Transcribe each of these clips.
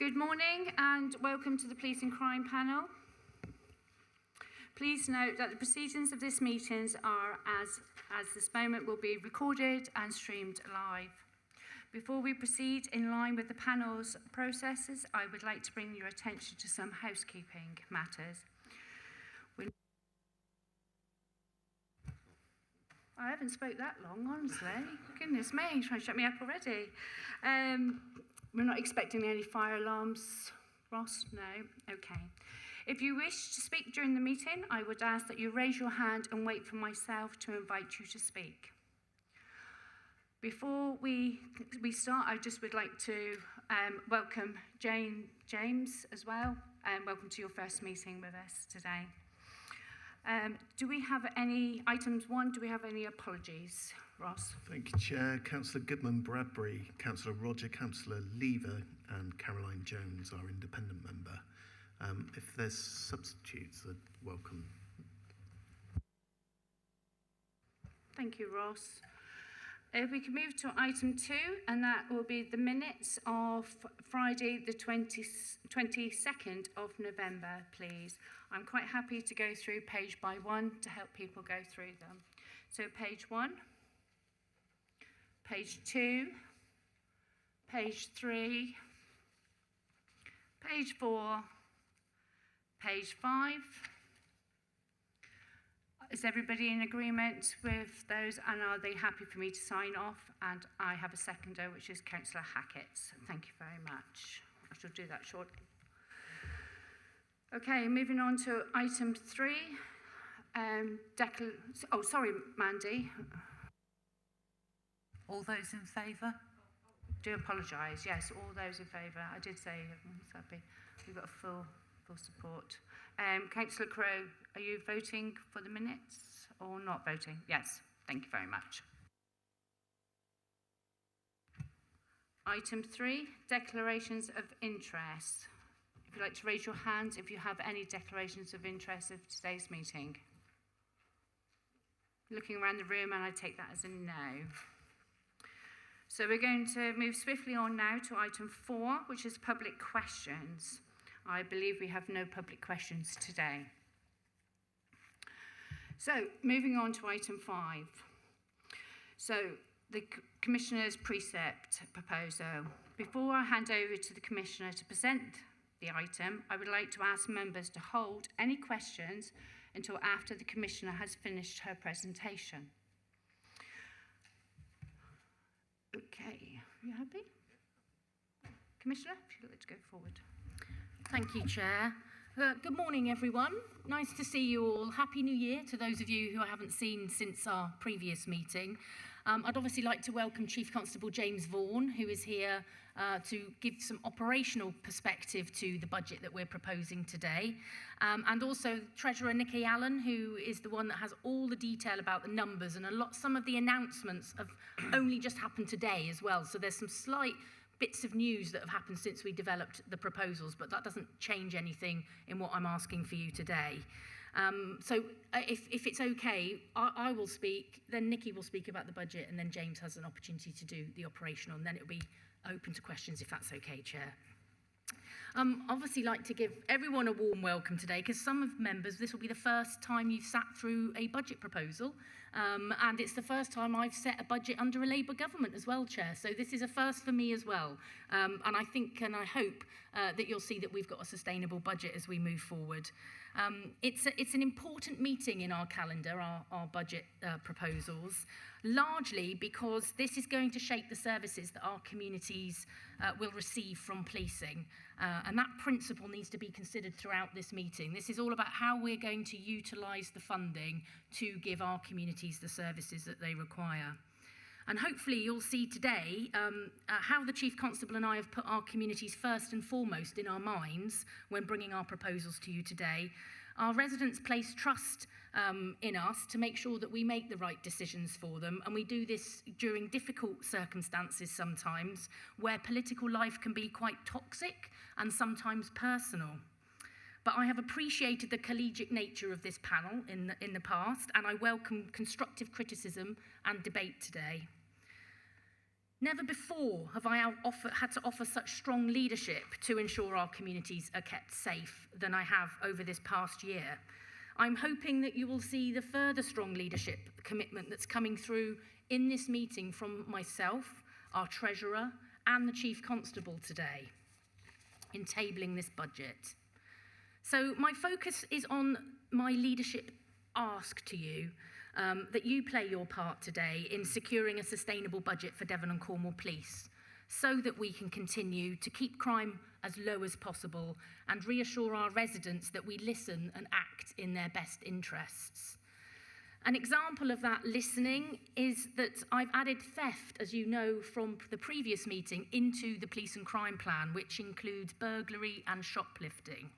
Good morning and welcome to the Police and Crime Panel. Please note that the proceedings of this meeting are, as this moment, will be recorded and streamed live. Before we proceed in line with the panel's processes, I would like to bring your attention to some housekeeping matters. I haven't spoke that long, honestly. Goodness me, you're trying to shut me up already. We're not expecting any fire alarms, Ross? No? Okay. If you wish to speak during the meeting, I would ask that you raise your hand and wait for myself to invite you to speak. Before we start, I just would like to welcome James as well, and welcome to your first meeting with us today. Do we have any, items one, do we have any apologies? Ross? Thank you, Chair. Councillor Goodman Bradbury, Councillor Roger, Councillor Lever and Caroline Jones, our independent member. If there's substitutes, I'd welcome. Thank you, Ross. If we can move to item 2, and that will be the minutes of Friday the 22nd of November, please. I'm quite happy to go through page by one to help people go through them. So page 1, page 2, page 3, page 4, page 5. Is everybody in agreement with those, and are they happy for me to sign off? And I have a seconder, which is Councillor Hackett. Thank you very much. I shall do that shortly. Okay, moving on to item 3. Oh, sorry, Mandy. All those in favour? Do apologise. Yes, all those in favour. I did say everyone's happy. We've got full support. Councillor Crowe, are you voting for the minutes or not voting? Yes, thank you very much. Item 3, declarations of interest. If you'd like to raise your hands if you have any declarations of interest of today's meeting. Looking around the room, and I take that as a no. So we're going to move swiftly on now to item 4, which is public questions. I believe we have no public questions today. So, moving on to item 5. So, the Commissioner's precept proposal. Before I hand over to the Commissioner to present the item, I would like to ask members to hold any questions until after the Commissioner has finished her presentation. Okay, are you happy? Commissioner, if you'd like to go forward. Thank you, Chair. Good morning, everyone. Nice to see you all. Happy New Year to those of you who I haven't seen since our previous meeting. I'd obviously like to welcome Chief Constable James Vaughan, who is here to give some operational perspective to the budget that we're proposing today. And also Treasurer Nikki Allen, who is the one that has all the detail about the numbers, and some of the announcements have only just happened today as well. So there's some slight bits of news that have happened since we developed the proposals, but that doesn't change anything in what I'm asking for you today. So if it's okay, I will speak, then Nikki will speak about the budget, and then James has an opportunity to do the operational, and then it'll be open to questions if that's okay, Chair. Obviously like to give everyone a warm welcome today, because some of members, this will be the first time you've sat through a budget proposal, and it's the first time I've set a budget under a Labour government as well, Chair. So this is a first for me as well. And I think and I hope that you'll see that we've got a sustainable budget as we move forward. It's an important meeting in our calendar, our budget proposals, largely because this is going to shape the services that our communities will receive from policing. And that principle needs to be considered throughout this meeting. This is all about how we're going to utilise the funding to give our communities the services that they require. And hopefully you'll see today how the Chief Constable and I have put our communities first and foremost in our minds when bringing our proposals to you today. Our residents place trust in us to make sure that we make the right decisions for them, and we do this during difficult circumstances sometimes, where political life can be quite toxic and sometimes personal. But I have appreciated the collegiate nature of this panel in the past, and I welcome constructive criticism and debate today. Never before have I had to offer such strong leadership to ensure our communities are kept safe than I have over this past year. I'm hoping that you will see the further strong leadership commitment that's coming through in this meeting from myself, our Treasurer, and the Chief Constable today in tabling this budget. So my focus is on my leadership ask to you, that you play your part today in securing a sustainable budget for Devon and Cornwall Police, so that we can continue to keep crime as low as possible and reassure our residents that we listen and act in their best interests. An example of that listening is that I've added theft, as you know from the previous meeting, into the police and crime plan, which includes burglary and shoplifting.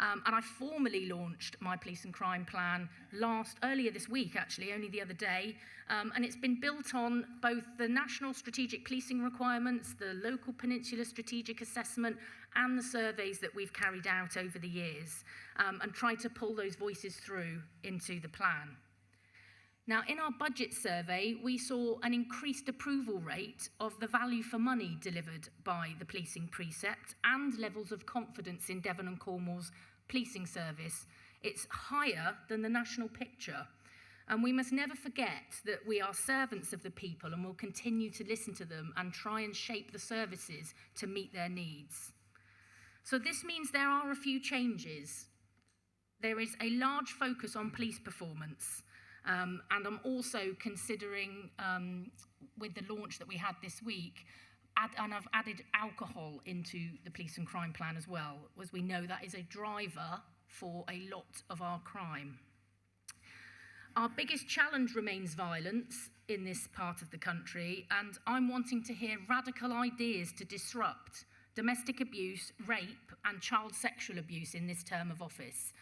And I formally launched my police and crime plan earlier this week, actually, only the other day. And it's been built on both the national strategic policing requirements, the local peninsular strategic assessment, and the surveys that we've carried out over the years, and tried to pull those voices through into the plan. Now, in our budget survey, we saw an increased approval rate of the value for money delivered by the policing precept and levels of confidence in Devon and Cornwall's policing service. It's higher than the national picture. And we must never forget that we are servants of the people and will continue to listen to them and try and shape the services to meet their needs. So this means there are a few changes. There is a large focus on police performance. And I'm also considering, with the launch that we had this week, and I've added alcohol into the police and crime plan as well, as we know that is a driver for a lot of our crime. Our biggest challenge remains violence in this part of the country, and I'm wanting to hear radical ideas to disrupt domestic abuse, rape, and child sexual abuse in this term of office.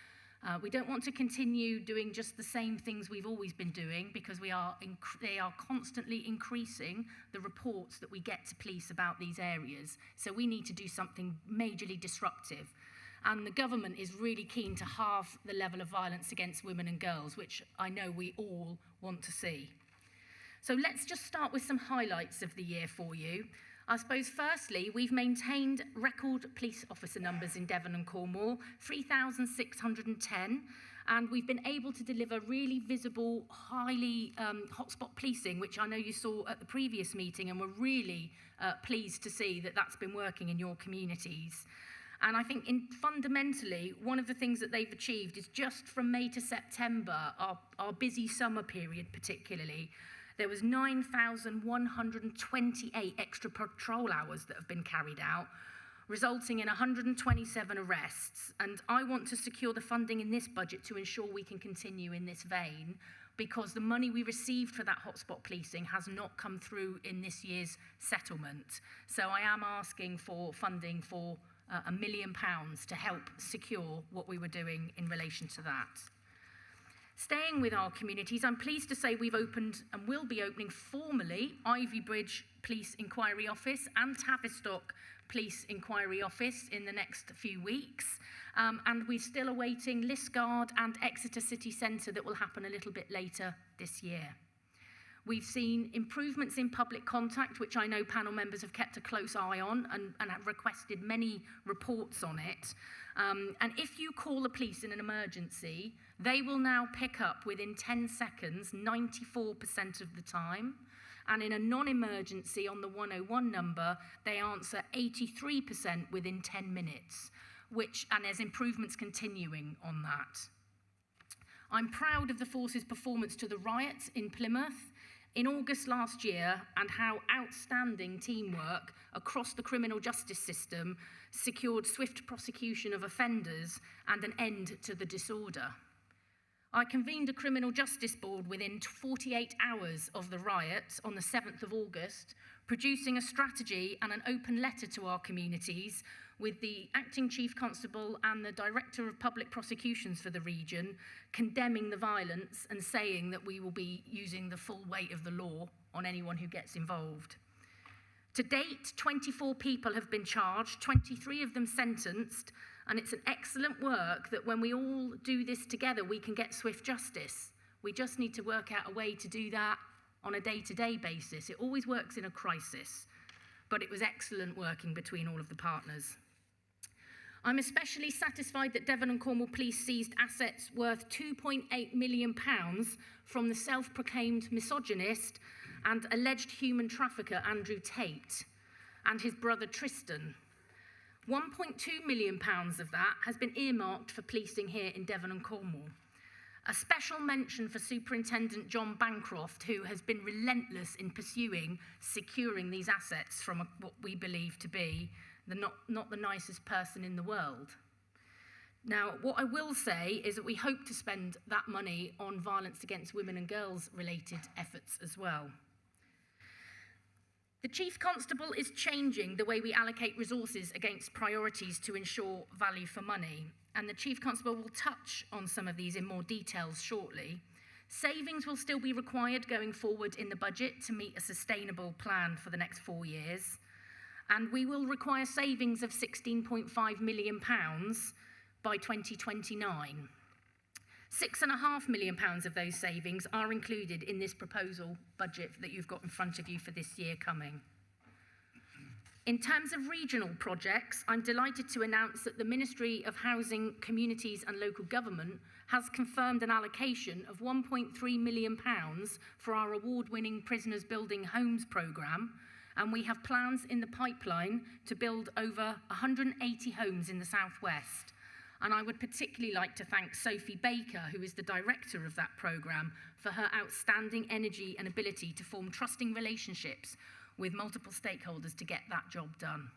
We don't want to continue doing just the same things we've always been doing, because they are constantly increasing the reports that we get to police about these areas. So we need to do something majorly disruptive. And the government is really keen to halve the level of violence against women and girls, which I know we all want to see. So let's just start with some highlights of the year for you. I suppose, firstly, we've maintained record police officer numbers in Devon and Cornwall, 3,610, and we've been able to deliver really visible, highly hotspot policing, which I know you saw at the previous meeting, and we're really pleased to see that that's been working in your communities. And I think fundamentally, one of the things that they've achieved is just from May to September, our busy summer period particularly, there was 9,128 extra patrol hours that have been carried out, resulting in 127 arrests. And I want to secure the funding in this budget to ensure we can continue in this vein, because the money we received for that hotspot policing has not come through in this year's settlement. So I am asking for funding for £1 million to help secure what we were doing in relation to that. Staying with our communities, I'm pleased to say we've opened and will be opening formally Ivy Bridge Police Inquiry Office and Tavistock Police Inquiry Office in the next few weeks. And we're still awaiting Liskeard and Exeter City Centre that will happen a little bit later this year. We've seen improvements in public contact, which I know panel members have kept a close eye on and have requested many reports on it. And if you call the police in an emergency, they will now pick up within 10 seconds, 94% of the time. And in a non-emergency on the 101 number, they answer 83% within 10 minutes, and there's improvements continuing on that. I'm proud of the force's performance to the riots in Plymouth in August last year, and how outstanding teamwork across the criminal justice system secured swift prosecution of offenders and an end to the disorder. I convened a criminal justice board within 48 hours of the riot on the 7th of August, producing a strategy and an open letter to our communities, with the acting chief constable and the director of public prosecutions for the region condemning the violence and saying that we will be using the full weight of the law on anyone who gets involved. To date, 24 people have been charged, 23 of them sentenced, and it's an excellent work that when we all do this together, we can get swift justice. We just need to work out a way to do that on a day-to-day basis. It always works in a crisis, but it was excellent working between all of the partners. I'm especially satisfied that Devon and Cornwall Police seized assets worth £2.8 million from the self-proclaimed misogynist and alleged human trafficker Andrew Tate and his brother Tristan. £1.2 million of that has been earmarked for policing here in Devon and Cornwall. A special mention for Superintendent John Bancroft, who has been relentless in securing these assets from what we believe to be not the nicest person in the world. Now, what I will say is that we hope to spend that money on violence against women and girls related efforts as well. The Chief Constable is changing the way we allocate resources against priorities to ensure value for money, and the Chief Constable will touch on some of these in more details shortly. Savings will still be required going forward in the budget to meet a sustainable plan for the next 4 years, and we will require savings of £16.5 million by 2029. £6.5 million of those savings are included in this proposal budget that you've got in front of you for this year coming. In terms of regional projects, I'm delighted to announce that the Ministry of Housing, Communities and Local Government has confirmed an allocation of £1.3 million for our award-winning Prisoners Building Homes programme, and we have plans in the pipeline to build over 180 homes in the southwest. And I would particularly like to thank Sophie Baker, who is the director of that programme, for her outstanding energy and ability to form trusting relationships with multiple stakeholders to get that job done.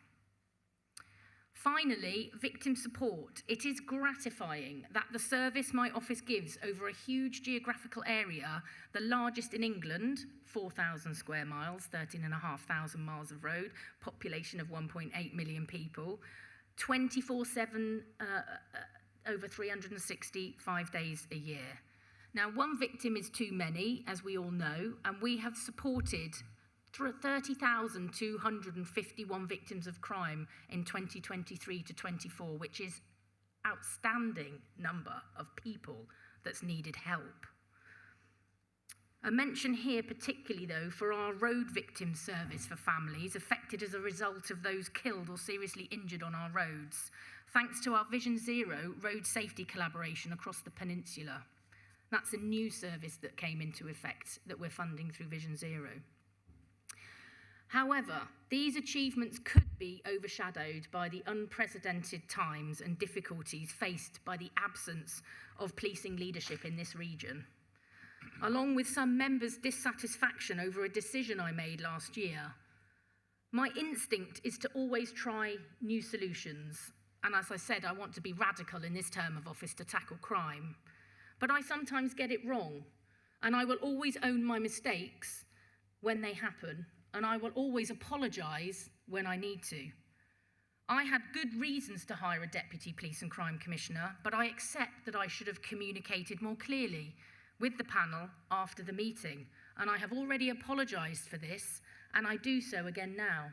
Finally, victim support. It is gratifying that the service my office gives over a huge geographical area, the largest in England, 4,000 square miles, 13,500 miles of road, population of 1.8 million people, 24/7, over 365 days a year. Now, one victim is too many, as we all know, and we have supported 30,251 victims of crime in 2023 to 24, which is an outstanding number of people that's needed help. A mention here particularly, though, for our road victim service for families affected as a result of those killed or seriously injured on our roads, thanks to our Vision Zero road safety collaboration across the peninsula. That's a new service that came into effect that we're funding through Vision Zero. However, these achievements could be overshadowed by the unprecedented times and difficulties faced by the absence of policing leadership in this region, along with some members' dissatisfaction over a decision I made last year. My instinct is to always try new solutions, and as I said, I want to be radical in this term of office to tackle crime. But I sometimes get it wrong, and I will always own my mistakes when they happen, and I will always apologise when I need to. I had good reasons to hire a Deputy Police and Crime Commissioner, but I accept that I should have communicated more clearly with the panel after the meeting, and I have already apologised for this, and I do so again now.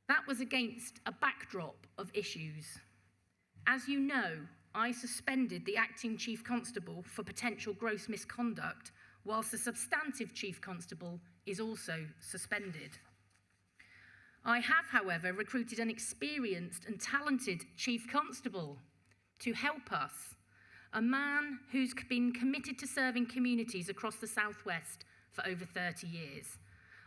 That was against a backdrop of issues. As you know, I suspended the acting Chief Constable for potential gross misconduct, whilst the substantive Chief Constable is also suspended. I have, however, recruited an experienced and talented Chief Constable to help us, a man who's been committed to serving communities across the southwest for over 30 years.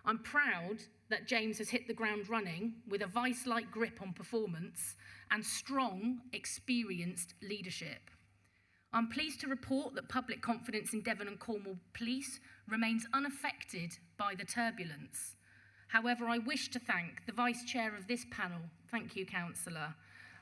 I'm proud that James has hit the ground running with a vice-like grip on performance and strong, experienced leadership. I'm pleased to report that public confidence in Devon and Cornwall Police remains unaffected by the turbulence. However, I wish to thank the Vice Chair of this panel, thank you, Councillor,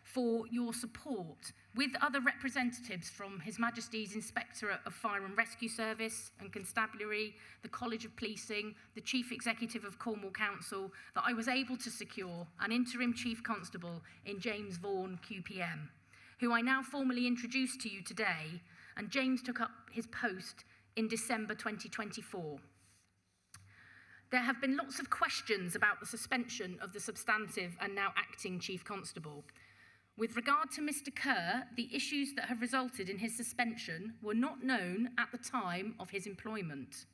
for your support with other representatives from His Majesty's Inspectorate of Fire and Rescue Service and Constabulary, the College of Policing, the Chief Executive of Cornwall Council, that I was able to secure an interim Chief Constable in James Vaughan QPM, who I now formally introduce to you today, and James took up his post in December 2024. There have been lots of questions about the suspension of the substantive and now acting Chief Constable. With regard to Mr. Kerr, the issues that have resulted in his suspension were not known at the time of his employment.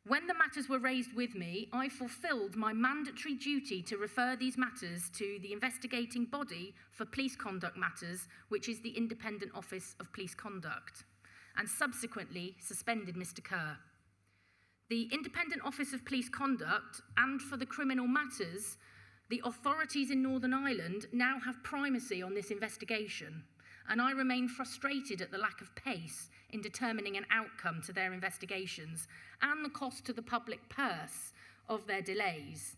When the matters were raised with me, I fulfilled my mandatory duty to refer these matters to the investigating body for police conduct matters, which is the Independent Office of Police Conduct, and subsequently suspended Mr. Kerr. The Independent Office of Police Conduct, and for the criminal matters, the authorities in Northern Ireland now have primacy on this investigation, and I remain frustrated at the lack of pace in determining an outcome to their investigations and the cost to the public purse of their delays.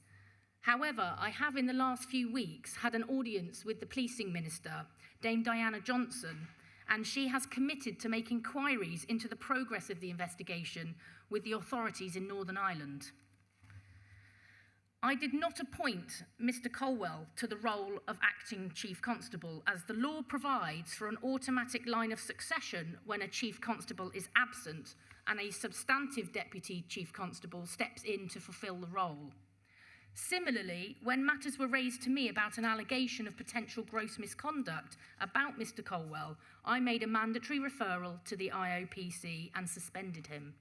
However, I have in the last few weeks had an audience with the Policing Minister, Dame Diana Johnson, and she has committed to make inquiries into the progress of the investigation with the authorities in Northern Ireland. I did not appoint Mr. Cornwall to the role of acting Chief Constable, as the law provides for an automatic line of succession when a Chief Constable is absent and a substantive Deputy Chief Constable steps in to fulfil the role. Similarly, when matters were raised to me about an allegation of potential gross misconduct about Mr. Cornwall, I made a mandatory referral to the IOPC and suspended him.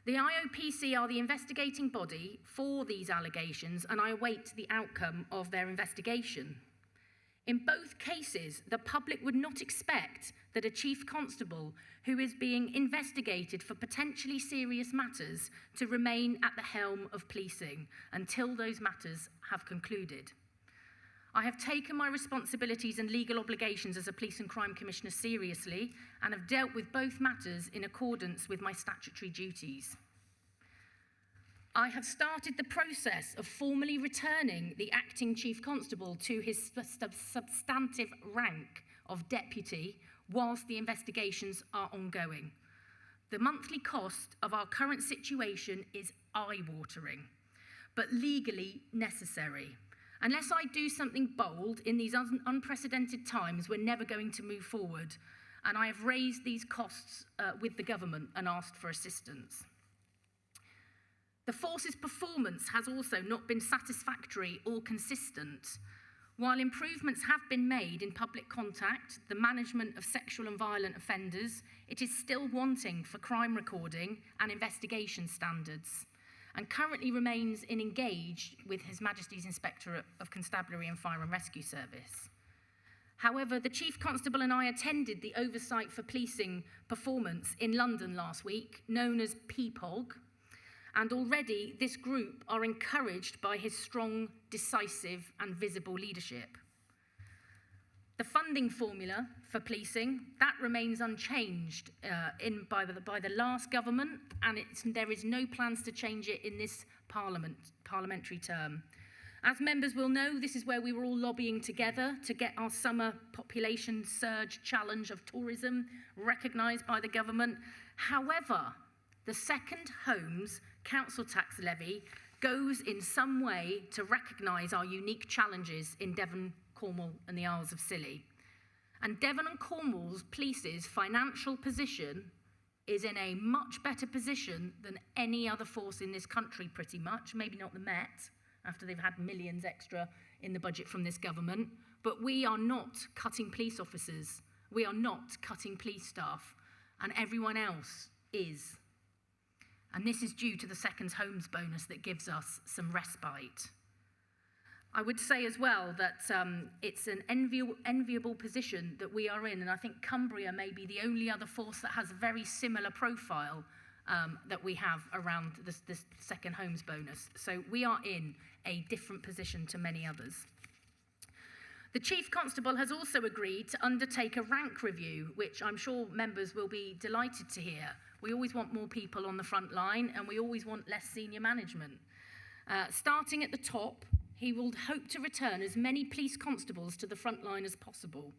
The IOPC are the investigating body for these allegations, and I await the outcome of their investigation. In both cases, the public would not expect that a Chief Constable who is being investigated for potentially serious matters to remain at the helm of policing until those matters have concluded. I have taken my responsibilities and legal obligations as a Police and Crime Commissioner seriously and have dealt with both matters in accordance with my statutory duties. I have started the process of formally returning the acting Chief Constable to his substantive rank of Deputy whilst the investigations are ongoing. The monthly cost of our current situation is eye-watering, but legally necessary. Unless I do something bold in these unprecedented times, we're never going to move forward. And I have raised these costs with the government and asked for assistance. The force's performance has also not been satisfactory or consistent. While improvements have been made in public contact, the management of sexual and violent offenders, it is still wanting for crime recording and investigation standards, and currently remains engaged with His Majesty's Inspectorate of Constabulary and Fire and Rescue Service. However, the Chief Constable and I attended the Oversight for Policing performance in London last week, known as PPOG, and already this group are encouraged by his strong, decisive and visible leadership. The funding formula for policing, that remains unchanged by the last government, and there is no plans to change it in this parliamentary term. As members will know, this is where we were all lobbying together to get our summer population surge challenge of tourism recognised by the government. However, the second homes council tax levy goes in some way to recognise our unique challenges in Devon, Cornwall and the Isles of Scilly. And Devon and Cornwall's police's financial position is in a much better position than any other force in this country, pretty much. Maybe not the Met, after they've had millions extra in the budget from this government. But we are not cutting police officers. We are not cutting police staff. And everyone else is. And this is due to the second homes bonus that gives us some respite. I would say as well that it's an enviable position that we are in, and I think Cumbria may be the only other force that has a very similar profile that we have around this second homes bonus. So we are in a different position to many others. The Chief Constable has also agreed to undertake a rank review, which I'm sure members will be delighted to hear. We always want more people on the front line, and we always want less senior management. Starting at the top, he will hope to return as many police constables to the front line as possible.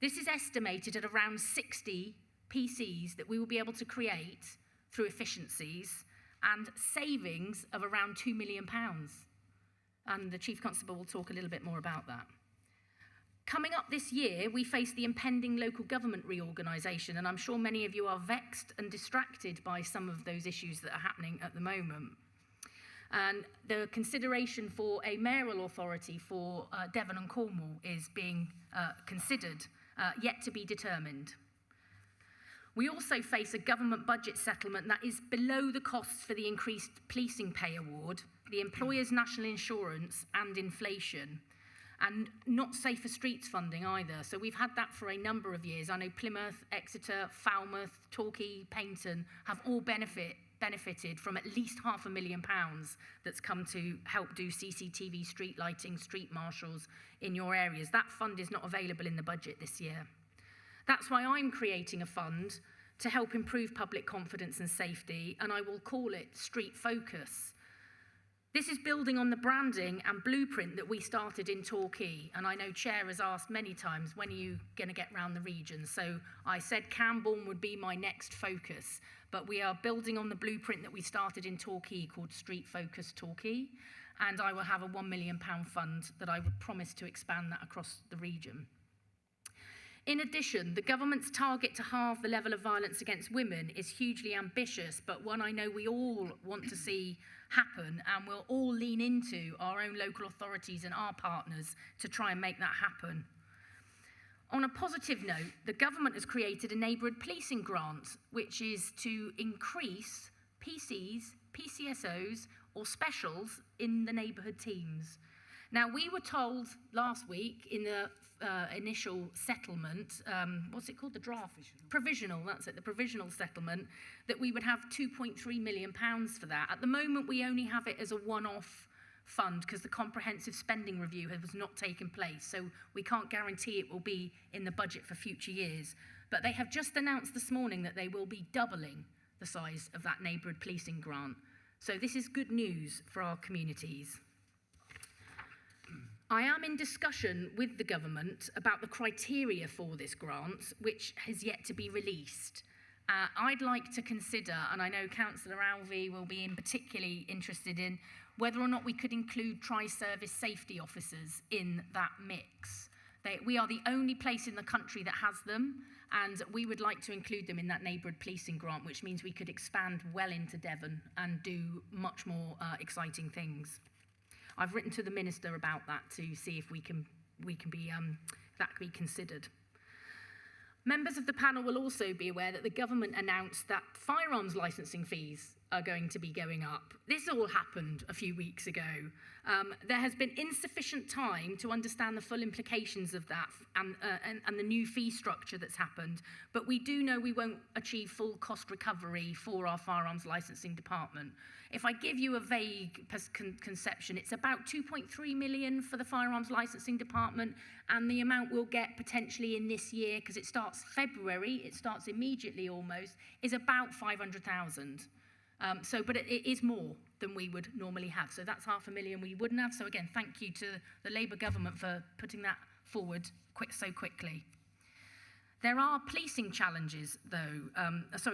This is estimated at around 60 PCs that we will be able to create through efficiencies and savings of around £2 million. And the Chief Constable will talk a little bit more about that. Coming up this year, we face the impending local government reorganisation, and I'm sure many of you are vexed and distracted by some of those issues that are happening at the moment. And the consideration for a mayoral authority for Devon and Cornwall is being considered, yet to be determined. We also face a government budget settlement that is below the costs for the increased policing pay award, the employer's national insurance and inflation, and not safer streets funding either. So we've had that for a number of years. I know Plymouth, Exeter, Falmouth, Torquay, Paignton have all benefited from at least £500,000 that's come to help do CCTV street lighting, street marshals in your areas. That fund is not available in the budget this year. That's why I'm creating a fund to help improve public confidence and safety, and I will call it Street Focus. This is building on the branding and blueprint that we started in Torquay, and I know Chair has asked many times, when are you going to get round the region? So I said Camborne would be my next focus, but we are building on the blueprint that we started in Torquay called Street Focus Torquay, and I will have a £1 million fund that I would promise to expand that across the region. In addition, the government's target to halve the level of violence against women is hugely ambitious, but one I know we all want to see happen, and we'll all lean into our own local authorities and our partners to try and make that happen. On a positive note, the government has created a neighbourhood policing grant, which is to increase PCs, PCSOs or specials in the neighbourhood teams. Now, we were told last week in the initial settlement, what's it called, the draft? Provisional, that's it, the provisional settlement, that we would have £2.3 million for that. At the moment, we only have it as a one-off fund because the comprehensive spending review has not taken place, so we can't guarantee it will be in the budget for future years. But they have just announced this morning that they will be doubling the size of that neighbourhood policing grant. So this is good news for our communities. I am in discussion with the government about the criteria for this grant, which has yet to be released. I'd like to consider, and I know Councillor Alvey will be particularly interested in, whether or not we could include tri-service safety officers in that mix. We are the only place in the country that has them, and we would like to include them in that neighbourhood policing grant, which means we could expand well into Devon and do much more exciting things. I've written to the Minister about that to see if that can be considered. Members of the panel will also be aware that the government announced that firearms licensing fees are going to be going up. This all happened a few weeks ago. There has been insufficient time to understand the full implications of that and the new fee structure that's happened, but we do know we won't achieve full cost recovery for our firearms licensing department. If I give you a vague conception, it's about 2.3 million for the firearms licensing department, and the amount we'll get potentially in this year, because it starts February, it starts immediately almost, is about 500,000. But it is more than we would normally have. So that's £500,000 we wouldn't have. So again, thank you to the Labour government for putting that forward so quickly. There are policing challenges, though.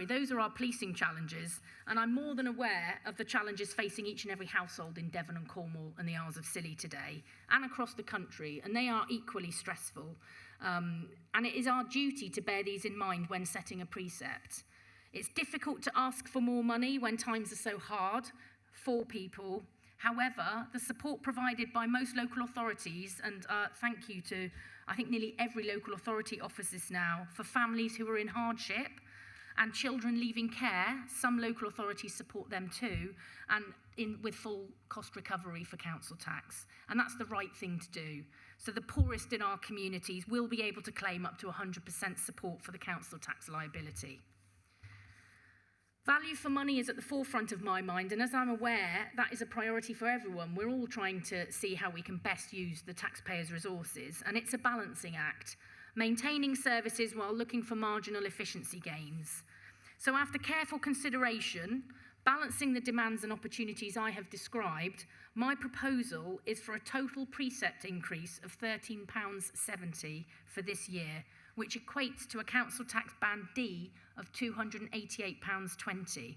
Those are our policing challenges, and I'm more than aware of the challenges facing each and every household in Devon and Cornwall and the Isles of Scilly today, and across the country, and they are equally stressful. And it is our duty to bear these in mind when setting a precept. It's difficult to ask for more money when times are so hard for people. However, the support provided by most local authorities, and thank you to, I think, nearly every local authority offers this now, for families who are in hardship and children leaving care, some local authorities support them too, and with full cost recovery for council tax. And that's the right thing to do. So the poorest in our communities will be able to claim up to 100% support for the council tax liability. Value for money is at the forefront of my mind, and as I'm aware, that is a priority for everyone. We're all trying to see how we can best use the taxpayers' resources, and it's a balancing act, maintaining services while looking for marginal efficiency gains. So after careful consideration, balancing the demands and opportunities I have described, my proposal is for a total precept increase of £13.70 for this year, which equates to a council tax band D of £288.20.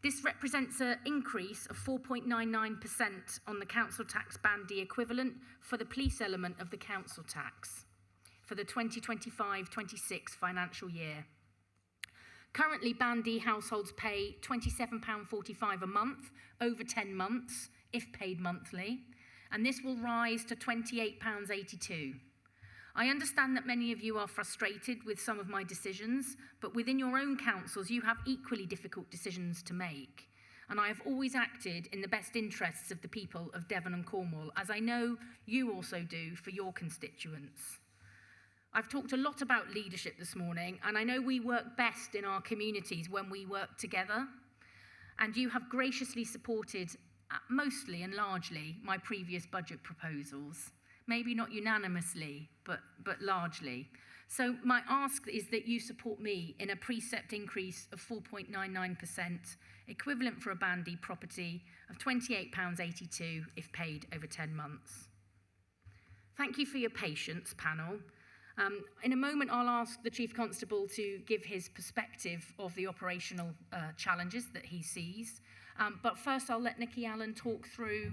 This represents an increase of 4.99% on the council tax band D equivalent for the police element of the council tax for the 2025-26 financial year. Currently, band D households pay £27.45 a month over 10 months, if paid monthly, and this will rise to £28.82. I understand that many of you are frustrated with some of my decisions, but within your own councils, you have equally difficult decisions to make. And I have always acted in the best interests of the people of Devon and Cornwall, as I know you also do for your constituents. I've talked a lot about leadership this morning, and I know we work best in our communities when we work together. And you have graciously supported, mostly and largely, my previous budget proposals. Maybe not unanimously, but largely. So my ask is that you support me in a precept increase of 4.99%, equivalent for a Band D property of £28.82 if paid over 10 months. Thank you for your patience, panel. In a moment, I'll ask the Chief Constable to give his perspective of the operational challenges that he sees. But first, I'll let Nikki Allen talk through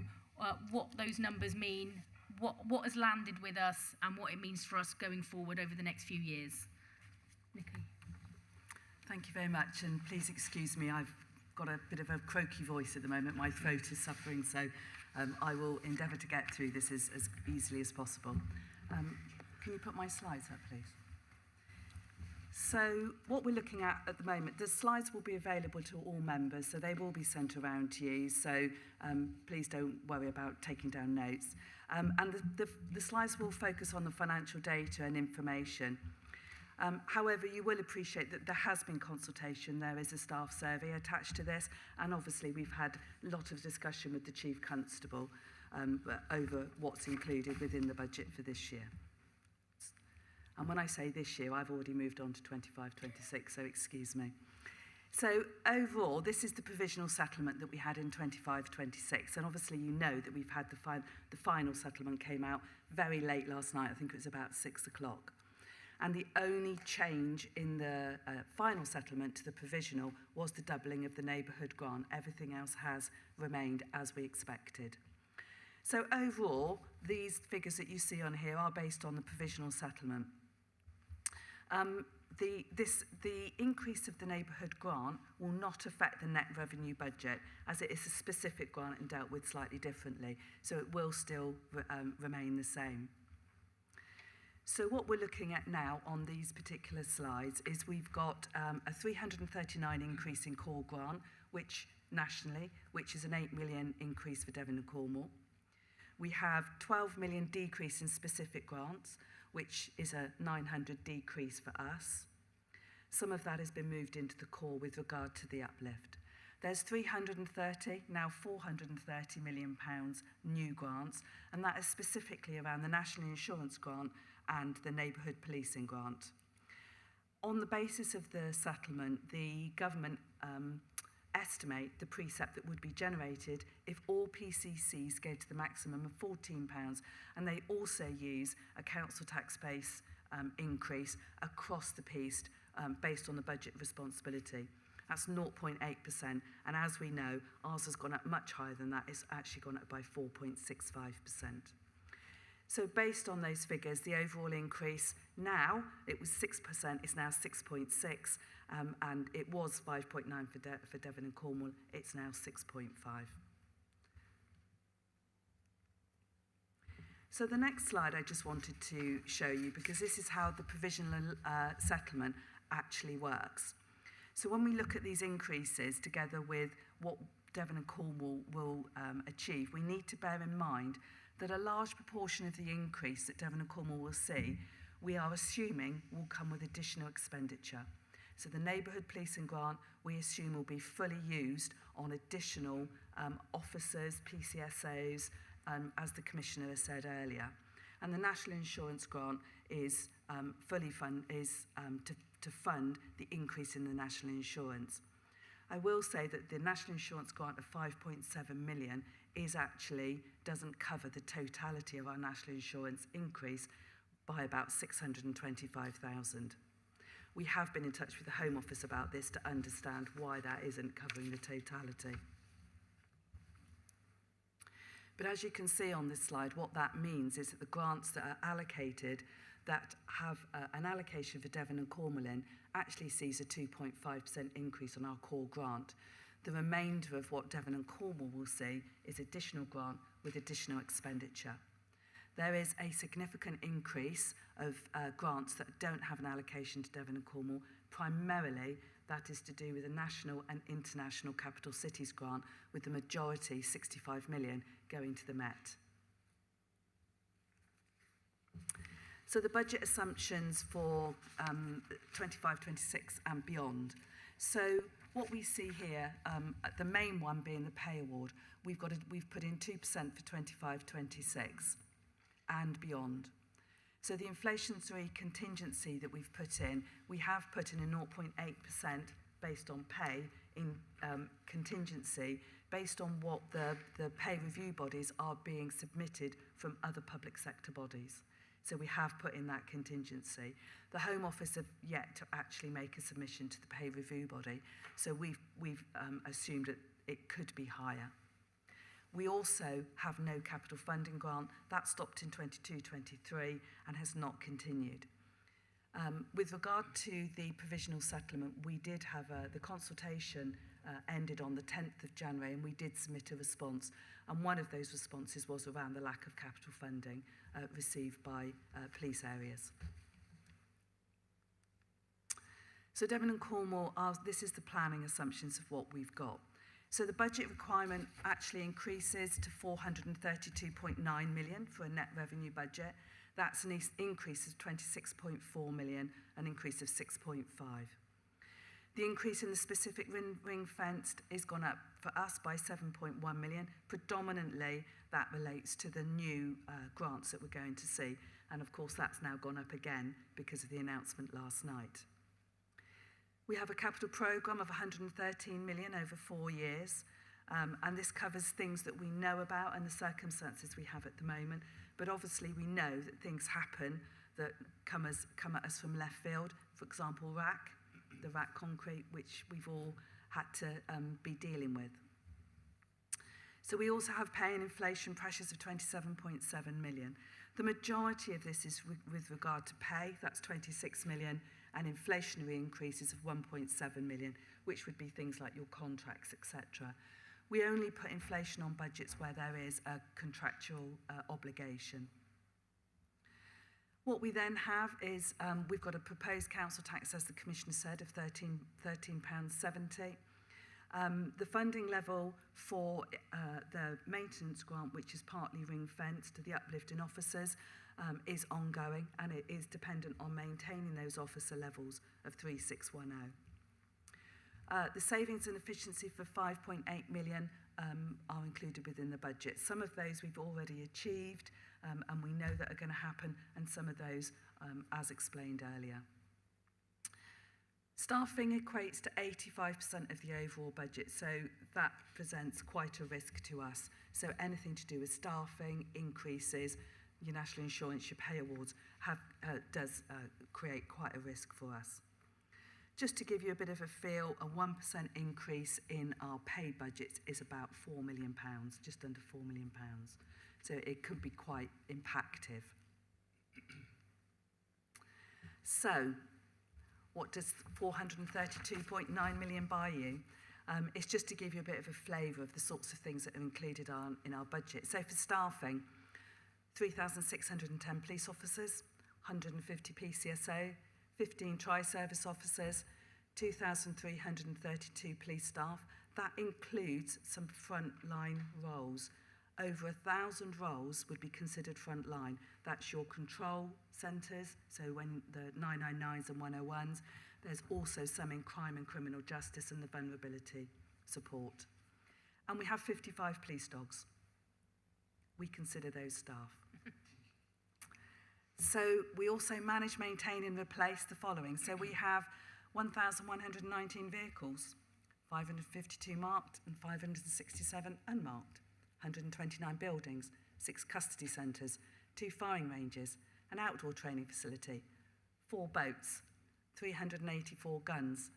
what those numbers mean, what has landed with us, and what it means for us going forward over the next few years. Nikki. Thank you very much, and please excuse me, I've got a bit of a croaky voice at the moment. My throat is suffering, so I will endeavour to get through this as easily as possible. Can you put my slides up, please? So what we're looking at the moment, the slides will be available to all members, so they will be sent around to you, so please don't worry about taking down notes. And the slides will focus on the financial data and information. However, you will appreciate that there has been consultation. There is a staff survey attached to this, and obviously we've had a lot of discussion with the Chief Constable over what's included within the budget for this year. And when I say this year, I've already moved on to 25-26, so excuse me. So overall, this is the provisional settlement that we had in 25-26, and obviously you know that we've had the final settlement came out very late last night. I think it was about 6 o'clock. And the only change in the final settlement to the provisional was the doubling of the neighbourhood grant. Everything else has remained as we expected. So overall, these figures that you see on here are based on the provisional settlement. The increase of the neighbourhood grant will not affect the net revenue budget, as it is a specific grant and dealt with slightly differently, so it will still remain the same. So what we're looking at now on these particular slides is we've got a 339 increase in core grant, which nationally, which is an 8 million increase for Devon and Cornwall. We have 12 million decrease in specific grants, which is a 900 decrease for us. Some of that has been moved into the core with regard to the uplift. There's 330, now 430 million pounds new grants, and that is specifically around the National Insurance Grant and the Neighbourhood Policing Grant. On the basis of the settlement, the government estimate the precept that would be generated if all PCCs go to the maximum of £14, and they also use a council tax base increase across the piece based on the budget responsibility. That's 0.8%, and as we know, ours has gone up much higher than that. It's actually gone up by 4.65%. So based on those figures, the overall increase now, it was 6%, it's now 6.6%, and it was 5.9% for Devon and Cornwall, it's now 6.5%. So the next slide I just wanted to show you, because this is how the provisional settlement actually works. So when we look at these increases together with what Devon and Cornwall will achieve, we need to bear in mind that a large proportion of the increase that Devon and Cornwall will see, we are assuming will come with additional expenditure. So the Neighbourhood Policing Grant, we assume will be fully used on additional officers, PCSOs, as the Commissioner has said earlier. And the National Insurance Grant is to fund the increase in the national insurance. I will say that the National Insurance Grant of 5.7 million doesn't cover the totality of our national insurance increase by about 625,000. We have been in touch with the Home Office about this to understand why that isn't covering the totality. But as you can see on this slide, what that means is that the grants that are allocated that have an allocation for Devon and Cornwall in actually sees a 2.5% increase on our core grant. The remainder of what Devon and Cornwall will see is additional grant with additional expenditure. There is a significant increase of grants that don't have an allocation to Devon and Cornwall. Primarily, that is to do with the national and international capital cities grant, with the majority, 65 million, going to the Met. So the budget assumptions for 25-26 and beyond. So what we see here, the main one being the pay award, we've put in 2% for 25-26 and beyond. So the inflationary contingency that we've put in, we have put in a 0.8% based on pay in contingency, based on what the pay review bodies are being submitted from other public sector bodies. So we have put in that contingency. The Home Office have yet to actually make a submission to the pay review body, so we've assumed that it could be higher. We also have no capital funding grant. That stopped in 22-23 and has not continued. With regard to the provisional settlement, we did have the consultation ended on the 10th of January, and we did submit a response. And one of those responses was around the lack of capital funding received by police areas. So Devon and Cornwall, this is the planning assumptions of what we've got. So the budget requirement actually increases to 432.9 million for a net revenue budget. That's an increase of 26.4 million, an increase of 6.5. The increase in the specific ring-fenced is gone up for us by 7.1 million. Predominantly, that relates to the new grants that we're going to see. And of course, that's now gone up again because of the announcement last night. We have a capital programme of 113 million over 4 years. And this covers things that we know about and the circumstances we have at the moment. But obviously, we know that things happen that come at us from left field. For example, the RAC concrete, which we've all had to be dealing with. So we also have pay and inflation pressures of 27.7 million. The majority of this is with regard to pay, that's 26 million, and inflationary increases of 1.7 million, which would be things like your contracts, etc. We only put inflation on budgets where there is a contractual obligation. What we then have is we've got a proposed council tax, as the Commissioner said, of £13.70. The funding level for the maintenance grant, which is partly ring-fenced to the uplift in officers, is ongoing, and it is dependent on maintaining those officer levels of 3610. The savings and efficiency for 5.8 million are included within the budget. Some of those we've already achieved, and we know that are going to happen, and some of those, as explained earlier. Staffing equates to 85% of the overall budget, so that presents quite a risk to us. So anything to do with staffing, increases, your national insurance, your pay awards, does create quite a risk for us. Just to give you a bit of a feel, a 1% increase in our pay budget is about £4 million, just under £4 million. So it could be quite impactful. So, what does 432.9 million buy you? It's just to give you a bit of a flavour of the sorts of things that are included in our budget. So for staffing, 3,610 police officers, 150 PCSO, 15 tri-service officers, 2,332 police staff. That includes some frontline roles. Over 1,000 roles would be considered frontline. That's your control centres, so when the 999s and 101s. There's also some in crime and criminal justice and the vulnerability support. And we have 55 police dogs. We consider those staff. So we also manage, maintain and replace the following. So we have 1,119 vehicles, 552 marked and 567 unmarked. 129 buildings, 6 custody centres, 2 firing ranges, an outdoor training facility, 4 boats, 384 guns,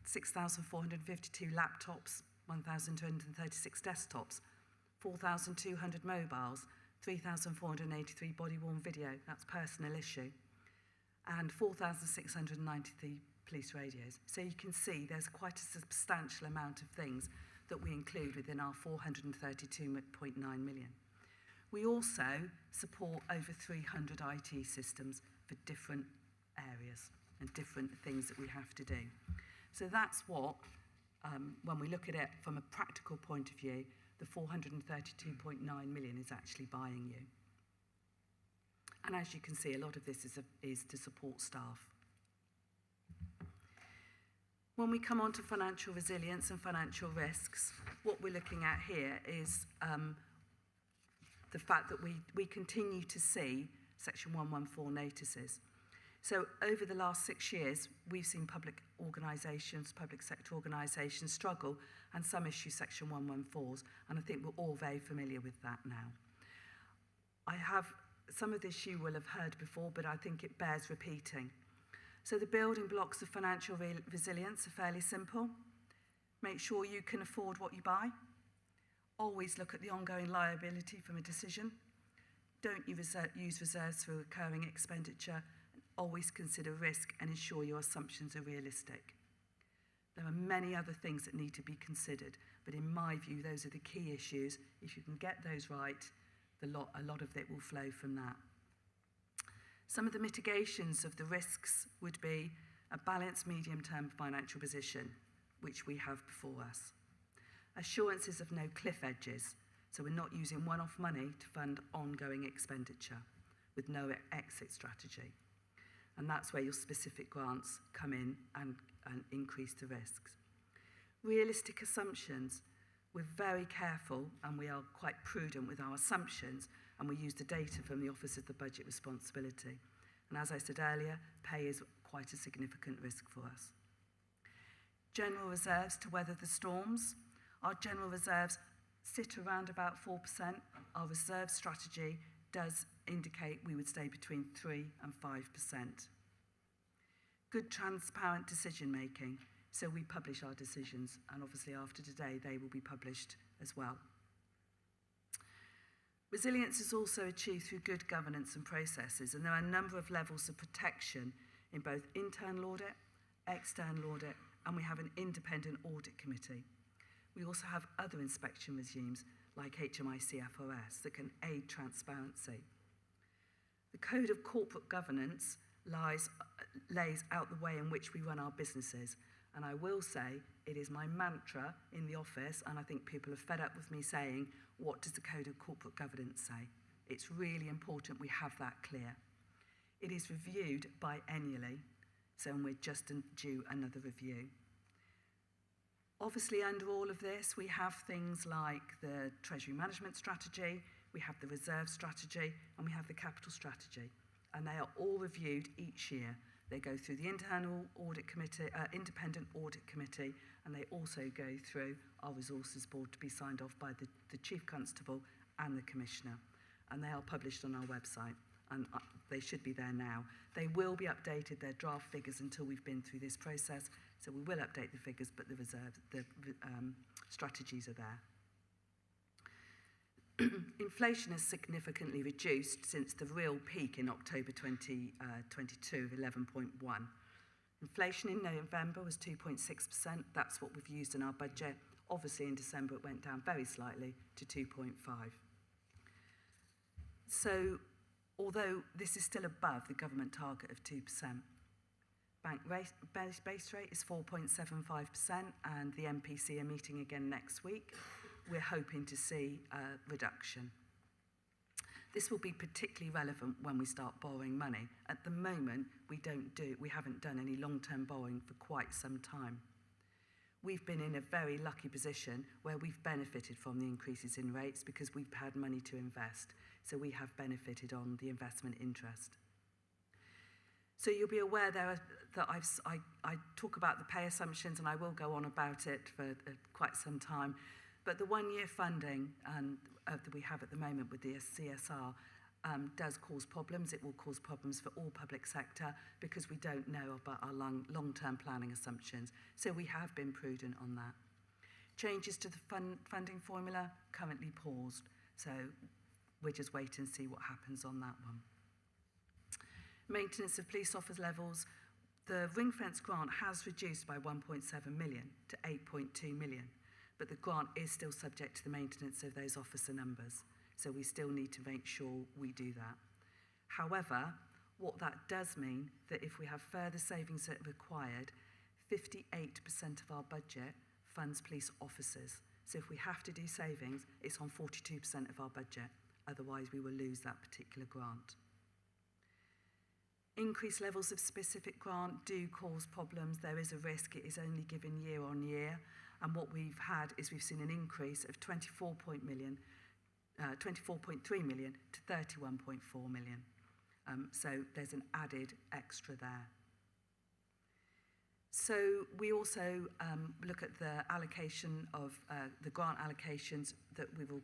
6,452 laptops, 1,236 desktops, 4,200 mobiles, 3,483 body-worn video, that's personal issue, and 4,693 police radios. So you can see there's quite a substantial amount of things that we include within our 432.9 million. We also support over 300 IT systems for different areas and different things that we have to do. So that's what, when we look at it from a practical point of view, the 432.9 million is actually buying you. And as you can see, a lot of this is to support staff. When we come on to financial resilience and financial risks, what we're looking at here is the fact that we continue to see Section 114 notices. So over the last 6 years, we've seen public organisations, public sector organisations struggle and some issue Section 114s, and I think we're all very familiar with that now. Some of this you will have heard before, but I think it bears repeating. So the building blocks of financial resilience are fairly simple. Make sure you can afford what you buy. Always look at the ongoing liability from a decision. Don't use reserves for recurring expenditure. Always consider risk and ensure your assumptions are realistic. There are many other things that need to be considered, but in my view, those are the key issues. If you can get those right, a lot of it will flow from that. Some of the mitigations of the risks would be a balanced medium-term financial position, which we have before us. Assurances of no cliff edges, so we're not using one-off money to fund ongoing expenditure with no exit strategy. And that's where your specific grants come in and increase the risks. Realistic assumptions. We're very careful and we are quite prudent with our assumptions, and we use the data from the Office of the Budget Responsibility. And as I said earlier, pay is quite a significant risk for us. General reserves to weather the storms. Our general reserves sit around about 4%. Our reserve strategy does indicate we would stay between 3 and 5%. Good transparent decision making. So we publish our decisions, and obviously after today they will be published as well. Resilience is also achieved through good governance and processes, and there are a number of levels of protection in both internal audit, external audit, and we have an independent audit committee. We also have other inspection regimes like HMIC FOS that can aid transparency. The Code of Corporate Governance lays out the way in which we run our businesses. And I will say, it is my mantra in the office, and I think people are fed up with me saying, what does the Code of Corporate Governance say? It's really important we have that clear. It is reviewed biennially, so we're just due another review. Obviously, under all of this, we have things like the Treasury Management Strategy, we have the Reserve Strategy, and we have the Capital Strategy. And they are all reviewed each year. They go through the internal audit committee, independent audit committee, and they also go through our resources board to be signed off by the Chief Constable and the Commissioner. And they are published on our website, and they should be there now. They will be updated, their draft figures, until we've been through this process. So we will update the figures, but the strategies are there. Inflation has significantly reduced since the real peak in October 2022 of 11.1. Inflation in November was 2.6%. That's what we've used in our budget. Obviously, in December, it went down very slightly to 2.5. So, although this is still above the government target of 2%, bank base rate is 4.75%, and the MPC are meeting again next week. We're hoping to see a reduction. This will be particularly relevant when we start borrowing money. At the moment, we haven't done any long-term borrowing for quite some time. We've been in a very lucky position where we've benefited from the increases in rates because we've had money to invest. So we have benefited on the investment interest. So you'll be aware that I talk about the pay assumptions, and I will go on about it for quite some time. But the one-year funding that we have at the moment with the CSR does cause problems. It will cause problems for all public sector because we don't know about our long-term planning assumptions. So we have been prudent on that. Changes to the funding formula currently paused. So we'll just wait and see what happens on that one. Maintenance of police officer levels. The ring-fence grant has reduced by 1.7 million to 8.2 million. But the grant is still subject to the maintenance of those officer numbers. So we still need to make sure we do that. However, what that does mean that if we have further savings that are required, 58% of our budget funds police officers. So if we have to do savings, it's on 42% of our budget. Otherwise, we will lose that particular grant. Increased levels of specific grant do cause problems. There is a risk. It is only given year on year. And what we've had is we've seen an increase of 24.3 million to 31.4 million. So there's an added extra there. So we also look at the allocation of the grant allocations that we will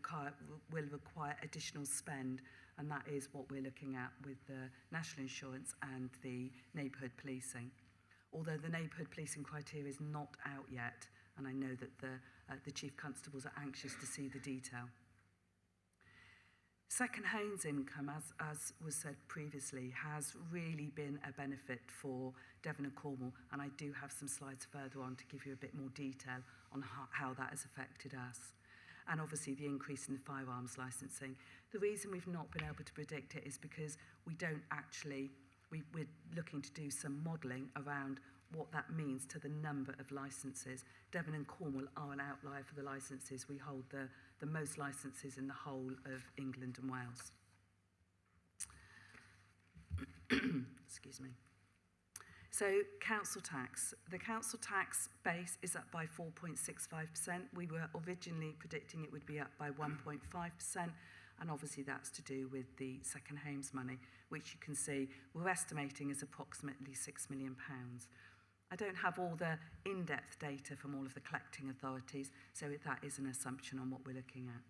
require additional spend, and that is what we're looking at with the national insurance and the neighbourhood policing. Although the neighbourhood policing criteria is not out yet, and I know that the chief constables are anxious to see the detail. Second homes income, as was said previously, has really been a benefit for Devon and Cornwall, and I do have some slides further on to give you a bit more detail on how that has affected us. And obviously the increase in the firearms licensing. The reason we've not been able to predict it is because we're looking to do some modelling around what that means to the number of licences. Devon and Cornwall are an outlier for the licences. We hold the most licences in the whole of England and Wales. Excuse me. So council tax. The council tax base is up by 4.65%. We were originally predicting it would be up by 1.5%, and obviously that's to do with the second homes money, which you can see we're estimating is approximately £6 million. I don't have all the in-depth data from all of the collecting authorities, so that is an assumption on what we're looking at.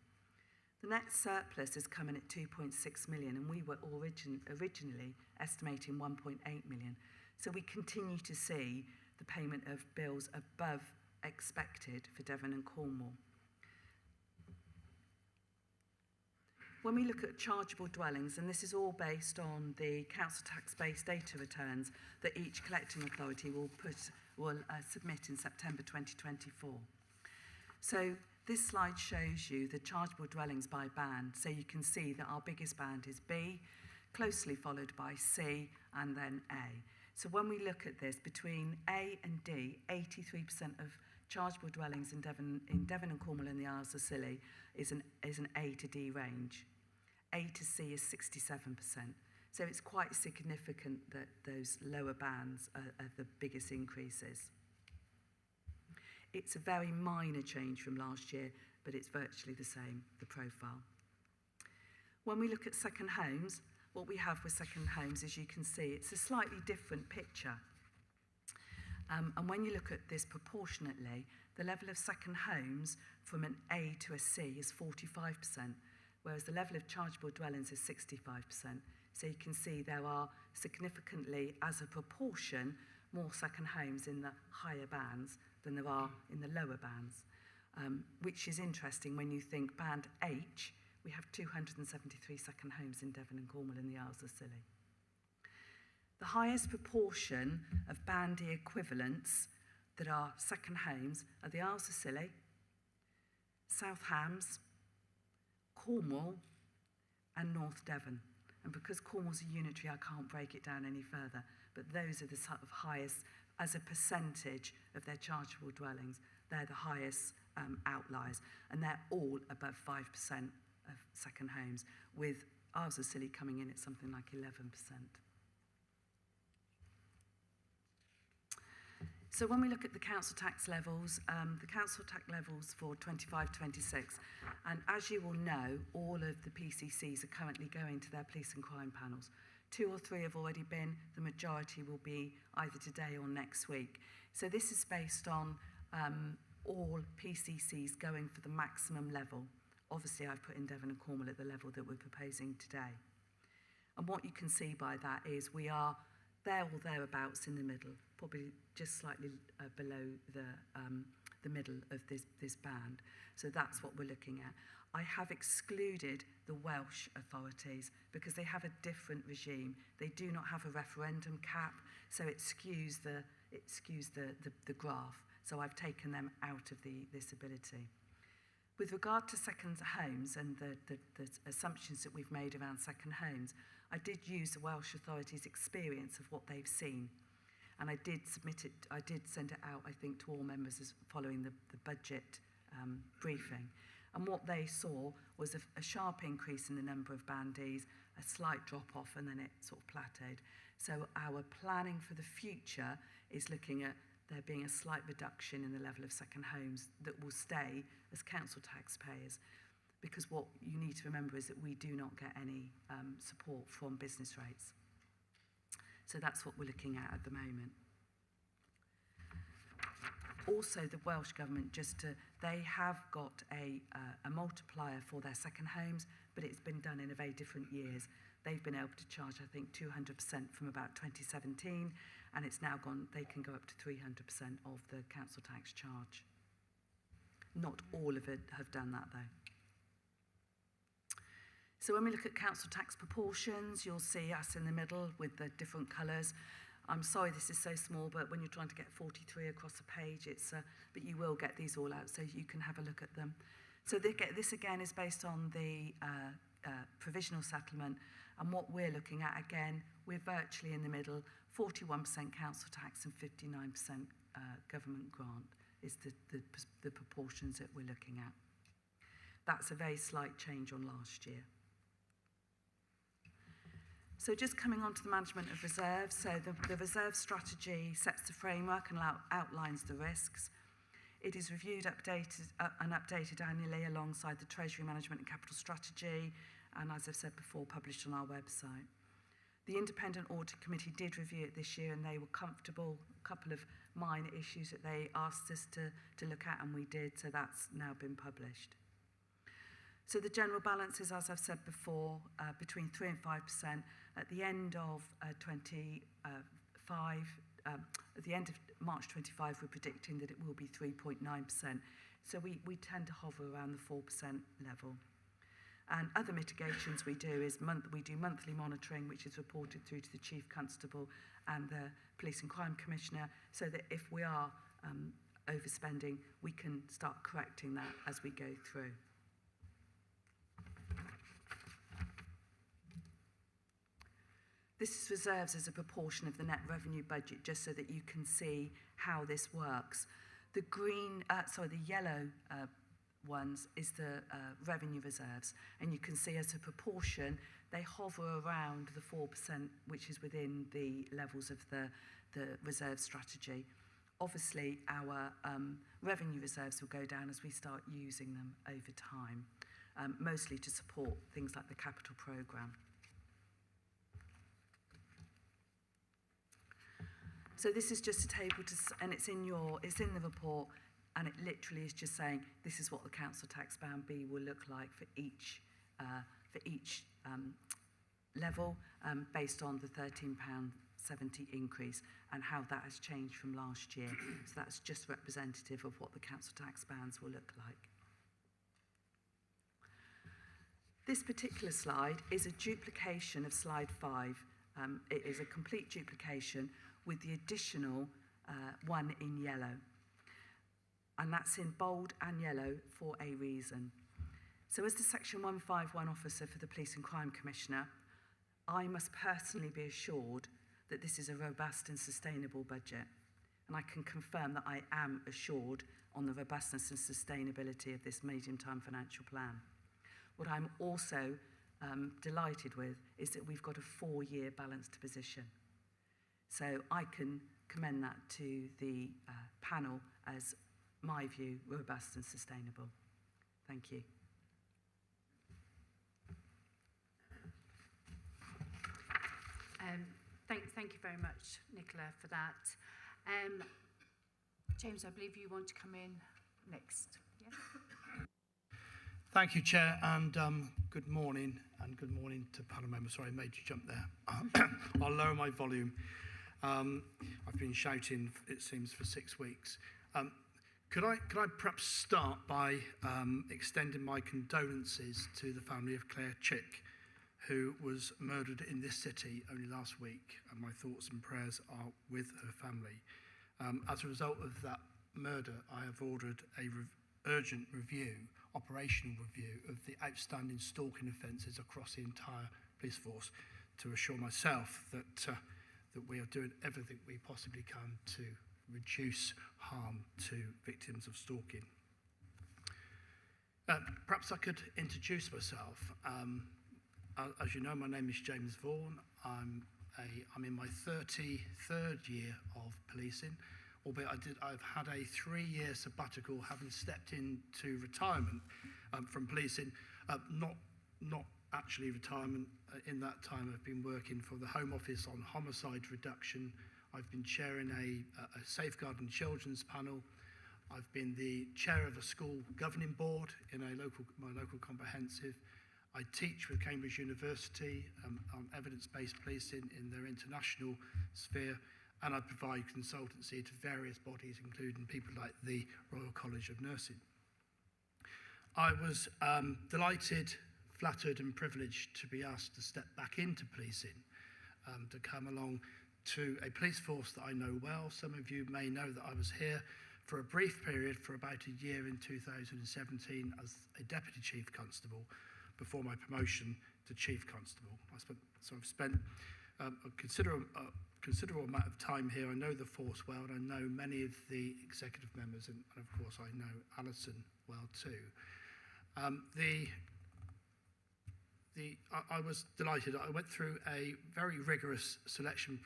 The net surplus is coming at 2.6 million, and we were originally estimating 1.8 million. So we continue to see the payment of bills above expected for Devon and Cornwall. When we look at chargeable dwellings, and this is all based on the council tax-based data returns that each collecting authority will submit in September 2024. So this slide shows you the chargeable dwellings by band. So you can see that our biggest band is B, closely followed by C, and then A. So when we look at this, between A and D, 83% of chargeable dwellings in Devon and Cornwall and the Isles of Scilly is an A to D range. A to C is 67%. So it's quite significant that those lower bands are the biggest increases. It's a very minor change from last year, but it's virtually the same, the profile. When we look at second homes, what we have with second homes, as you can see, it's a slightly different picture. And when you look at this proportionately, the level of second homes from an A to a C is 45%, whereas the level of chargeable dwellings is 65%. So you can see there are significantly, as a proportion, more second homes in the higher bands than there are in the lower bands, which is interesting when you think band H, we have 273 second homes in Devon and Cornwall and the Isles of Scilly. The highest proportion of band E equivalents that are second homes are the Isles of Scilly, South Hams, Cornwall, and North Devon. And because Cornwall's a unitary, I can't break it down any further, but those are the sort of highest, as a percentage of their chargeable dwellings, they're the highest outliers, and they're all above 5% of second homes, with Isles of Scilly coming in at something like 11%. So when we look at the council tax levels for 25-26, and as you will know, all of the PCCs are currently going to their police and crime panels. 2 or 3 have already been, the majority will be either today or next week. So this is based on all PCCs going for the maximum level. Obviously, I've put in Devon and Cornwall at the level that we're proposing today. And what you can see by that is we are there or thereabouts in the middle, probably just slightly below the middle of this band. So that's what we're looking at. I have excluded the Welsh authorities because they have a different regime. They do not have a referendum cap, so it skews the graph. So I've taken them out of this ability. With regard to second homes and the assumptions that we've made around second homes, I did use the Welsh Authorities' experience of what they've seen. And I did send it out, I think, to all members as following the budget briefing. And what they saw was a sharp increase in the number of bandees, a slight drop-off, and then it sort of plateaued. So our planning for the future is looking at there being a slight reduction in the level of second homes that will stay as council taxpayers. Because what you need to remember is that we do not get any support from business rates. So that's what we're looking at the moment. Also, the Welsh Government, they have got a multiplier for their second homes, but it's been done in a very different years. They've been able to charge, I think, 200% from about 2017, and it's now gone, they can go up to 300% of the council tax charge. Not all of it have done that, though. So when we look at council tax proportions, you'll see us in the middle with the different colours. I'm sorry this is so small, but when you're trying to get 43 across a page, but you will get these all out so you can have a look at them. So this again is based on the provisional settlement, and what we're looking at, again, we're virtually in the middle, 41% council tax and 59% government grant is the proportions that we're looking at. That's a very slight change on last year. So just coming on to the management of reserves, so the reserve strategy sets the framework and outlines the risks. It is reviewed and updated annually alongside the Treasury Management and Capital Strategy, and as I've said before, published on our website. The Independent Audit Committee did review it this year, and they were comfortable. A couple of minor issues that they asked us to look at, and we did, so that's now been published. So the general balance is, as I've said before, between 3 and 5%. At the end of at the end of March 25, we're predicting that it will be 3.9%. So we tend to hover around the 4% level. And other mitigations we do is we do monthly monitoring, which is reported through to the Chief Constable and the Police and Crime Commissioner, so that if we are overspending, we can start correcting that as we go through. This is reserves as a proportion of the net revenue budget, just so that you can see how this works. The yellow ones is the revenue reserves, and you can see as a proportion, they hover around the 4%, which is within the levels of the reserve strategy. Obviously, our revenue reserves will go down as we start using them over time, mostly to support things like the capital programme. So this is just a table, and it's in the report, and it literally is just saying this is what the council tax band B will look like for each level, based on the £13.70 increase and how that has changed from last year. So that's just representative of what the council tax bands will look like. This particular slide is a duplication of slide 5. It is a complete duplication with the additional one in yellow. And that's in bold and yellow for a reason. So as the Section 151 officer for the Police and Crime Commissioner, I must personally be assured that this is a robust and sustainable budget. And I can confirm that I am assured on the robustness and sustainability of this medium-term financial plan. What I'm also delighted with is that we've got a 4-year balanced position. So I can commend that to the panel as, my view, robust and sustainable. Thank you. Thank you very much, Nicola, for that. James, I believe you want to come in next. Yeah? Thank you, Chair, and good morning to panel members. Sorry, I made you jump there. I'll lower my volume. I've been shouting, it seems, for 6 weeks. Could I perhaps start by extending my condolences to the family of Claire Chick, who was murdered in this city only last week, and my thoughts and prayers are with her family. As a result of that murder, I have ordered a urgent review operational review of the outstanding stalking offences across the entire police force to assure myself that we are doing everything we possibly can to reduce harm to victims of stalking. Perhaps I could introduce myself. As you know, my name is James Vaughan. I'm in my 33rd year of policing, albeit I've had a 3-year sabbatical, having stepped into retirement from policing. Not actually retirement. In that time, I've been working for the Home Office on homicide reduction. I've been chairing a safeguarding children's panel. I've been the chair of a school governing board in my local comprehensive. I teach with Cambridge University on evidence-based policing in their international sphere, and I provide consultancy to various bodies, including people like the Royal College of Nursing. I was delighted, flattered and privileged to be asked to step back into policing, to come along to a police force that I know well. Some of you may know that I was here for a brief period for about a year in 2017 as a Deputy Chief Constable before my promotion to Chief Constable. I've spent a considerable amount of time here. I know the force well, and I know many of the executive members, and of course I know Alison well too. I was delighted. I went through a very rigorous selection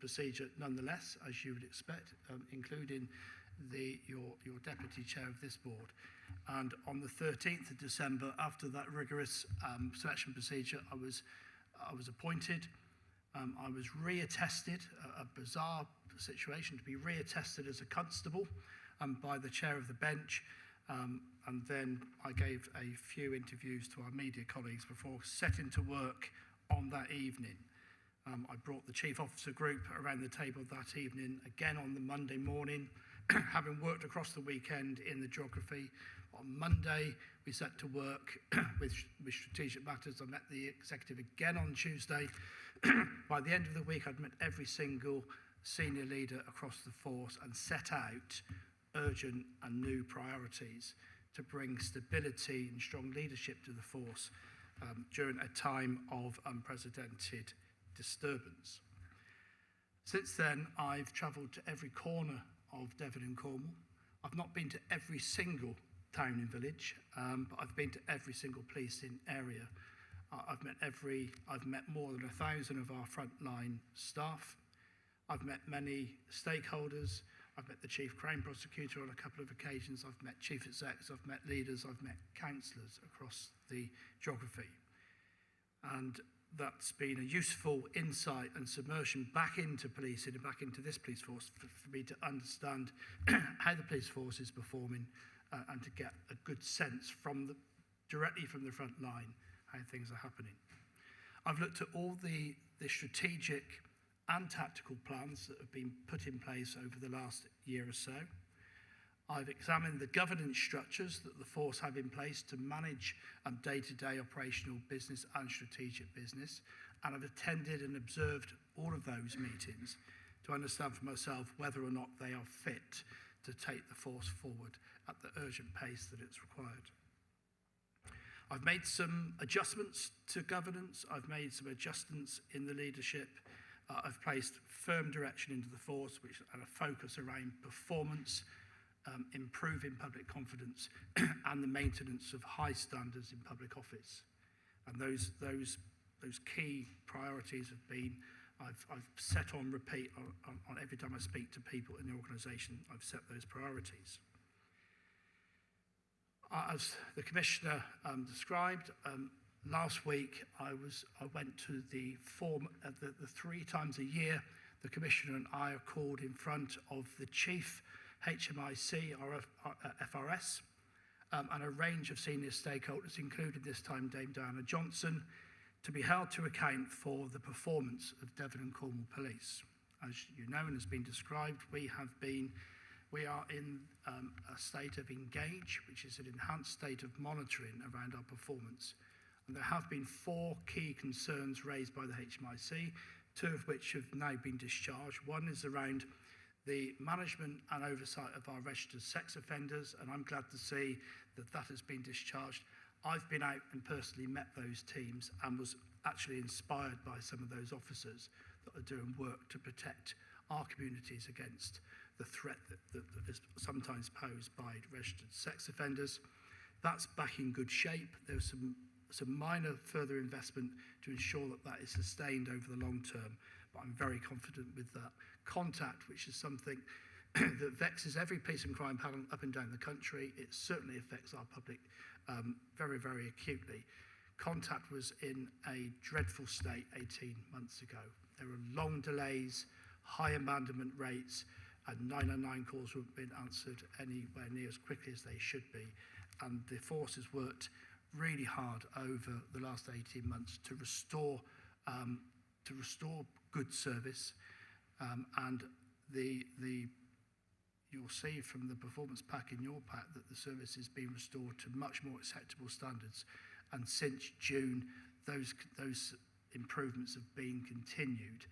procedure nonetheless, as you would expect, including your deputy chair of this board. And on the 13th of December, after that rigorous selection procedure, I was appointed. I was reattested, a bizarre situation to be reattested as a constable by the chair of the bench. And then I gave a few interviews to our media colleagues before setting to work on that evening. I brought the chief officer group around the table that evening, again on the Monday morning, having worked across the weekend in the geography. On Monday, we set to work with strategic matters. I met the executive again on Tuesday. By the end of the week, I'd met every single senior leader across the force and set out urgent and new priorities to bring stability and strong leadership to the force during a time of unprecedented disturbance. Since then, I've travelled to every corner of Devon and Cornwall. I've not been to every single town and village, but I've been to every single policing area. I've met more than 1,000 of our frontline staff. I've met many stakeholders. I've met the Chief Crown Prosecutor on a couple of occasions. I've met Chief Execs, I've met leaders, I've met councillors across the geography. And that's been a useful insight and submersion back into policing and back into this police force for me to understand how the police force is performing and to get a good sense directly from the front line how things are happening. I've looked at all the strategic and tactical plans that have been put in place over the last year or so. I've examined the governance structures that the force have in place to manage day-to-day operational business and strategic business, and I've attended and observed all of those meetings to understand for myself whether or not they are fit to take the force forward at the urgent pace that it's required. I've made some adjustments to governance. I've made some adjustments in the leadership. I've placed firm direction into the force, and a focus around performance, improving public confidence, and the maintenance of high standards in public office. And those key priorities have been, I've set on repeat on every time I speak to people in the organisation. I've set those priorities. As the Commissioner described, last week I went to the 3 times a year the Commissioner and I are called in front of the Chief HMIC or FRS and a range of senior stakeholders, including this time Dame Diana Johnson, to be held to account for the performance of Devon and Cornwall Police. As you know and has been described, we are in a state of engage, which is an enhanced state of monitoring around our performance. And there have been 4 key concerns raised by the HMIC, 2 of which have now been discharged. One is around the management and oversight of our registered sex offenders, and I'm glad to see that that has been discharged. I've been out and personally met those teams and was actually inspired by some of those officers that are doing work to protect our communities against the threat that is sometimes posed by registered sex offenders. That's back in good shape. There's some minor further investment to ensure that that is sustained over the long term, but I'm very confident with that. Contact, which is something that vexes every police and crime panel up and down the country. It certainly affects our public very, very acutely. Contact was in a dreadful state 18 months ago. There were long delays, high abandonment rates, and 999 calls weren't being answered anywhere near as quickly as they should be. And the force has worked really hard over the last 18 months to restore good service, and you'll see from the performance pack in your pack that the service has been restored to much more acceptable standards. And since June, those improvements have been continued,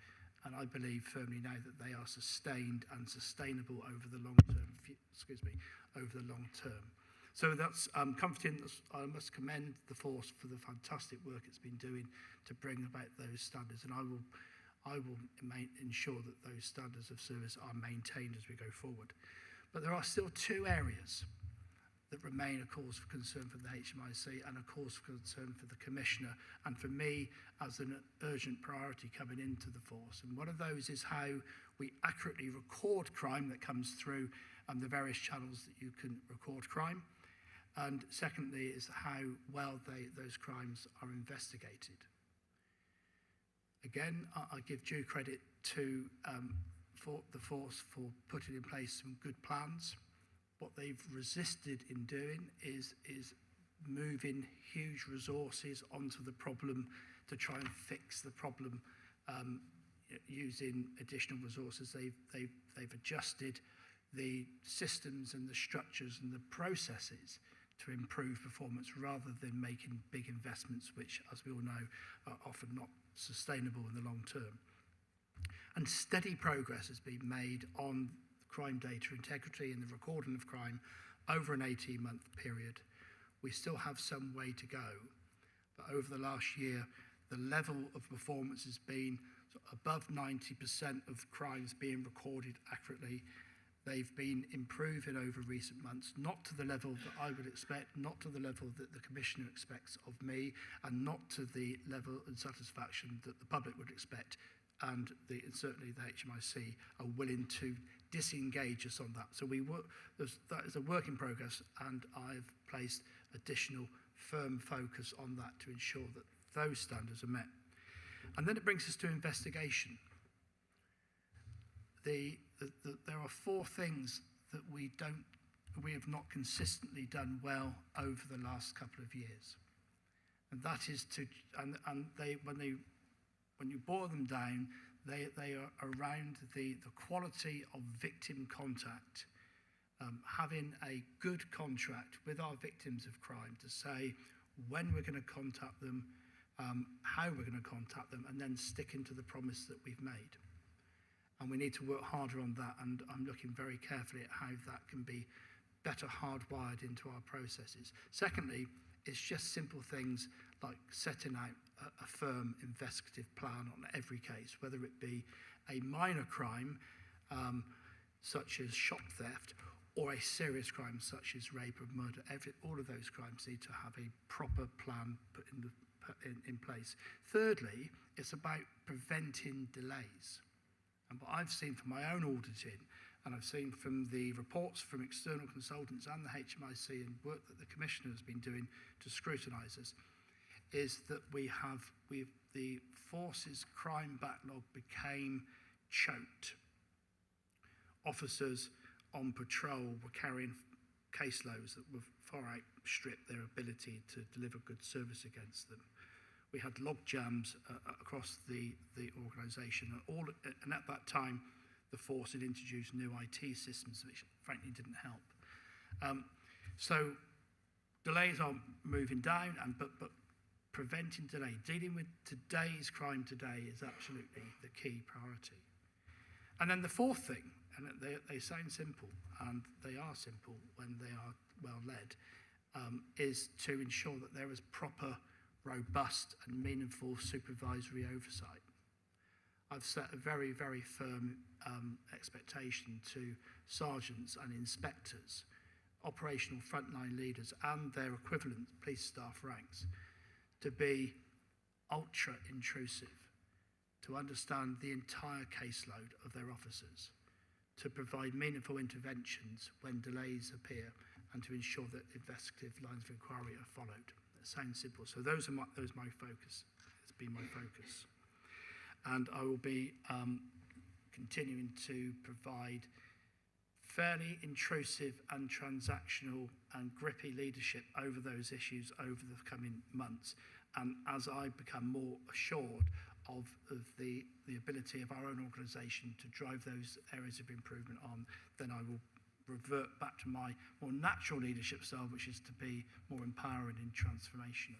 and I believe firmly now that they are sustained and sustainable over the long term. Over the long term. So that's comforting. I must commend the force for the fantastic work it's been doing to bring about those standards, and I will ensure that those standards of service are maintained as we go forward. But there are still two areas that remain a cause for concern for the HMIC and a cause for concern for the Commissioner, and for me as an urgent priority coming into the force. And one of those is how we accurately record crime that comes through the various channels that you can record crime. And secondly is how well those crimes are investigated. Again, I give due credit to for the force for putting in place some good plans. What they've resisted in doing is moving huge resources onto the problem to try and fix the problem using additional resources. They've adjusted the systems and the structures and the processes to improve performance rather than making big investments, which, as we all know, are often not sustainable in the long term. And steady progress has been made on crime data integrity and the recording of crime over an 18-month period. We still have some way to go, but over the last year, the level of performance has been above 90% of crimes being recorded accurately. They've been improving over recent months, not to the level that I would expect, not to the level that the Commissioner expects of me, and not to the level of satisfaction that the public would expect. And certainly the HMIC are willing to disengage us on that. So that is a work in progress, and I've placed additional firm focus on that to ensure that those standards are met. And then it brings us to investigation. There are four things that we have not consistently done well over the last couple of years, and that is when you boil them down, they are around the quality of victim contact, having a good contract with our victims of crime to say when we're going to contact them, how we're going to contact them, and then sticking to the promise that we've made. And we need to work harder on that, and I'm looking very carefully at how that can be better hardwired into our processes. Secondly, it's just simple things like setting out a firm investigative plan on every case, whether it be a minor crime such as shop theft, or a serious crime such as rape or murder. All of those crimes need to have a proper plan put in place. Thirdly, it's about preventing delays. And what I've seen from my own auditing, and I've seen from the reports from external consultants and the HMIC and work that the Commissioner has been doing to scrutinise us, is that the force's crime backlog became choked. Officers on patrol were carrying caseloads that were far outstripped their ability to deliver good service against them. We had log jams across the organisation, and at that time, the force had introduced new IT systems, which frankly didn't help. So delays are moving down, but preventing delay, dealing with today's crime today is absolutely the key priority. And then the fourth thing, and they sound simple, and they are simple when they are well led, is to ensure that there is proper, robust and meaningful supervisory oversight. I've set a very, very firm expectation to sergeants and inspectors, operational frontline leaders and their equivalent police staff ranks to be ultra intrusive, to understand the entire caseload of their officers, to provide meaningful interventions when delays appear, and to ensure that investigative lines of inquiry are followed. That sounds simple. So those are my focus. It's been my focus. And I will be continuing to provide fairly intrusive and transactional and grippy leadership over those issues over the coming months. And as I become more assured of the ability of our own organisation to drive those areas of improvement on, then I will revert back to my more natural leadership style, which is to be more empowering and transformational.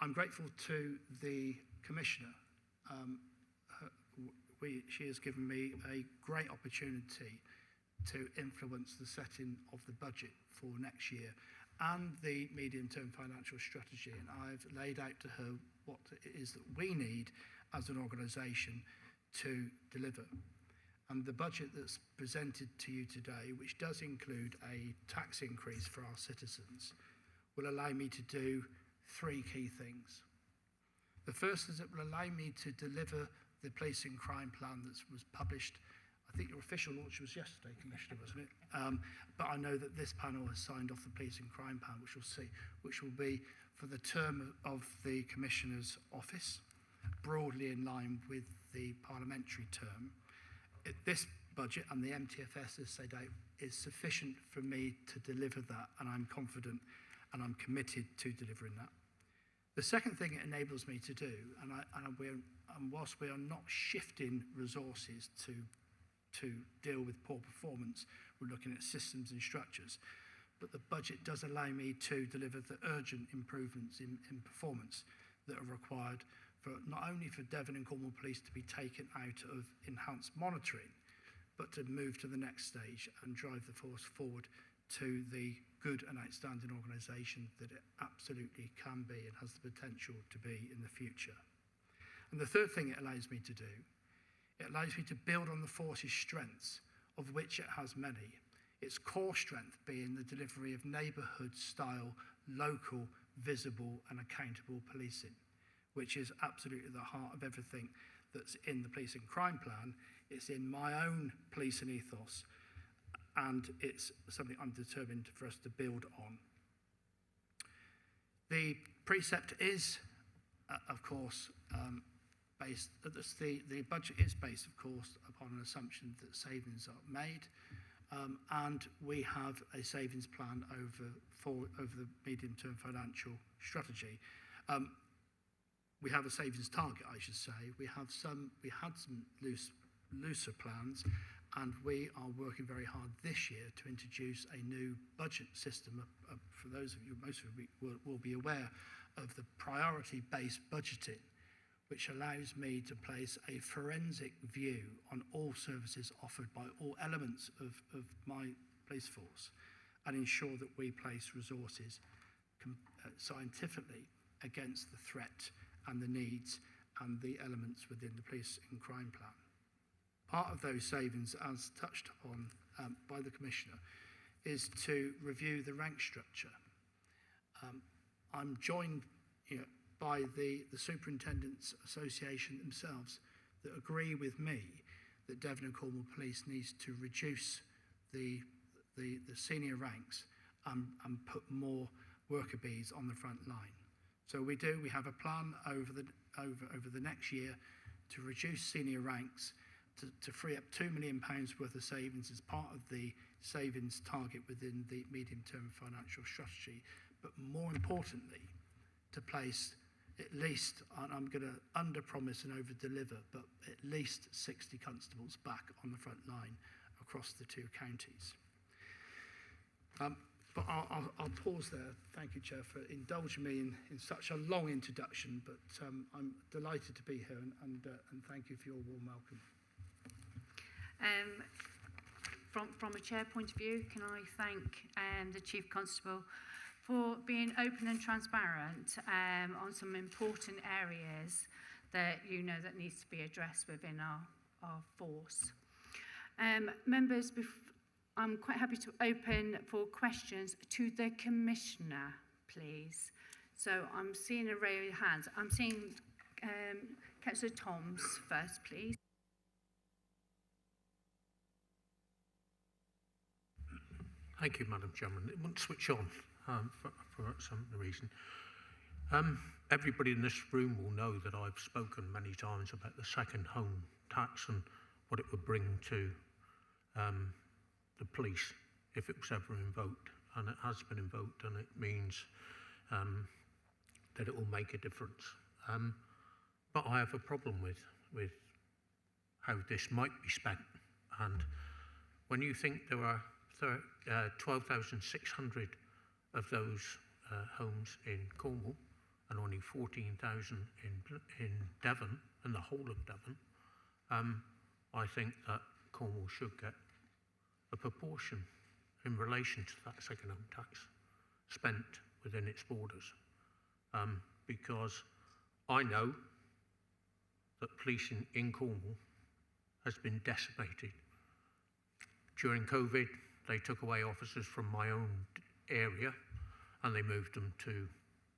I'm grateful to the Commissioner. She has given me a great opportunity to influence the setting of the budget for next year and the medium-term financial strategy. And I've laid out to her what it is that we need as an organisation to deliver. And the budget that's presented to you today, which does include a tax increase for our citizens, will allow me to do three key things. The first is it will allow me to deliver the policing crime plan that was published. I think your official launch was yesterday, Commissioner, wasn't it? But I know that this panel has signed off the policing crime plan, which will be for the term of the Commissioner's office, broadly in line with the parliamentary term. This budget and the MTFS, as said out, is sufficient for me to deliver that, and I'm confident and I'm committed to delivering that. The second thing it enables me to do, and whilst we are not shifting resources to deal with poor performance, we're looking at systems and structures, but the budget does allow me to deliver the urgent improvements in performance that are required for not only for Devon and Cornwall Police to be taken out of enhanced monitoring, but to move to the next stage and drive the force forward to the good and outstanding organisation that it absolutely can be and has the potential to be in the future. And the third thing it allows me to do, it allows me to build on the force's strengths, of which it has many. Its core strength being the delivery of neighbourhood-style, local, visible and accountable policing, which is absolutely the heart of everything that's in the policing crime plan. It's in my own policing ethos, and it's something I'm determined for us to build on. The precept is, of course, the budget is based, of course, upon an assumption that savings are made, and we have a savings plan over the medium-term financial strategy. We have a savings target, I should say. We had some looser plans, and we are working very hard this year to introduce a new budget system. For those of you, most of you will be aware of the priority-based budgeting, which allows me to place a forensic view on all services offered by all elements of my police force and ensure that we place resources scientifically against the threat and the needs and the elements within the police and crime plan. Part of those savings, as touched upon by the Commissioner, is to review the rank structure. I'm joined by the Superintendents Association themselves that agree with me that Devon and Cornwall Police needs to reduce the senior ranks and put more worker bees on the front line. So we have a plan over the next year to reduce senior ranks, to free up £2 million worth of savings as part of the savings target within the medium-term financial strategy, but more importantly, to place at least, and I'm going to under-promise and over-deliver, but at least 60 constables back on the front line across the two counties. But I'll pause there. Thank you, Chair, for indulging me in such a long introduction, but I'm delighted to be here and thank you for your warm welcome. From a chair point of view, can I thank the Chief Constable for being open and transparent on some important areas that that needs to be addressed within our force. Members, I'm quite happy to open for questions to the Commissioner, please. So I'm seeing a row of hands. I'm seeing Councillor Toms first, please. Thank you, Madam Chairman. It won't switch on for some reason. Everybody in this room will know that I've spoken many times about the second home tax and what it would bring to the police if it was ever invoked. And it has been invoked, and it means that it will make a difference. But I have a problem with how this might be spent. And when you think there are 12,600 of those homes in Cornwall and only 14,000 in Devon, and the whole of Devon, I think that Cornwall should get a proportion in relation to that second home tax spent within its borders. Because I know that policing in Cornwall has been decimated. During COVID, they took away officers from my own area and they moved them to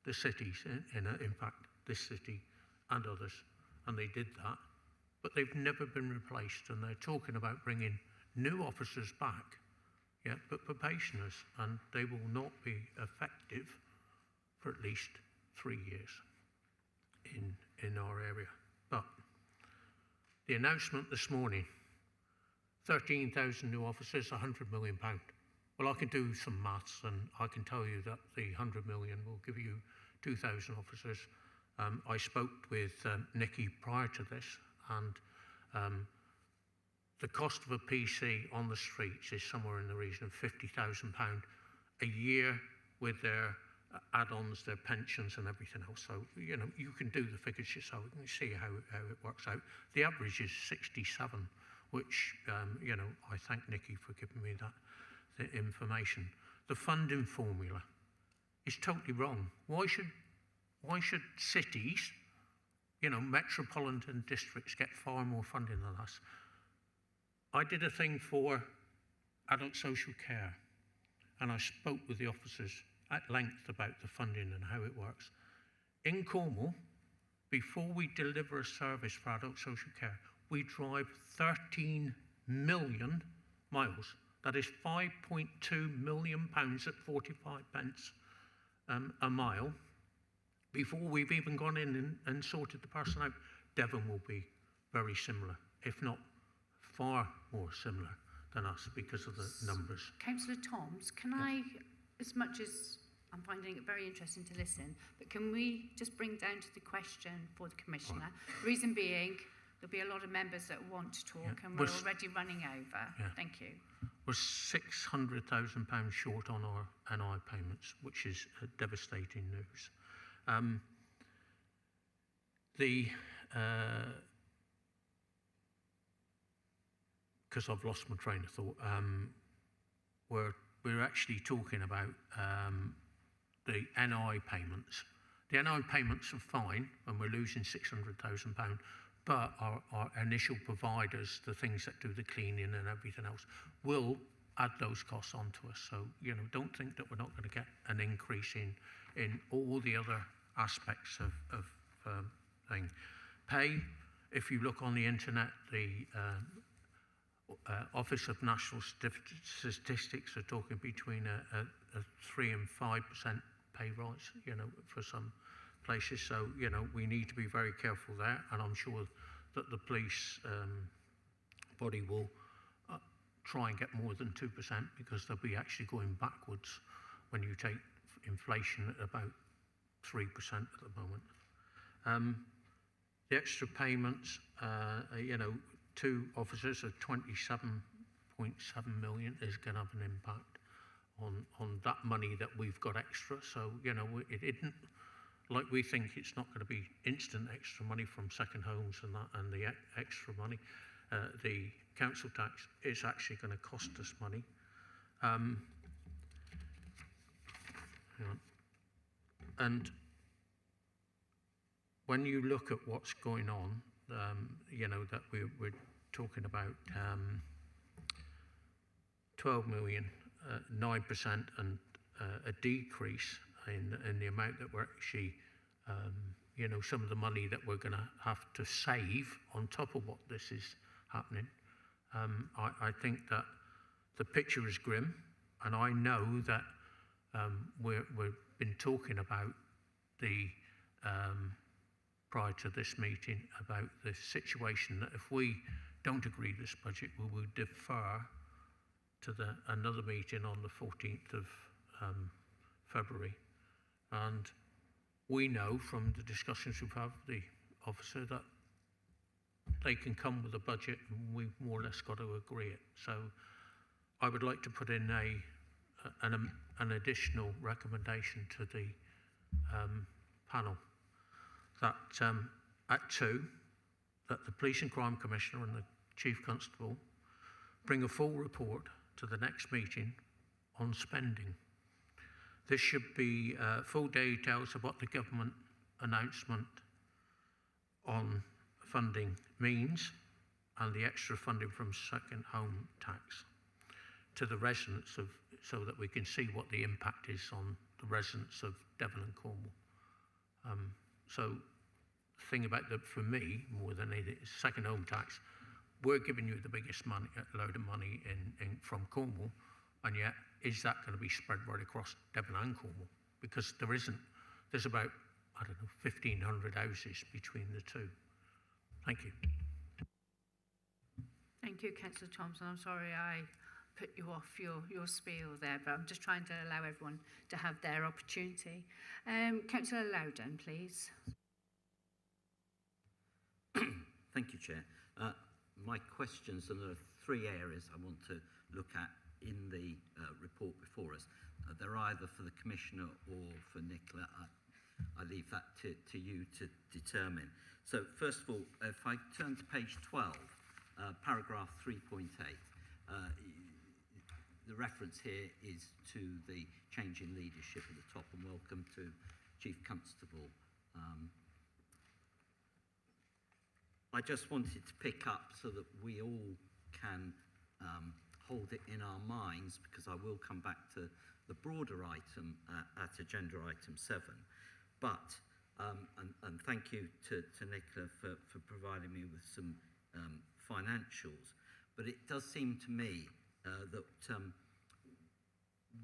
the cities, in fact, this city and others, and they did that. But they've never been replaced, and they're talking about bringing new officers back, but probationers, and they will not be effective for at least 3 years in our area. But the announcement this morning, 13,000 new officers, £100 million. Well, I can do some maths, and I can tell you that the 100 million will give you 2,000 officers. I spoke with Nikki prior to this, and the cost of a PC on the streets is somewhere in the region of £50,000 a year with their add-ons, their pensions and everything else. So, you can do the figures yourself. You can see how it works out. The average is 67, which, I thank Nikki for giving me the information. The funding formula is totally wrong. Why should cities, metropolitan districts get far more funding than us? I did a thing for adult social care, and I spoke with the officers at length about the funding and how it works. In Cornwall, before we deliver a service for adult social care, we drive 13 million miles. That is £5.2 million at 45 pence a mile. Before we've even gone in and sorted the person out, Devon will be very similar, if not far more similar than us because of the numbers. Councillor Toms, can I, as much as I'm finding it very interesting to listen, but can we just bring down to the question for the Commissioner? Right. The reason being, there'll be a lot of members that want to talk, and we're already running over. Thank you. We're £600,000 short on our NI payments, which is devastating news. Because I've lost my train of thought, we're actually talking about the NI payments. The NI payments are fine, and we're losing £600,000, but our initial providers, the things that do the cleaning and everything else, will add those costs onto us. So, don't think that we're not going to get an increase in all the other aspects of thing. Pay, if you look on the internet, the Office of National Statistics are talking between a 3 and 5% pay rise, for some places. So, we need to be very careful there, and I'm sure that the police body will try and get more than 2%, because they'll be actually going backwards when you take inflation at about 3% at the moment. The extra payments, 2 officers of 27.7 million is going to have an impact on that money that we've got extra. So, it isn't like we think it's not going to be instant extra money from second homes and the extra money. the council tax is actually going to cost us money. Hang on. And when you look at what's going on, you know, that we're talking about 12 million, 9%, and a decrease in the amount that we're actually, you know, some of the money that we're going to have to save on top of what this is happening. I think that the picture is grim, and I know that we've been talking about the prior to this meeting about the situation that if we don't agree this budget, we will defer to another meeting on the 14th of February. And we know from the discussions we've had with the officer that they can come with a budget and we've more or less got to agree it. So I would like to put in an additional recommendation to the panel that at 2, that the Police and Crime Commissioner and the Chief Constable bring a full report to the next meeting on spending. This should be full details of what the government announcement on funding means and the extra funding from second home tax to the residents of, so that we can see what the impact is on the residents of Devon and Cornwall. So the thing about for me, more than anything, is second home tax. We're giving you the biggest load of money from Cornwall, and yet is that going to be spread right across Devon and Cornwall? Because there isn't. There's about, I don't know, 1,500 houses between the two. Thank you. Thank you, Councillor Thompson. I'm sorry I put you off your spiel there, but I'm just trying to allow everyone to have their opportunity. Councillor Loudon, please. Thank you, Chair. My questions, and there are 3 areas I want to look at in the report before us. They're either for the Commissioner or for Nicola. I leave that to you to determine. So first of all, if I turn to page 12, paragraph 3.8, the reference here is to the change in leadership at the top, and welcome to Chief Constable. I just wanted to pick up so that we all can hold it in our minds, because I will come back to the broader item at agenda item 7. But, and thank you to Nicola for providing me with some financials, but it does seem to me that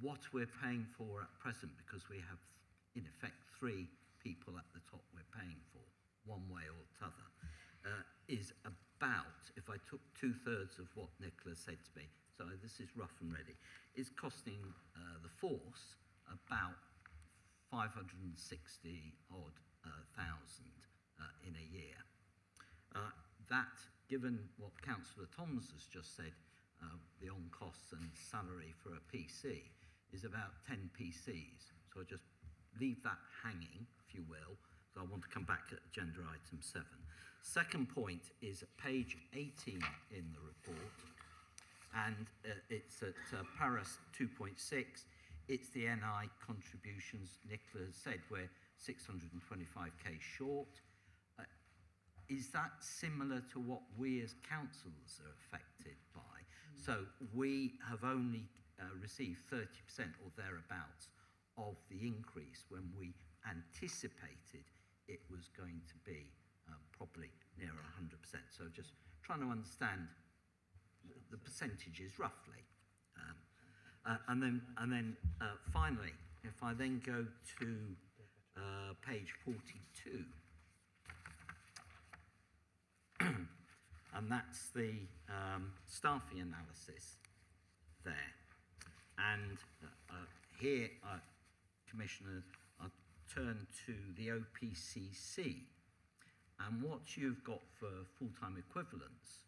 what we're paying for at present, because we have in effect 3 people at the top we're paying for, one way or t'other, is about, if I took 2/3 of what Nicola said to me, so this is rough and ready, is costing the force about 560 odd thousand in a year. That, given what Councillor Thoms has just said, the on costs and salary for a PC is about 10 PCs. So I just leave that hanging, if you will. So I want to come back at agenda item 7. Second point is at page 18 in the report, and it's at paras 2.6. It's the NI contributions. Nicola has said we're 625k short. Is that similar to what we as councils are affected by? So we have only received 30% or thereabouts of the increase when we anticipated it was going to be probably nearer 100%. So just trying to understand the percentages roughly. And then finally, if I then go to page 42, and that's the staffing analysis there. And here, Commissioner, I turn to the OPCC, and what you've got for full-time equivalents,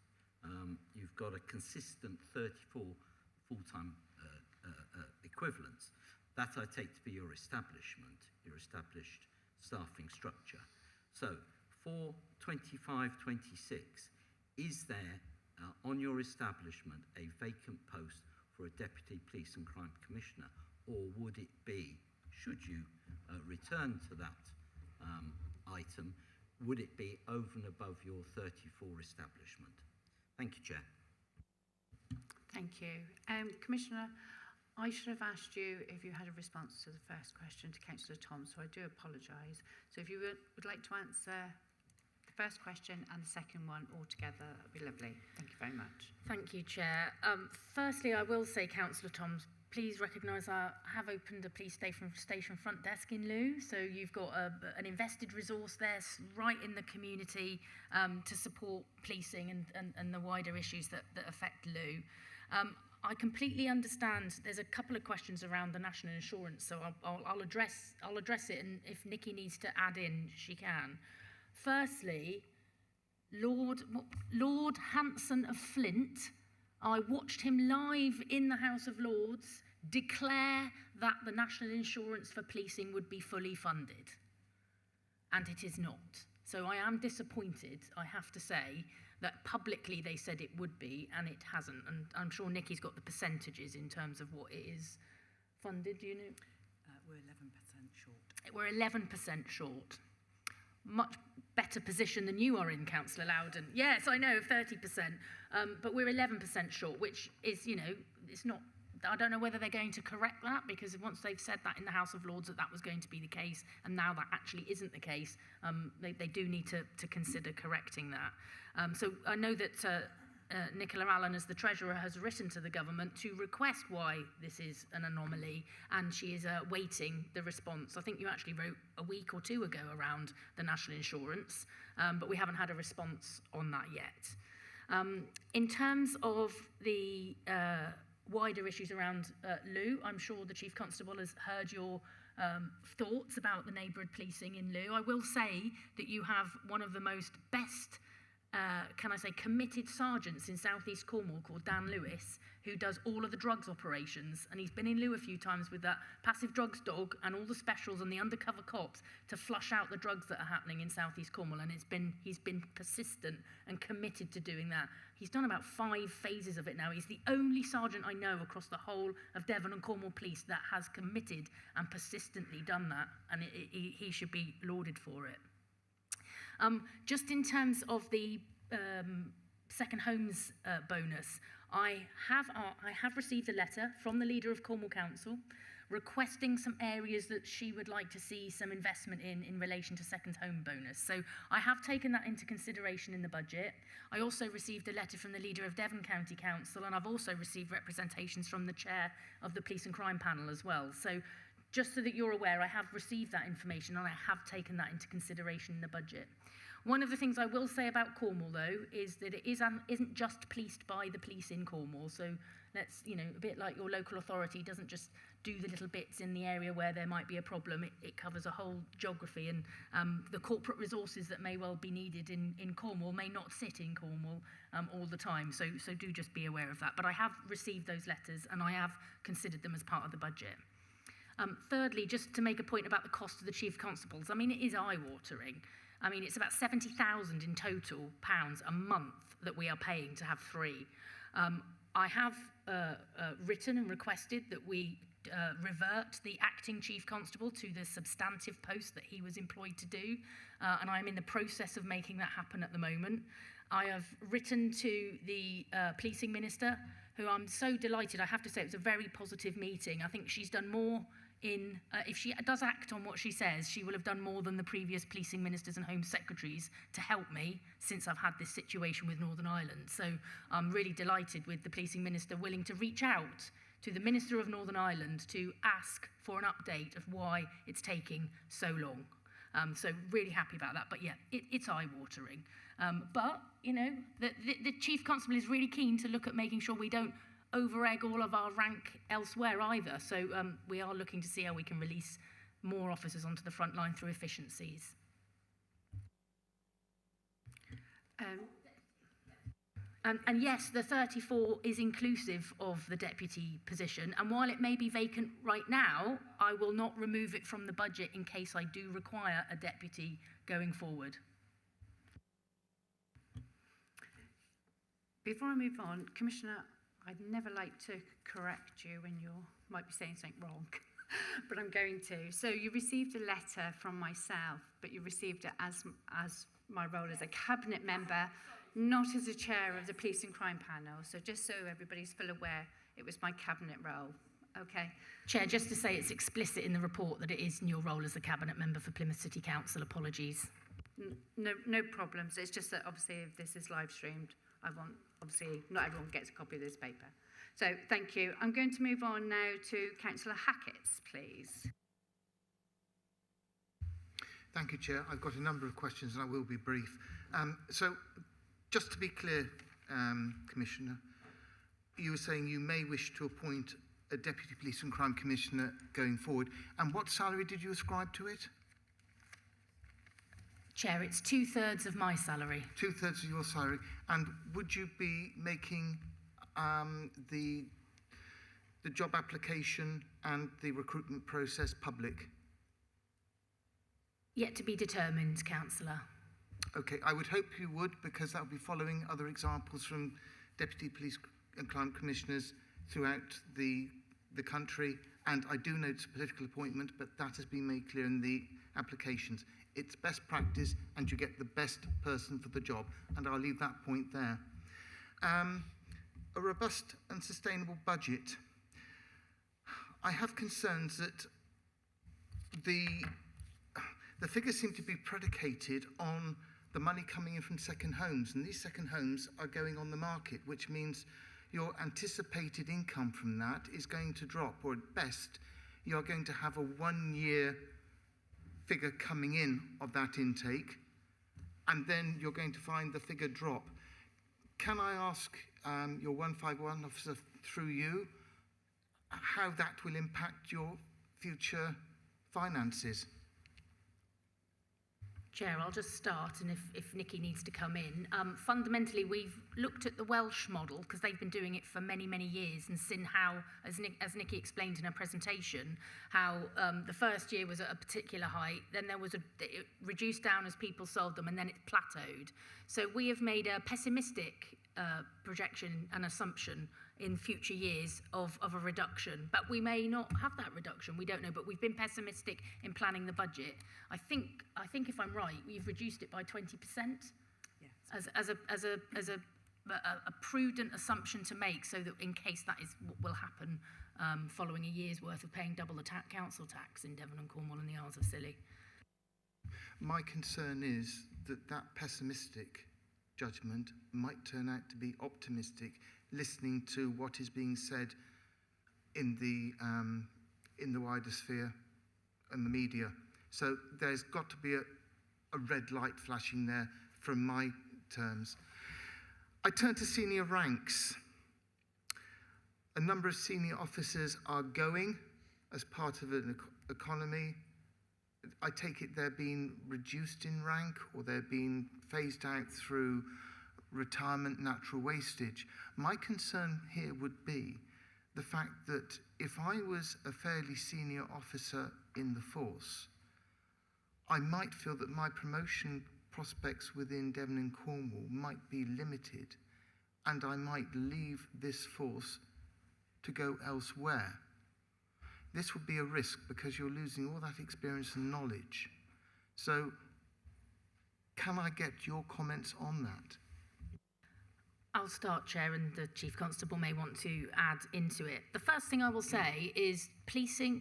you've got a consistent 34 full-time equivalents. That I take to be your establishment, your established staffing structure. So for 25-26, is there on your establishment a vacant post for a Deputy Police and Crime Commissioner, or would it be, should you return to that item, would it be over and above your 34 establishment? Thank you, Chair. Thank you. Commissioner, I should have asked you if you had a response to the first question to Councillor Tom, so I do apologise. So if you would like to answer the first question and the second one all together, that would be lovely. Thank you very much. Thank you, Chair. Firstly, I will say, Councillor Tom, please recognise I have opened a police station front desk in Loo, so you've got an invested resource there right in the community to support policing and the wider issues that affect Loo. I completely understand there's a couple of questions around the national insurance, so I'll address it, and if Nikki needs to add in, she can. Firstly, Lord Hanson of Flint, I watched him live in the House of Lords declare that the national insurance for policing would be fully funded, and it is not. So I am disappointed, I have to say, that publicly they said it would be, and it hasn't. And I'm sure Nikki's got the percentages in terms of what it is funded, do you know? We're 11% short. We're 11% short. Much better position than you are in, Councillor Loudon. Yes, I know, 30%. But we're 11% short, which is, you know, it's not, I don't know whether they're going to correct that, because once they've said that in the House of Lords that was going to be the case, and now that actually isn't the case, they do need to consider correcting that. So I know that Nicola Allen, as the Treasurer, has written to the government to request why this is an anomaly, and she is awaiting the response. I think you actually wrote a week or two ago around the national insurance, but we haven't had a response on that yet. In terms of the wider issues around Loo, I'm sure the Chief Constable has heard your thoughts about the neighbourhood policing in Loo. I will say that you have one of the best committed sergeants in South East Cornwall called Dan Lewis, who does all of the drugs operations, and he's been in Loo a few times with that passive drugs dog and all the specials and the undercover cops to flush out the drugs that are happening in South East Cornwall, and he's been persistent and committed to doing that. He's done about 5 phases of it now. He's the only sergeant I know across the whole of Devon and Cornwall Police that has committed and persistently done that, and he should be lauded for it. Just in terms of the second homes bonus, I have received a letter from the leader of Cornwall Council requesting some areas that she would like to see some investment in relation to second home bonus. So I have taken that into consideration in the budget. I also received a letter from the leader of Devon County Council, and I've also received representations from the chair of the Police and Crime Panel as well. So just so that you're aware, I have received that information and I have taken that into consideration in the budget. One of the things I will say about Cornwall, though, is that it isn't just policed by the police in Cornwall. So let's, a bit like your local authority doesn't just do the little bits in the area where there might be a problem. It covers a whole geography, and the corporate resources that may well be needed in Cornwall may not sit in Cornwall all the time. So do just be aware of that. But I have received those letters and I have considered them as part of the budget. Thirdly, just to make a point about the cost of the Chief Constables, it is eye-watering. It's about £70,000 in total pounds a month that we are paying to have 3. I have written and requested that we revert the acting Chief Constable to the substantive post that he was employed to do, and I'm in the process of making that happen at the moment. I have written to the Policing Minister, who I'm so delighted. I have to say it was a very positive meeting. I think she's done more if she does act on what she says, she will have done more than the previous policing ministers and home secretaries to help me since I've had this situation with Northern Ireland. So I'm really delighted with the policing minister willing to reach out to the Minister of Northern Ireland to ask for an update of why it's taking so long. So really happy about that. But yeah, it's eye-watering. But, the Chief Constable is really keen to look at making sure we don't over-egg all of our rank elsewhere either. So we are looking to see how we can release more officers onto the front line through efficiencies. And yes, the 34 is inclusive of the deputy position. And while it may be vacant right now, I will not remove it from the budget in case I do require a deputy going forward. Before I move on, Commissioner, I'd never like to correct you when you might be saying something wrong, but I'm going to. So you received a letter from myself, but you received it as my role as a cabinet member, not as a chair of the Police and Crime Panel. So just so everybody's full aware, it was my cabinet role. Okay. Chair, just to say it's explicit in the report that it is in your role as a cabinet member for Plymouth City Council. Apologies. No problems. It's just that obviously if this is live streamed, I want, obviously, not everyone gets a copy of this paper. So thank you. I'm going to move on now to Councillor Hackett's, please. Thank you, Chair. I've got a number of questions and I will be brief. So just to be clear, Commissioner, you were saying you may wish to appoint a Deputy Police and Crime Commissioner going forward. And what salary did you ascribe to it? Chair, it's 2/3 of my salary. 2/3 of your salary. And would you be making the job application and the recruitment process public? Yet to be determined, Councillor. Okay, I would hope you would, because that would be following other examples from Deputy Police and Crime Commissioners throughout the country. And I do know it's a political appointment, but that has been made clear in the applications. It's best practice and you get the best person for the job. And I'll leave that point there. A robust and sustainable budget. I have concerns that the figures seem to be predicated on the money coming in from second homes, and these second homes are going on the market, which means your anticipated income from that is going to drop, or at best, you're going to have a 1-year figure coming in of that intake, and then you're going to find the figure drop. Can I ask your 151 officer through you how that will impact your future finances? Chair, I'll just start, and if Nikki needs to come in. Fundamentally, we've looked at the Welsh model, because they've been doing it for many, many years, and seen how, as Nikki explained in her presentation, how the first year was at a particular height, then it reduced down as people sold them, and then it plateaued. So we have made a pessimistic projection and assumption in future years of a reduction, but we may not have that reduction. We don't know, but we've been pessimistic in planning the budget. I think if I'm right, we've reduced it by 20%. Yes. As a prudent assumption to make, so that in case that is what will happen following a year's worth of paying double the council tax in Devon and Cornwall and the Isles of Scilly. My concern is that that pessimistic judgment might turn out to be optimistic, listening to what is being said in the wider sphere and the media. So there's got to be a red light flashing there from my terms. I turn to senior ranks. A number of senior officers are going as part of an economy. I take it they're being reduced in rank, or they're being phased out through retirement, natural wastage. My concern here would be the fact that if I was a fairly senior officer in the force, I might feel that my promotion prospects within Devon and Cornwall might be limited, and I might leave this force to go elsewhere. This would be a risk, because you're losing all that experience and knowledge. So, can I get your comments on that? I'll start, Chair, and the Chief Constable may want to add into it. The first thing I will say is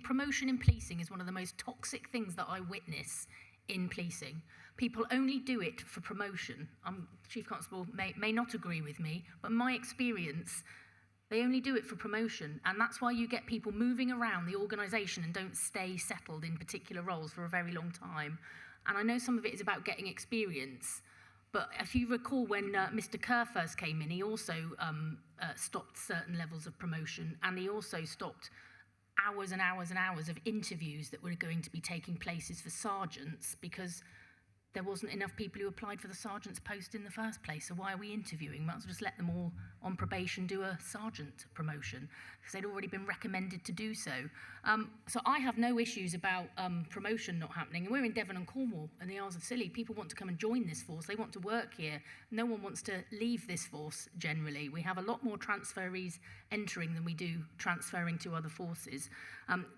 promotion in policing is one of the most toxic things that I witness in policing. People only do it for promotion. Chief Constable may not agree with me, but my experience, they only do it for promotion, and that's why you get people moving around the organisation and don't stay settled in particular roles for a very long time. And I know some of it is about getting experience, but if you recall when Mr. Kerr first came in, he also stopped certain levels of promotion, and he also stopped hours and hours and hours of interviews that were going to be taking places for sergeants, because there wasn't enough people who applied for the sergeant's post in the first place. So why are we interviewing? Might as well just let them all on probation do a sergeant promotion, because they'd already been recommended to do so. So I have no issues about promotion not happening. And we're in Devon and Cornwall and the Isles of Scilly. People want to come and join this force. They want to work here. No one wants to leave this force generally. We have a lot more transferees entering than we do transferring to other forces.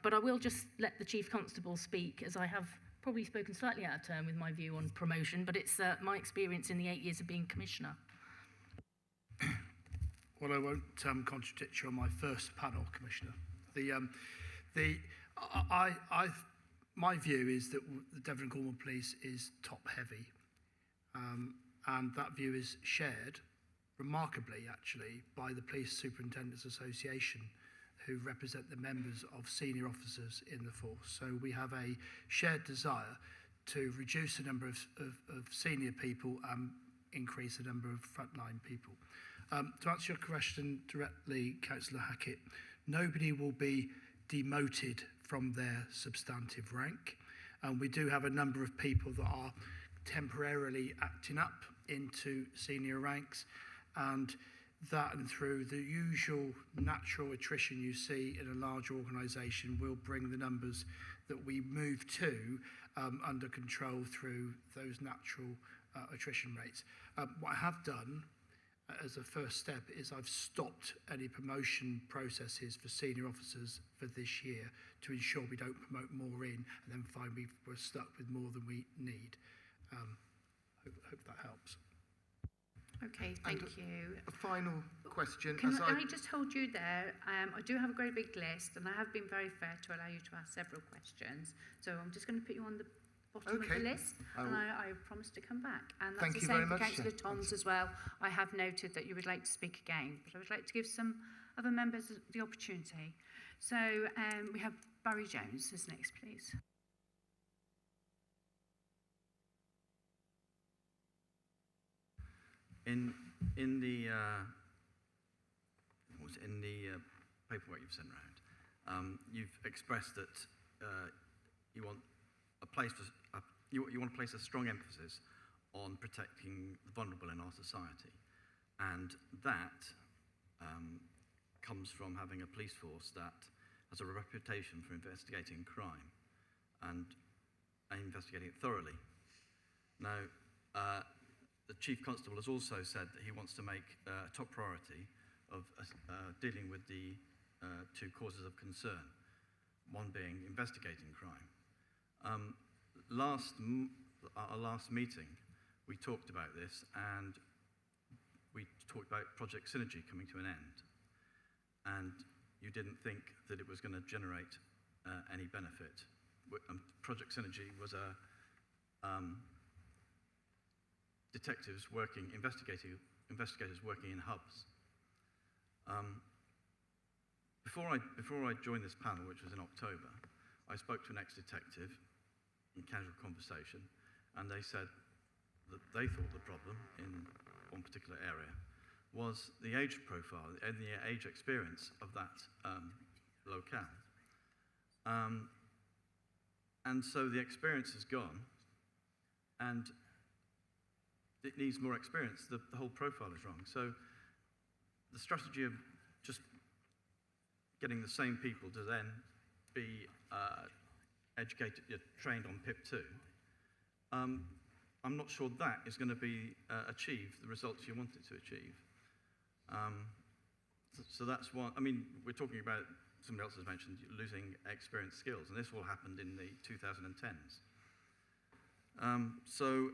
But I will just let the Chief Constable speak, as I have probably spoken slightly out of turn with my view on promotion, but it's my experience in the 8 years of being Commissioner. Well, I won't contradict you on my first panel, Commissioner. My view is that the Devon and Cornwall Police is top-heavy, and that view is shared, remarkably, actually, by the Police Superintendents Association, who represent the members of senior officers in the force. So we have a shared desire to reduce the number of senior people and increase the number of frontline people. To answer your question directly, Councillor Hackett, nobody will be demoted from their substantive rank. And we do have a number of people that are temporarily acting up into senior ranks, and that and through the usual natural attrition you see in a large organisation will bring the numbers that we move to under control through those natural attrition rates. What I have done as a first step is I've stopped any promotion processes for senior officers for this year to ensure we don't promote more in and then find we're stuck with more than we need. Hope that helps. Okay, thank you. A final question. Can I just hold you there? I do have a very big list, and I have been very fair to allow you to ask several questions. So I'm just going to put you on the bottom of the list, and I promise to come back. And that's the same for Councillor Toms as well. I have noted that you would like to speak again, but I would like to give some other members the opportunity. So we have Barry Jones as next, please. In the paperwork you've sent around, you've expressed that you want to place a strong emphasis on protecting the vulnerable in our society, and that comes from having a police force that has a reputation for investigating crime and investigating it thoroughly. Now, the Chief Constable has also said that he wants to make a top priority of dealing with the two causes of concern, one being investigating crime. Our last meeting, we talked about this, and we talked about Project Synergy coming to an end, and you didn't think that it was going to generate any benefit. Project Synergy was a investigators working in hubs. Before I joined this panel, which was in October, I spoke to an ex-detective in casual conversation, and they said that they thought the problem in one particular area was the age profile and the age experience of that locale. And so the experience is gone, and it needs more experience. The whole profile is wrong. So the strategy of just getting the same people to then be educated, trained on PIP2, I'm not sure that is going to be achieve the results you want it to achieve. So that's one. I mean, we're talking about, somebody else has mentioned, losing experienced skills, and this all happened in the 2010s. So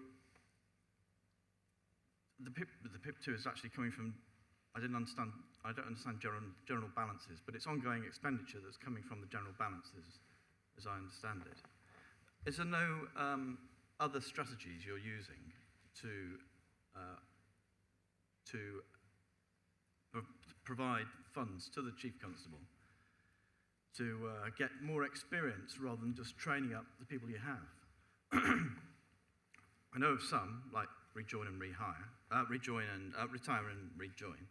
the PIP2 is actually coming from, I don't understand general balances, but it's ongoing expenditure that's coming from the general balances, as I understand it. Is there no other strategies you're using to provide funds to the Chief Constable to get more experience rather than just training up the people you have? I know of some, like retire and rejoin.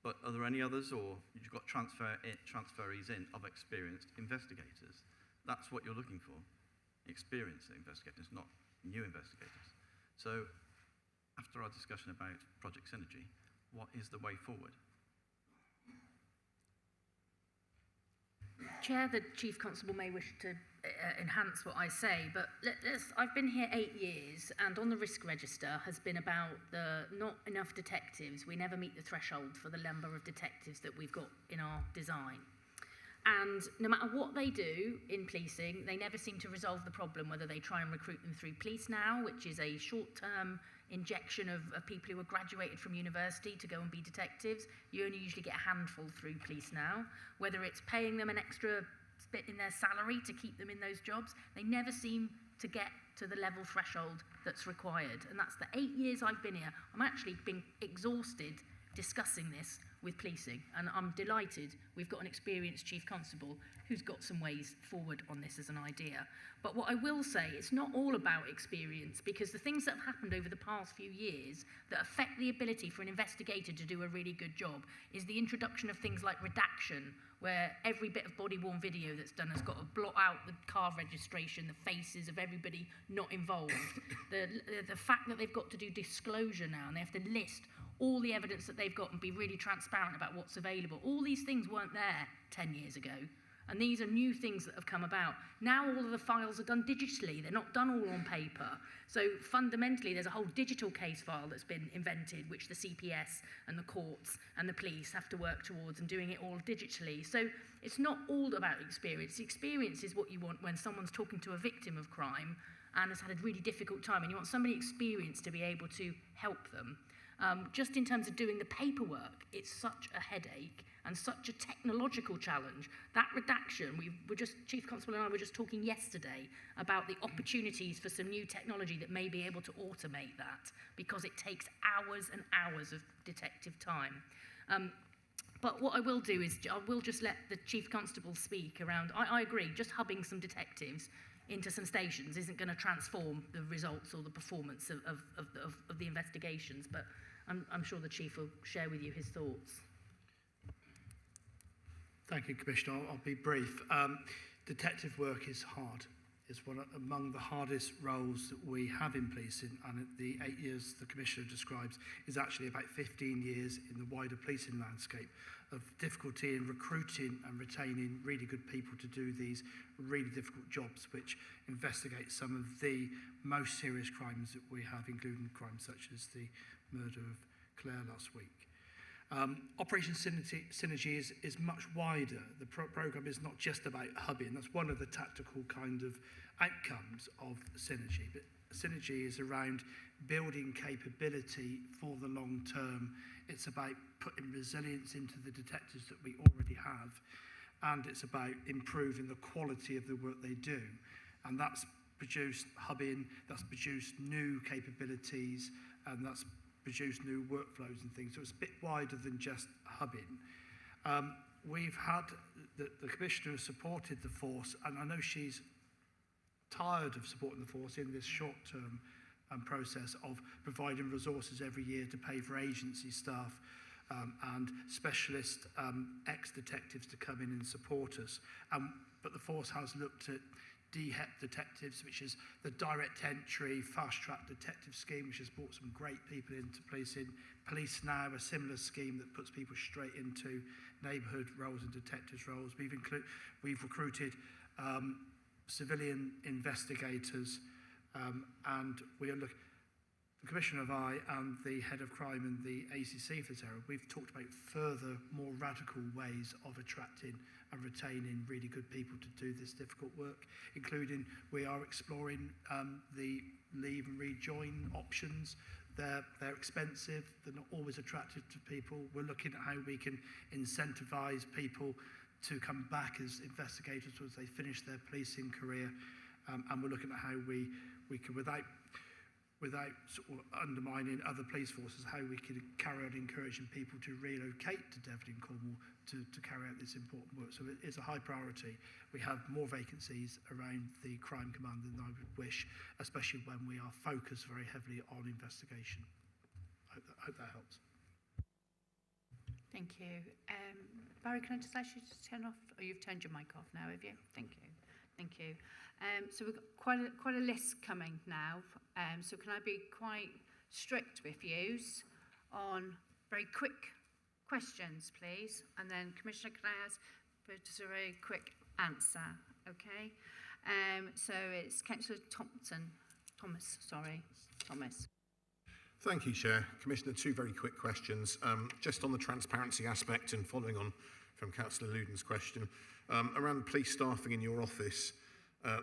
But are there any others, or you've got transferees in of experienced investigators? That's what you're looking for. experienced investigators, not new investigators. So after our discussion about Project Synergy, what is the way forward? Chair, the Chief Constable may wish to enhance what I say, but I've been here 8 years, and on the risk register has been about the not enough detectives. We never meet the threshold for the number of detectives that we've got in our design. And no matter what they do in policing, they never seem to resolve the problem, whether they try and recruit them through Police Now, which is a short-term injection of people who are graduated from university to go and be detectives. You only usually get a handful through Police Now. Whether it's paying them an extra bit in their salary to keep them in those jobs, they never seem to get to the level threshold that's required. And that's the 8 years I've been here. I'm actually been exhausted discussing this with policing, and I'm delighted we've got an experienced Chief Constable who's got some ways forward on this as an idea. But what I will say, it's not all about experience, because the things that have happened over the past few years that affect the ability for an investigator to do a really good job is the introduction of things like redaction, where every bit of body-worn video that's done has got to blot out the car registration, the faces of everybody not involved. The fact that they've got to do disclosure now, and they have to list all the evidence that they've got and be really transparent about what's available. All these things weren't there 10 years ago. And these are new things that have come about. Now all of the files are done digitally. They're not done all on paper. So fundamentally, there's a whole digital case file that's been invented, which the CPS and the courts and the police have to work towards, and doing it all digitally. So it's not all about experience. The experience is what you want when someone's talking to a victim of crime and has had a really difficult time, and you want somebody experienced to be able to help them. Just in terms of doing the paperwork, it's such a headache and such a technological challenge. That redaction, Chief Constable and I were just talking yesterday about the opportunities for some new technology that may be able to automate that, because it takes hours and hours of detective time. But what I will do is I will just let the Chief Constable speak around. I agree, just hubbing some detectives into some stations isn't going to transform the results or the performance of the investigations, but I'm sure the Chief will share with you his thoughts. Thank you, Commissioner. I'll be brief. Detective work is hard. It's one among the hardest roles that we have in policing, and the 8 years the Commissioner describes is actually about 15 years in the wider policing landscape of difficulty in recruiting and retaining really good people to do these really difficult jobs, which investigate some of the most serious crimes that we have, including crimes such as the murder of Claire last week. Operation Synergy is much wider. The programme is not just about hubbing. That's one of the tactical kind of outcomes of Synergy. But Synergy is around building capability for the long term. It's about putting resilience into the detectives that we already have. And it's about improving the quality of the work they do. And that's produced hubbing, that's produced new capabilities, and that's produce new workflows and things. So it's a bit wider than just hubbing. We've had, the Commissioner has supported the force, and I know she's tired of supporting the force in this short-term process of providing resources every year to pay for agency staff and specialist ex-detectives to come in and support us. But the force has looked at DHEP detectives, which is the direct entry, fast-track detective scheme, which has brought some great people into policing. Police Now, a similar scheme that puts people straight into neighbourhood roles and detectives roles. We've recruited civilian investigators, and we are looking. The Commissioner and I and the Head of Crime and the ACC for this area, we've talked about further, more radical ways of attracting and retaining really good people to do this difficult work, including we are exploring the leave and rejoin options. They're expensive, they're not always attractive to people. We're looking at how we can incentivise people to come back as investigators once they finish their policing career, and we're looking at how we can, without sort of undermining other police forces, how we can carry on encouraging people to relocate to Devon and Cornwall to carry out this important work. So it's a high priority. We have more vacancies around the crime command than I would wish, especially when we are focused very heavily on investigation. I hope that helps. Thank you. Barry, can I just ask you to turn off, or you've turned your mic off now, have you? Thank you. Thank you. So we've got quite a list coming now. So can I be quite strict with yous on very quick questions, please? And then Commissioner, can I ask for just a very quick answer, okay? So it's Councillor Thomas. Thank you, Chair. Commissioner, two very quick questions. Just on the transparency aspect and following on from Councillor Luden's question, around police staffing in your office,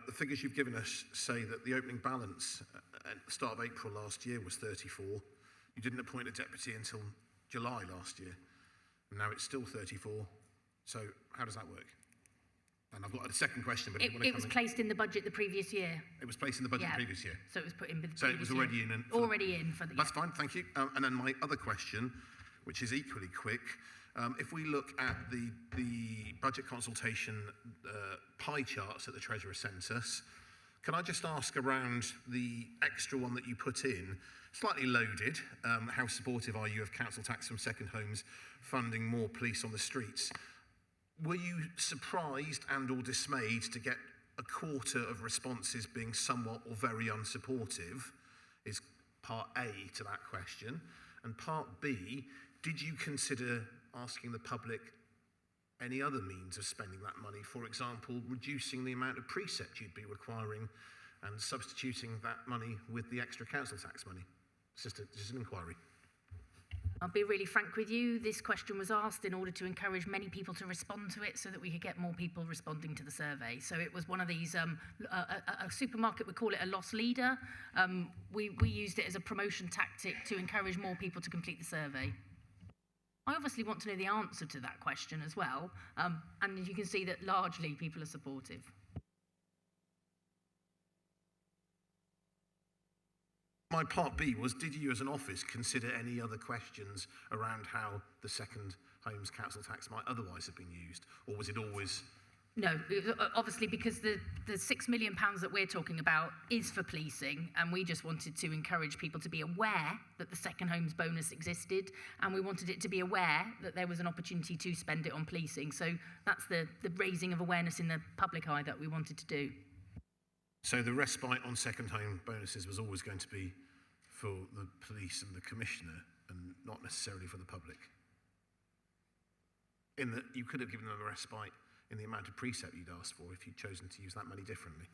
the figures you've given us say that the opening balance at the start of April last year was 34. You didn't appoint a deputy until July last year, and now it's still 34. So how does that work? And I've got a second question, but it was placed in the budget the previous year. It was placed in the budget the previous year. So it was put in the So it was already in. Already in for the. That's fine, thank you. And then my other question, which is equally quick, if we look at the budget consultation pie charts that the Treasurer sent us, can I just ask around the extra one that you put in, slightly loaded, how supportive are you of council tax from second homes funding more police on the streets? Were you surprised and or dismayed to get a quarter of responses being somewhat or very unsupportive, is part A to that question. And part B, did you consider asking the public any other means of spending that money? For example, reducing the amount of precept you'd be requiring and substituting that money with the extra council tax money? It's just an inquiry. I'll be really frank with you. This question was asked in order to encourage many people to respond to it so that we could get more people responding to the survey. So it was one of these, a supermarket would call it a loss leader. We used it as a promotion tactic to encourage more people to complete the survey. I obviously want to know the answer to that question as well. And you can see that largely people are supportive. My part B was, did you as an office consider any other questions around how the second homes council tax might otherwise have been used? Or was it always... No, obviously because the £6 million that we're talking about is for policing, and we just wanted to encourage people to be aware that the second homes bonus existed, and we wanted it to be aware that there was an opportunity to spend it on policing. So that's the raising of awareness in the public eye that we wanted to do. So the respite on second home bonuses was always going to be for the police and the commissioner and not necessarily for the public? In that you could have given them a respite in the amount of precept you'd asked for if you'd chosen to use that money differently.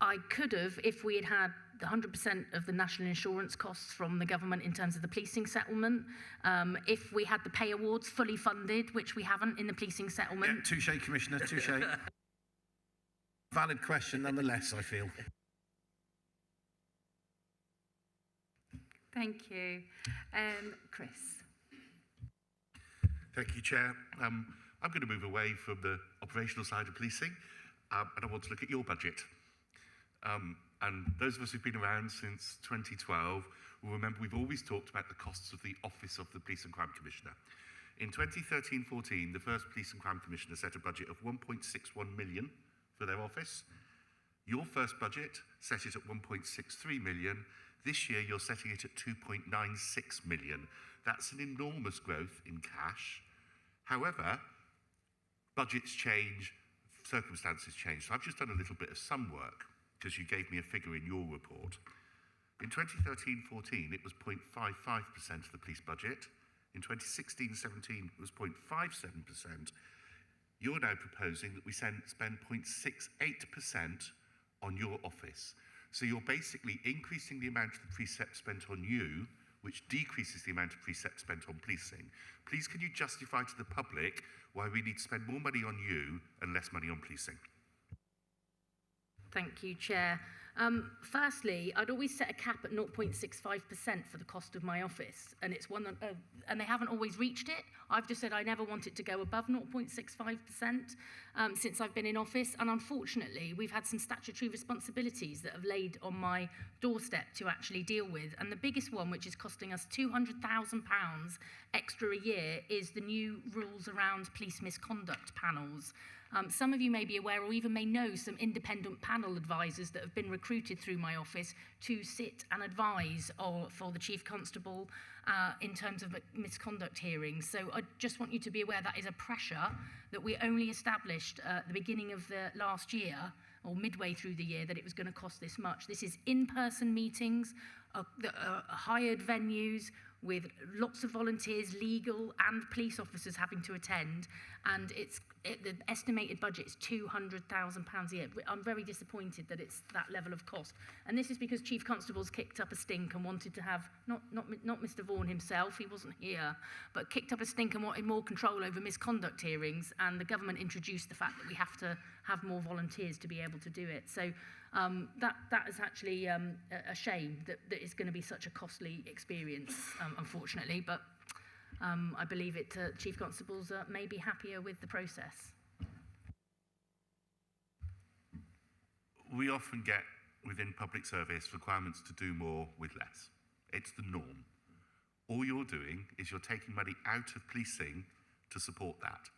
I could have if we had had 100% of the national insurance costs from the government in terms of the policing settlement. If we had the pay awards fully funded, which we haven't in the policing settlement. Yeah, touche, Commissioner, touche. Valid question nonetheless, I feel. Thank you. Chris. Thank you, Chair. I'm going to move away from the operational side of policing, and I want to look at your budget. And those of us who've been around since 2012 will remember we've always talked about the costs of the Office of the Police and Crime Commissioner. In 2013-14, the first Police and Crime Commissioner set a budget of 1.61 million for their office. Your first budget set it at 1.63 million. This year, you're setting it at 2.96 million. That's an enormous growth in cash. However, budgets change, circumstances change. So I've just done a little bit of sum work because you gave me a figure in your report. In 2013-14, it was 0.55% of the police budget. In 2016-17, it was 0.57%. You're now proposing that we spend 0.68% on your office. So you're basically increasing the amount of the precept spent on you, which decreases the amount of precept spent on policing. Please, can you justify to the public why we need to spend more money on you and less money on policing? Thank you, Chair. Firstly, I'd always set a cap at 0.65% for the cost of my office, and it's one that, and they haven't always reached it. I've just said I never want it to go above 0.65% since I've been in office, and unfortunately, we've had some statutory responsibilities that have laid on my doorstep to actually deal with, and the biggest one, which is costing us £200,000 extra a year, is the new rules around police misconduct panels. Some of you may be aware or even may know some independent panel advisors that have been recruited through my office to sit and advise for the Chief Constable in terms of misconduct hearings. So I just want you to be aware that is a pressure that we only establish established at the beginning of the last year, or midway through the year, that it was going to cost this much. This is in-person meetings, hired venues with lots of volunteers, legal and police officers having to attend, and the estimated budget is £200,000 a year. I'm very disappointed that it's that level of cost. And this is because Chief Constables kicked up a stink and wanted to have, not Mr. Vaughan himself, he wasn't here, but kicked up a stink and wanted more control over misconduct hearings, and the government introduced the fact that we have to have more volunteers to be able to do it. So that is actually a shame that it's going to be such a costly experience, unfortunately, but I believe Chief Constables may be happier with the process. We often get within public service requirements to do more with less. It's the norm. All you're doing is you're taking money out of policing to support that.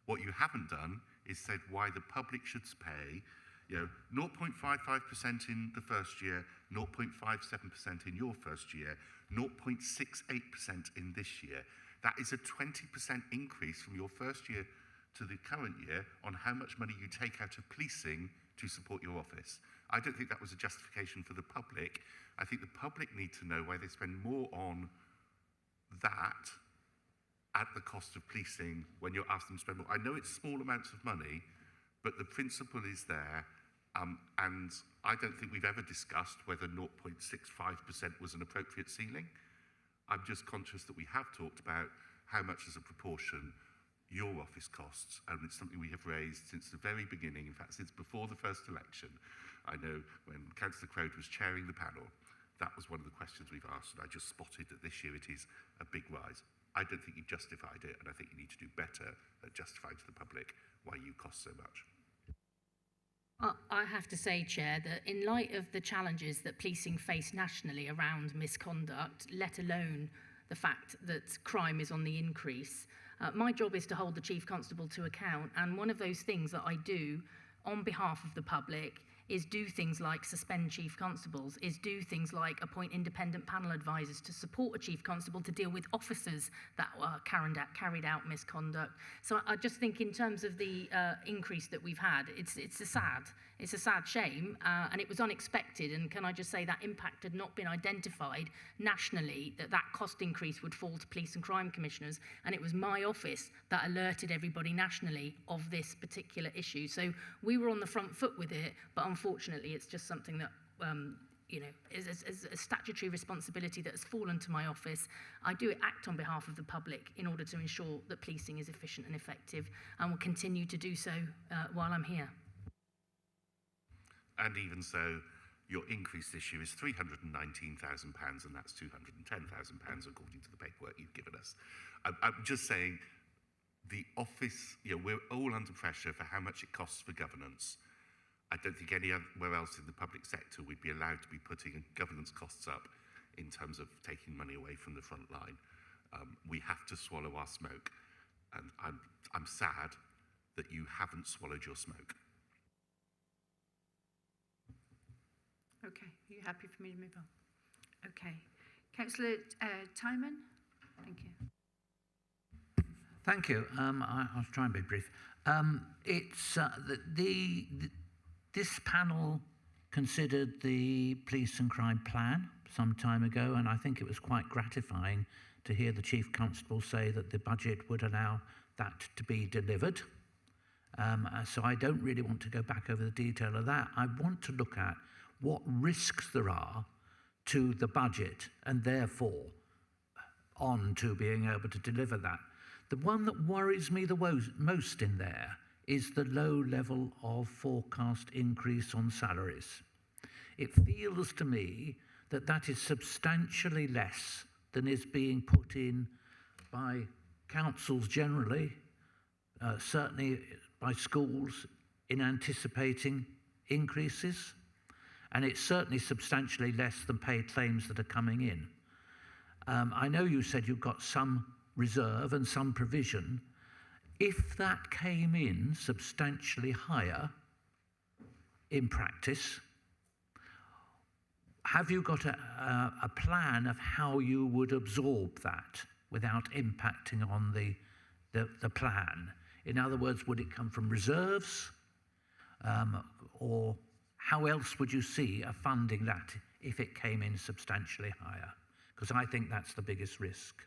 What you haven't done is said why the public should pay 0.55% in the first year, 0.57% in your first year, 0.68% in this year. That is a 20% increase from your first year to the current year on how much money you take out of policing to support your office. I don't think that was a justification for the public. I think the public need to know why they spend more on that at the cost of policing when you're asking them to spend more. I know it's small amounts of money, but the principle is there, and I don't think we've ever discussed whether 0.65% was an appropriate ceiling. I'm just conscious that we have talked about how much as a proportion your office costs, and it's something we have raised since the very beginning, in fact, since before the first election. I know when Councillor Crode was chairing the panel, that was one of the questions we've asked, and I just spotted that this year it is a big rise. I don't think you justified it, and I think you need to do better at justifying to the public why you cost so much. I have to say, Chair, that in light of the challenges that policing face nationally around misconduct, let alone the fact that crime is on the increase, my job is to hold the Chief Constable to account, and one of those things that I do on behalf of the public is do things like suspend Chief Constables, is do things like appoint independent panel advisors to support a Chief Constable to deal with officers that carried out misconduct. So I just think in terms of the increase that we've had, it's a sad shame, and it was unexpected, and can I just say that impact had not been identified nationally, that cost increase would fall to police and crime commissioners, and it was my office that alerted everybody nationally of this particular issue. So we were on the front foot with it, but unfortunately it's just something that is a statutory responsibility that has fallen to my office. I do act on behalf of the public in order to ensure that policing is efficient and effective, and will continue to do so while I'm here. And even so, your increase this year is £319,000, and that's £210,000 according to the paperwork you've given us. I'm just saying, the office, we're all under pressure for how much it costs for governance. I don't think anywhere else in the public sector we'd be allowed to be putting governance costs up in terms of taking money away from the front line. We have to swallow our smoke, and I'm sad that you haven't swallowed your smoke. Okay, are you happy for me to move on? Okay. Councillor Timon, thank you. Thank you. I'll try and be brief. This panel considered the police and crime plan some time ago, and I think it was quite gratifying to hear the Chief Constable say that the budget would allow that to be delivered. So I don't really want to go back over the detail of that. I want to look at what risks there are to the budget, and therefore on to being able to deliver that. The one that worries me the most in there is the low level of forecast increase on salaries. It feels to me that that is substantially less than is being put in by councils generally, certainly by schools in anticipating increases, and it's certainly substantially less than paid claims that are coming in. I know you said you've got some reserve and some provision. If that came in substantially higher in practice, have you got a plan of how you would absorb that without impacting on the plan? In other words, would it come from reserves? Or how else would you see a funding that if it came in substantially higher? Because I think that's the biggest risk.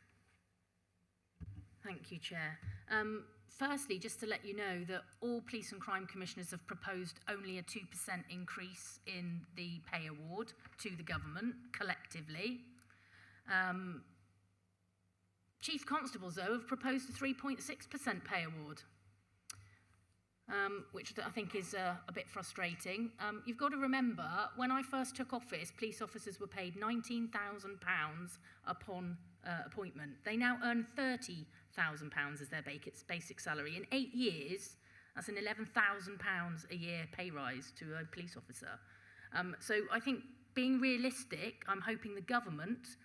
Thank you, Chair. Firstly, just to let you know that all Police and Crime Commissioners have proposed only a 2% increase in the pay award to the government collectively. Chief Constables, though, have proposed a 3.6% pay award, which I think is a bit frustrating. You've got to remember, when I first took office, police officers were paid £19,000 upon appointment. They now earn £30,000 as their basic salary. In 8 years, that's an £11,000 a year pay rise to a police officer. So I think being realistic, I'm hoping the government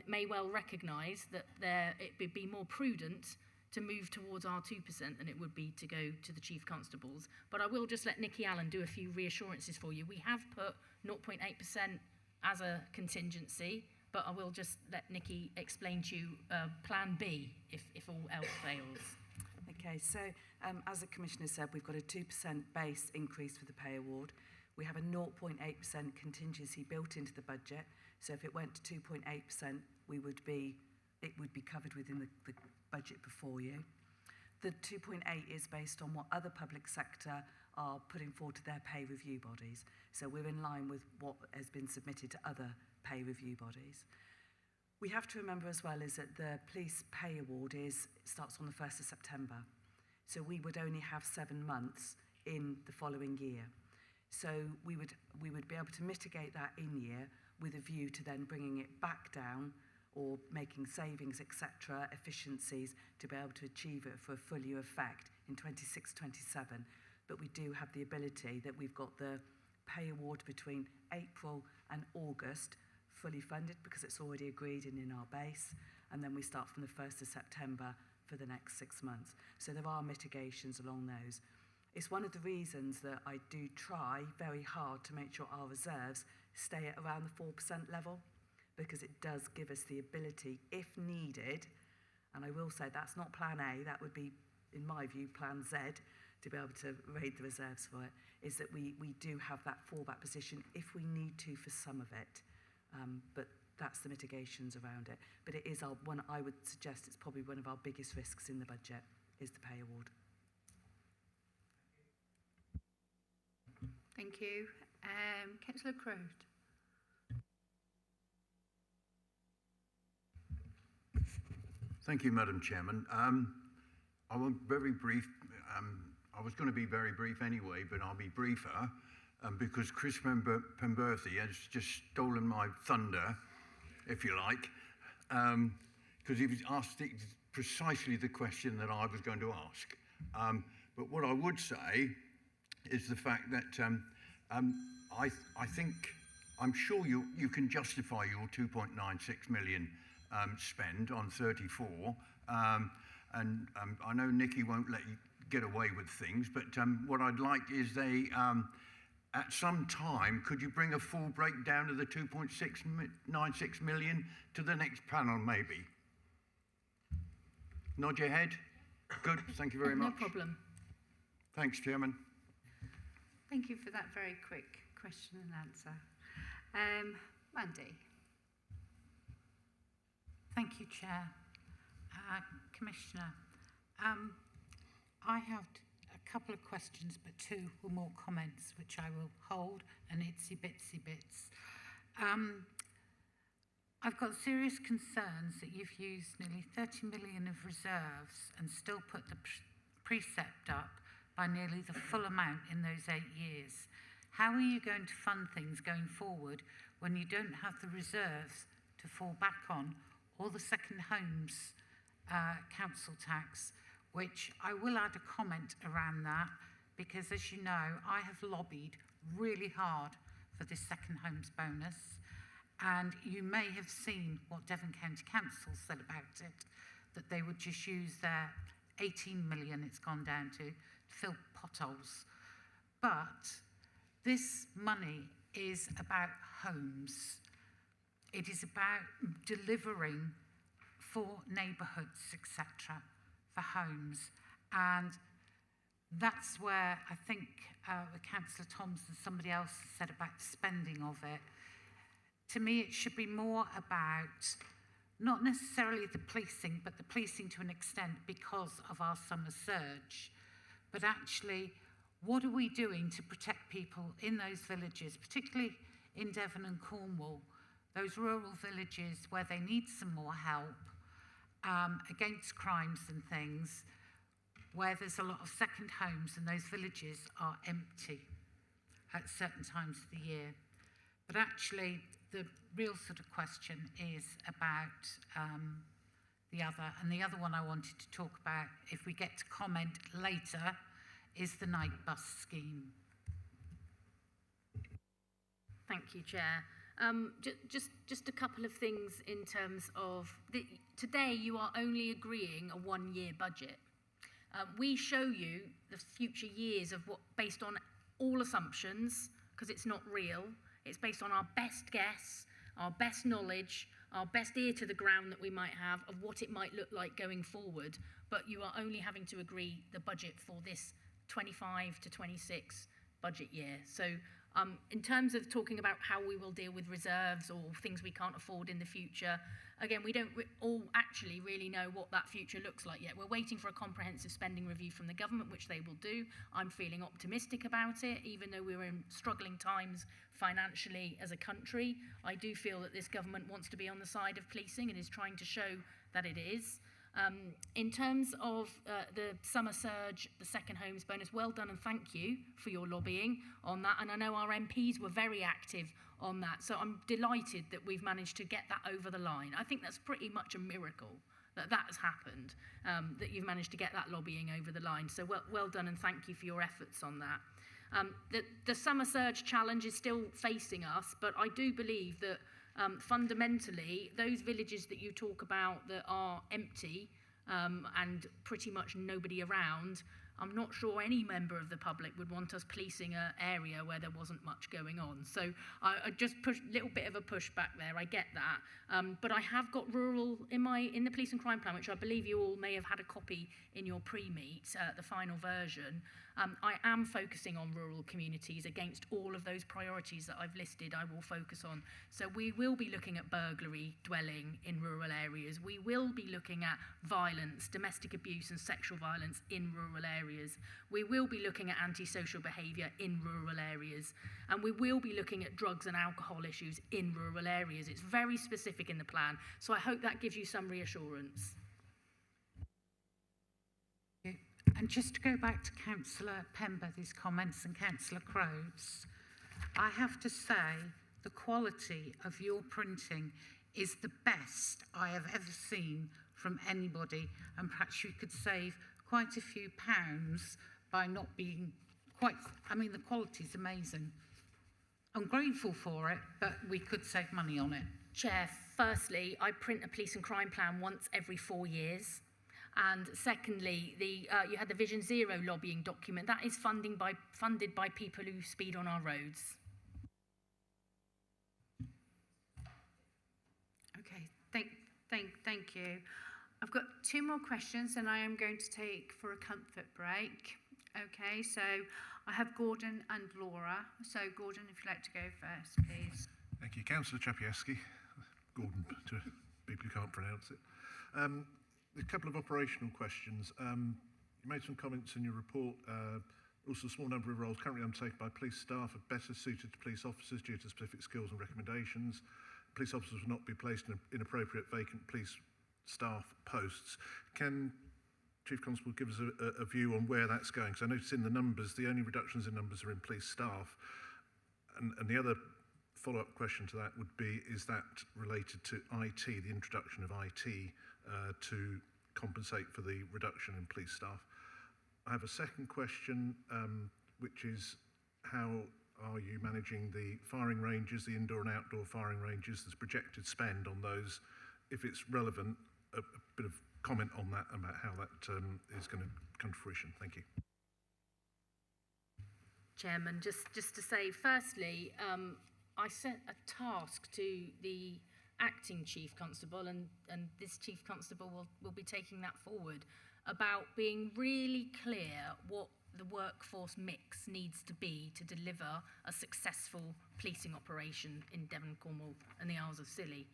may well recognise that it would be more prudent to move towards our 2% than it would be to go to the Chief Constables. But I will just let Nikki Allen do a few reassurances for you. We have put 0.8% as a contingency, but I will just let Nikki explain to you plan B if all else fails. Okay, so as the Commissioner said, we've got a 2% base increase for the pay award. We have a 0.8% contingency built into the budget. So if it went to 2.8%, it would be covered within the budget before you. The 2.8 is based on what other public sector are putting forward to their pay review bodies. So we're in line with what has been submitted to other pay review bodies. We have to remember as well is that the police pay award starts on the 1st of September. So we would only have 7 months in the following year. So we would be able to mitigate that in year with a view to then bringing it back down or making savings, etc., efficiencies to be able to achieve it for a full year effect in 26-27. But we do have the ability that we've got the pay award between April and August fully funded because it's already agreed and in our base, and then we start from the 1st of September for the next 6 months. So there are mitigations along those. It's one of the reasons that I do try very hard to make sure our reserves stay at around the 4% level, because it does give us the ability, if needed, and I will say that's not plan A, that would be, in my view, plan Z, to be able to raid the reserves for it, is that we do have that fallback position if we need to for some of it. But that's the mitigations around it. But it is one, I would suggest it's probably one of our biggest risks in the budget, is the pay award. Thank you. Councillor Crode. Thank you, Madam Chairman. I was very brief. I was going to be very brief anyway, but I'll be briefer because Chris Pemberthy has just stolen my thunder, if you like, because he was asked precisely the question that I was going to ask. But what I would say is the fact that I think, I'm sure you can justify your 2.96 million spend on 34, and I know Nikki won't let you get away with things, but what I'd like is at some time, could you bring a full breakdown of the 2.96 million to the next panel, maybe? Nod your head. Good, thank you very much. No problem. Thanks, Chairman. Thank you for that very quick question and answer. Mandy. Thank you, Chair. Commissioner, I have a couple of questions, but 2 were more comments, which I will hold, and itsy bitsy bits. I've got serious concerns that you've used nearly 30 million of reserves and still put the precept up by nearly the full amount in those 8 years. How are you going to fund things going forward when you don't have the reserves to fall back on, or the second homes council tax, which I will add a comment around that, because as you know, I have lobbied really hard for this second homes bonus, and you may have seen what Devon County Council said about it, that they would just use their 18 million it's gone down to fill potholes. But this money is about homes. It is about delivering for neighbourhoods, etc., for homes. And that's where I think with Councillor Thoms and somebody else said about spending of it. To me, it should be more about not necessarily the policing, but the policing to an extent because of our summer surge. But actually, what are we doing to protect people in those villages, particularly in Devon and Cornwall, those rural villages where they need some more help against crimes and things, where there's a lot of second homes and those villages are empty at certain times of the year. But actually, the real sort of question is about the other. And the other one I wanted to talk about, if we get to comment later, is the night bus scheme. Thank you, Chair. Just a couple of things in terms of, today you are only agreeing a one-year budget. We show you the future years of what, based on all assumptions, because it's not real. It's based on our best guess, our best knowledge, our best ear to the ground that we might have of what it might look like going forward. But you are only having to agree the budget for this 25 to 26 budget year. So in terms of talking about how we will deal with reserves or things we can't afford in the future, again, we don't all actually really know what that future looks like yet. We're waiting for a comprehensive spending review from the government, which they will do. I'm feeling optimistic about it, even though we're in struggling times financially as a country. I do feel that this government wants to be on the side of policing and is trying to show that it is. In terms of the summer surge, the second homes bonus, well done and thank you for your lobbying on that. And I know our MPs were very active on that. So I'm delighted that we've managed to get that over the line. I think that's pretty much a miracle that that has happened, that you've managed to get that lobbying over the line. So well done and thank you for your efforts on that. The summer surge challenge is still facing us, but I do believe that fundamentally, those villages that you talk about that are empty and pretty much nobody around, I'm not sure any member of the public would want us policing an area where there wasn't much going on. So I just push a little bit of a pushback there. I get that. But I have got rural in the police and crime plan, which I believe you all may have had a copy in your pre-meet, the final version. I am focusing on rural communities against all of those priorities that I've listed. I will focus on. So we will be looking at burglary dwelling in rural areas. We will be looking at violence, domestic abuse and sexual violence in rural areas. We will be looking at antisocial behaviour in rural areas. And we will be looking at drugs and alcohol issues in rural areas. It's very specific in the plan. So I hope that gives you some reassurance. And just to go back to Councillor Pemberthy's comments and Councillor Crow's, I have to say the quality of your printing is the best I have ever seen from anybody, and perhaps you could save quite a few pounds by not being quite, I mean, the quality is amazing. I'm grateful for it, but we could save money on it. Chair, firstly, I print a police and crime plan once every 4 years. And secondly, you had the Vision Zero lobbying document. That is funded by people who speed on our roads. Okay, thank you. I've got 2 more questions and I am going to take for a comfort break. Okay, so I have Gordon and Laura. So Gordon, if you'd like to go first, please. Thank you. Councillor Czapieski. Gordon, to people who can't pronounce it. A couple of operational questions. You made some comments in your report. Also, a small number of roles currently undertaken by police staff are better suited to police officers due to specific skills and recommendations. Police officers will not be placed in inappropriate vacant police staff posts. Can Chief Constable give us a view on where that's going? Because I noticed in the numbers, the only reductions in numbers are in police staff. And the other follow-up question to that would be, is that related to IT, the introduction of IT to compensate for the reduction in police staff? I have a second question, which is how are you managing the firing ranges, the indoor and outdoor firing ranges? There's projected spend on those. If it's relevant, a bit of comment on that, about how that is going to come to fruition. Thank you. Chairman, just to say, firstly, I sent a task to the acting Chief Constable, and this Chief Constable will be taking that forward about being really clear what the workforce mix needs to be to deliver a successful policing operation in Devon, Cornwall and the Isles of Scilly.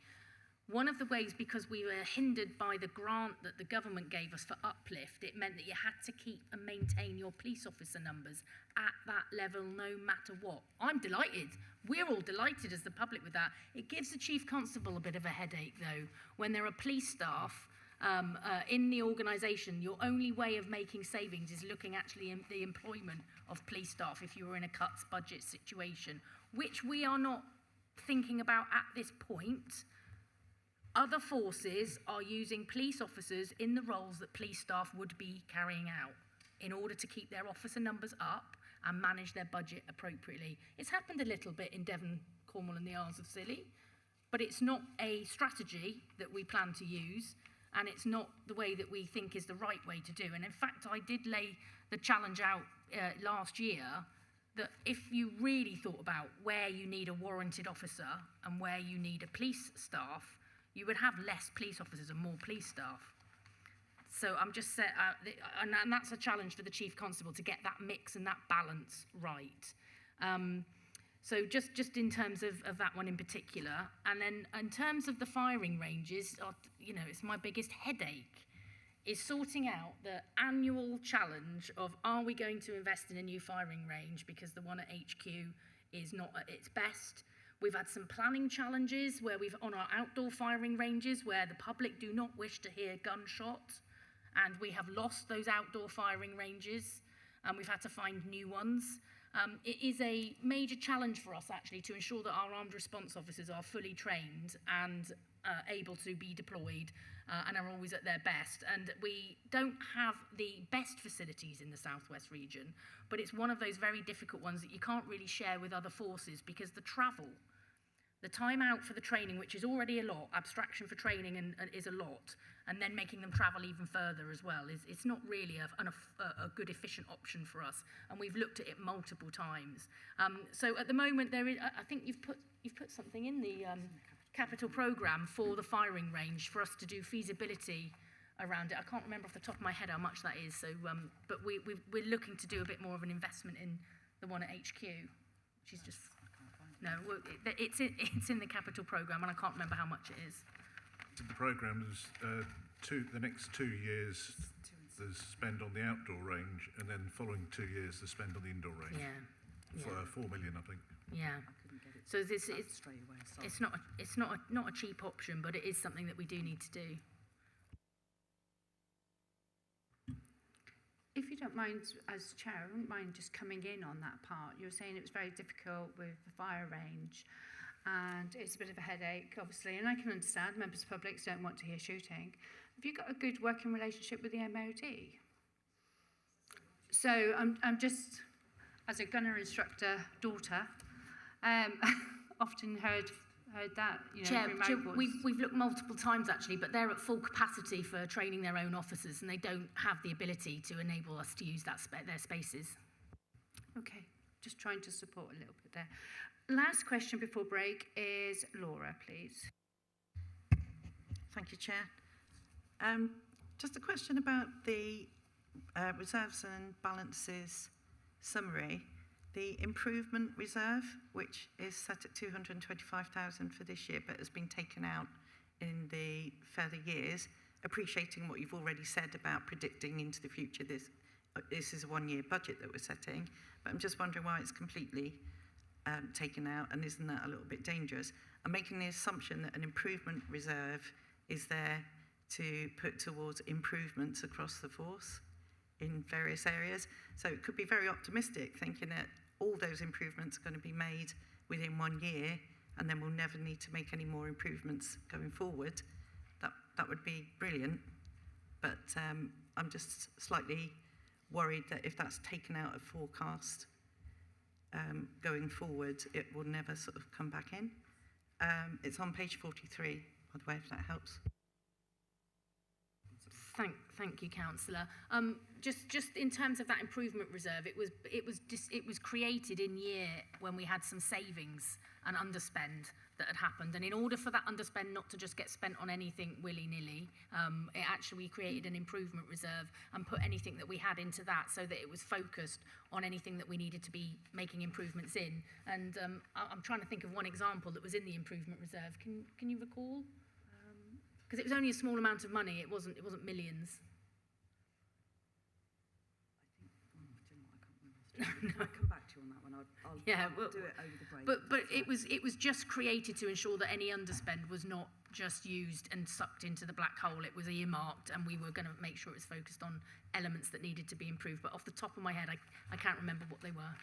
One of the ways, because we were hindered by the grant that the government gave us for uplift, it meant that you had to keep and maintain your police officer numbers at that level no matter what. I'm delighted. We're all delighted as the public with that. It gives the Chief Constable a bit of a headache, though, when there are police staff in the organisation. Your only way of making savings is looking actually in the employment of police staff if you were in a cuts budget situation, which we are not thinking about at this point. Other forces are using police officers in the roles that police staff would be carrying out in order to keep their officer numbers up and manage their budget appropriately. It's happened a little bit in Devon, Cornwall and the Isles of Scilly, but it's not a strategy that we plan to use, and it's not the way that we think is the right way to do. And in fact, I did lay the challenge out last year that if you really thought about where you need a warranted officer and where you need a police staff, you would have less police officers and more police staff. So I'm just and that's a challenge for the Chief Constable to get that mix and that balance right. So just in terms of that one in particular, and then in terms of the firing ranges, you know, it's my biggest headache, is sorting out the annual challenge of, are we going to invest in a new firing range because the one at HQ is not at its best? We've had some planning challenges where on our outdoor firing ranges where the public do not wish to hear gunshots, and we have lost those outdoor firing ranges, and we've had to find new ones. It is a major challenge for us actually to ensure that our armed response officers are fully trained and able to be deployed and are always at their best. And we don't have the best facilities in the Southwest region, but it's one of those very difficult ones that you can't really share with other forces because the travel, the time out for the training, which is already a lot, abstraction for training and is a lot, and then making them travel even further as well, it's not really a good, efficient option for us. And we've looked at it multiple times. So at the moment, there is, I think you've put something in the capital programme for the firing range for us to do feasibility around it. I can't remember off the top of my head how much that is. So, but we're looking to do a bit more of an investment in the one at HQ, which is just. No, it's in the capital programme, and I can't remember how much it is. The programme is the next 2 years the spend on the outdoor range, and then the following 2 years the spend on the indoor range. Yeah. For 4 million, I think. Yeah. So it's not a cheap option, but it is something that we do need to do. If you don't mind, as chair, I wouldn't mind just coming in on that part. You were saying it was very difficult with the fire range, and it's a bit of a headache, obviously, and I can understand members of the public don't want to hear shooting. Have you got a good working relationship with the MOD? So I'm just, as a gunner instructor daughter, often heard that, you know, Chair, through we've looked multiple times actually, but they're at full capacity for training their own officers, and they don't have the ability to enable us to use their spaces. Okay, just trying to support a little bit there. Last question before break is Laura, please. Thank you, Chair. Just a question about the reserves and balances summary. The improvement reserve, which is set at 225,000 for this year, but has been taken out in the further years, appreciating what you've already said about predicting into the future. This is a one-year budget that we're setting, but I'm just wondering why it's completely taken out, and isn't that a little bit dangerous? I'm making the assumption that an improvement reserve is there to put towards improvements across the force in various areas. So it could be very optimistic, thinking that all those improvements are going to be made within 1 year, and then we'll never need to make any more improvements going forward. That would be brilliant, but I'm just slightly worried that if that's taken out of forecast going forward, it will never sort of come back in. It's on page 43, by the way, if that helps. Thank you, Councillor. Just in terms of that improvement reserve, it was created in year when we had some savings and underspend that had happened, and in order for that underspend not to just get spent on anything willy-nilly, it actually created an improvement reserve and put anything that we had into that so that it was focused on anything that we needed to be making improvements in. And I'm trying to think of one example that was in the improvement reserve. Can you recall? Because it was only a small amount of money. It wasn't millions. I'll come back to you on that one. I'll do it over the break. But it was just created to ensure that any underspend was not just used and sucked into the black hole. It was earmarked, and we were going to make sure it was focused on elements that needed to be improved. But off the top of my head, I can't remember what they were.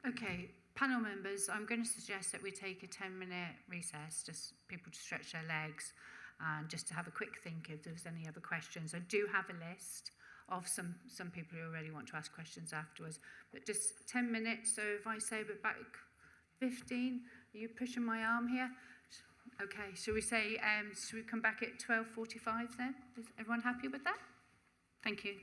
Okay, panel members, I'm going to suggest that we take a 10-minute recess, just people to stretch their legs, and just to have a quick think if there's any other questions. I do have a list of some people who already want to ask questions afterwards, but just 10 minutes, so if I say we're back 15, are you pushing my arm here? Okay, shall we say, should we come back at 12:45 then? Is everyone happy with that? Thank you.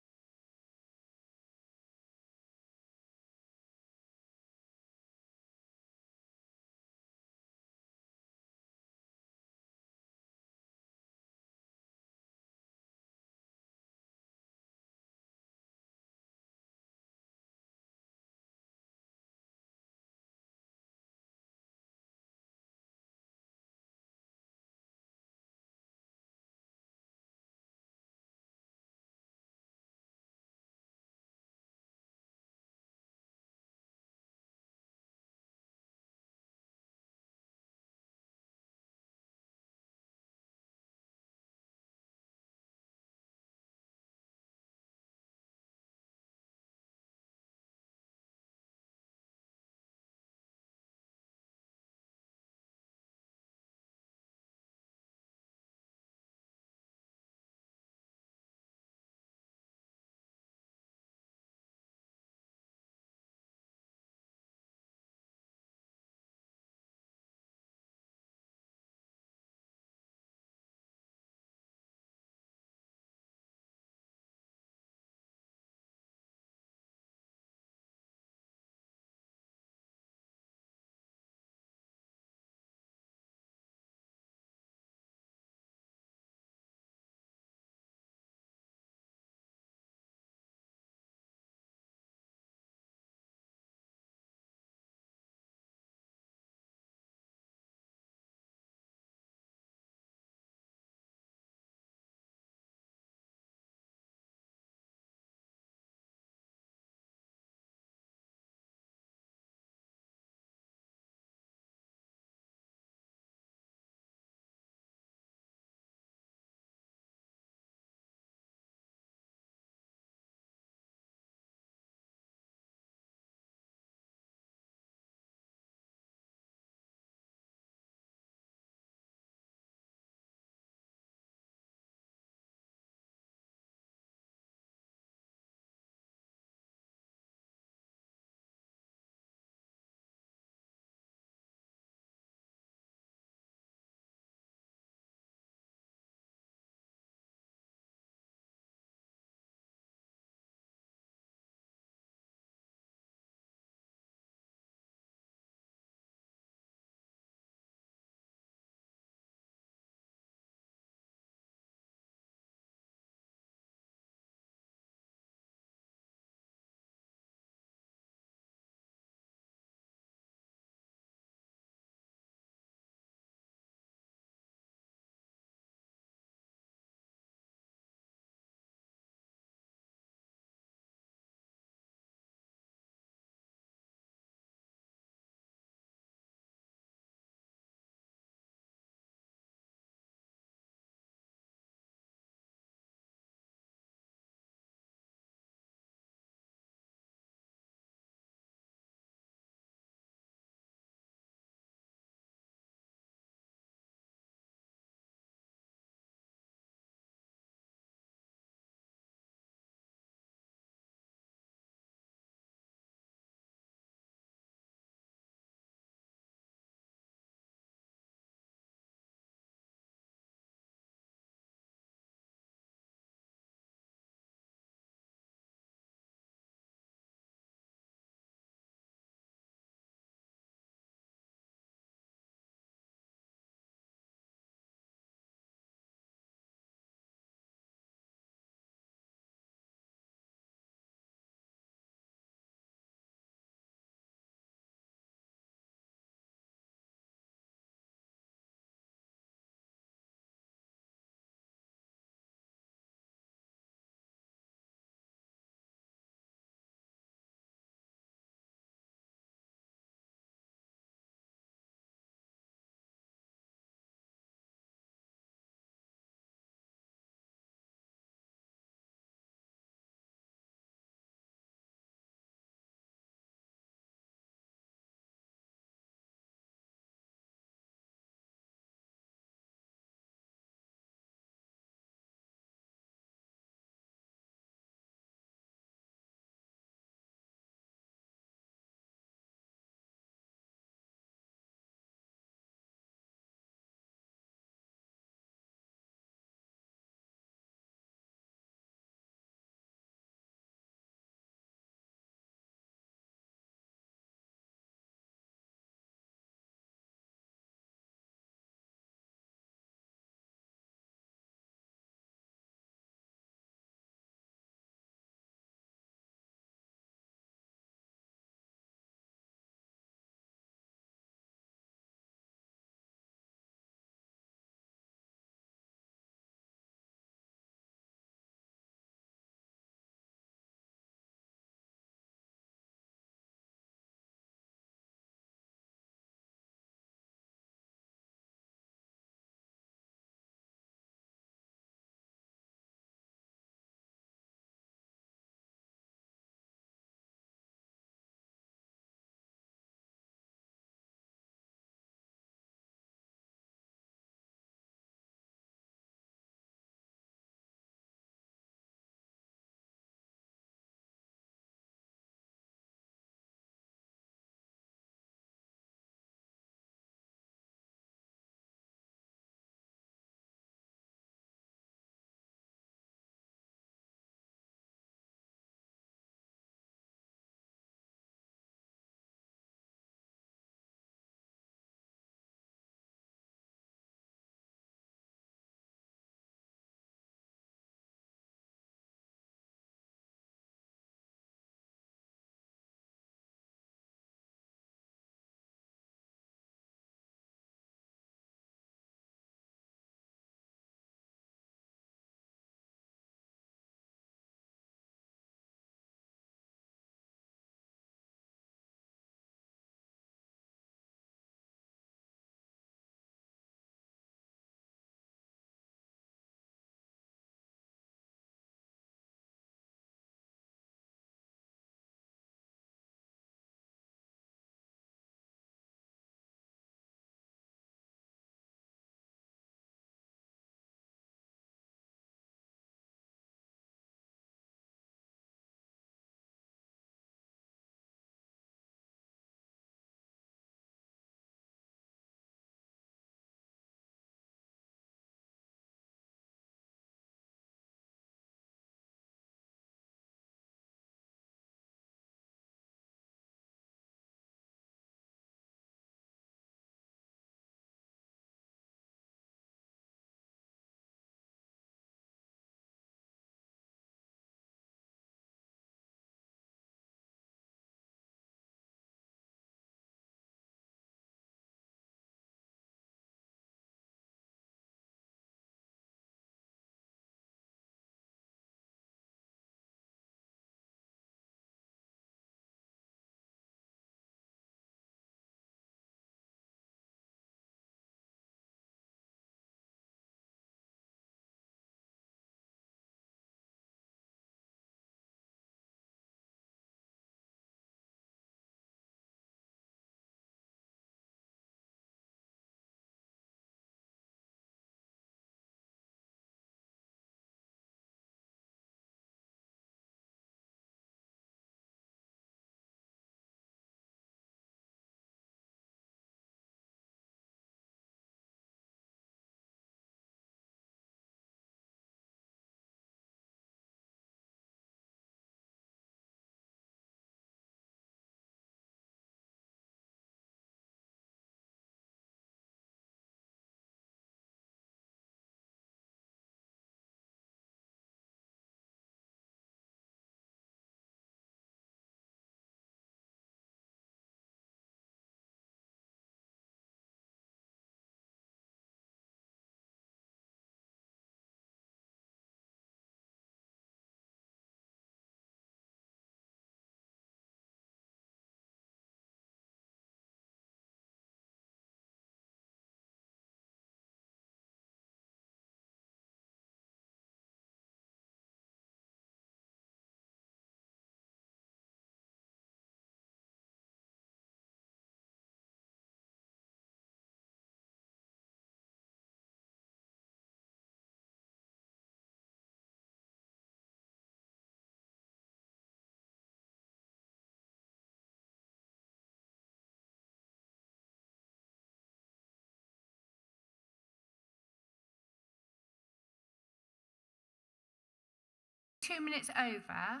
2 minutes over.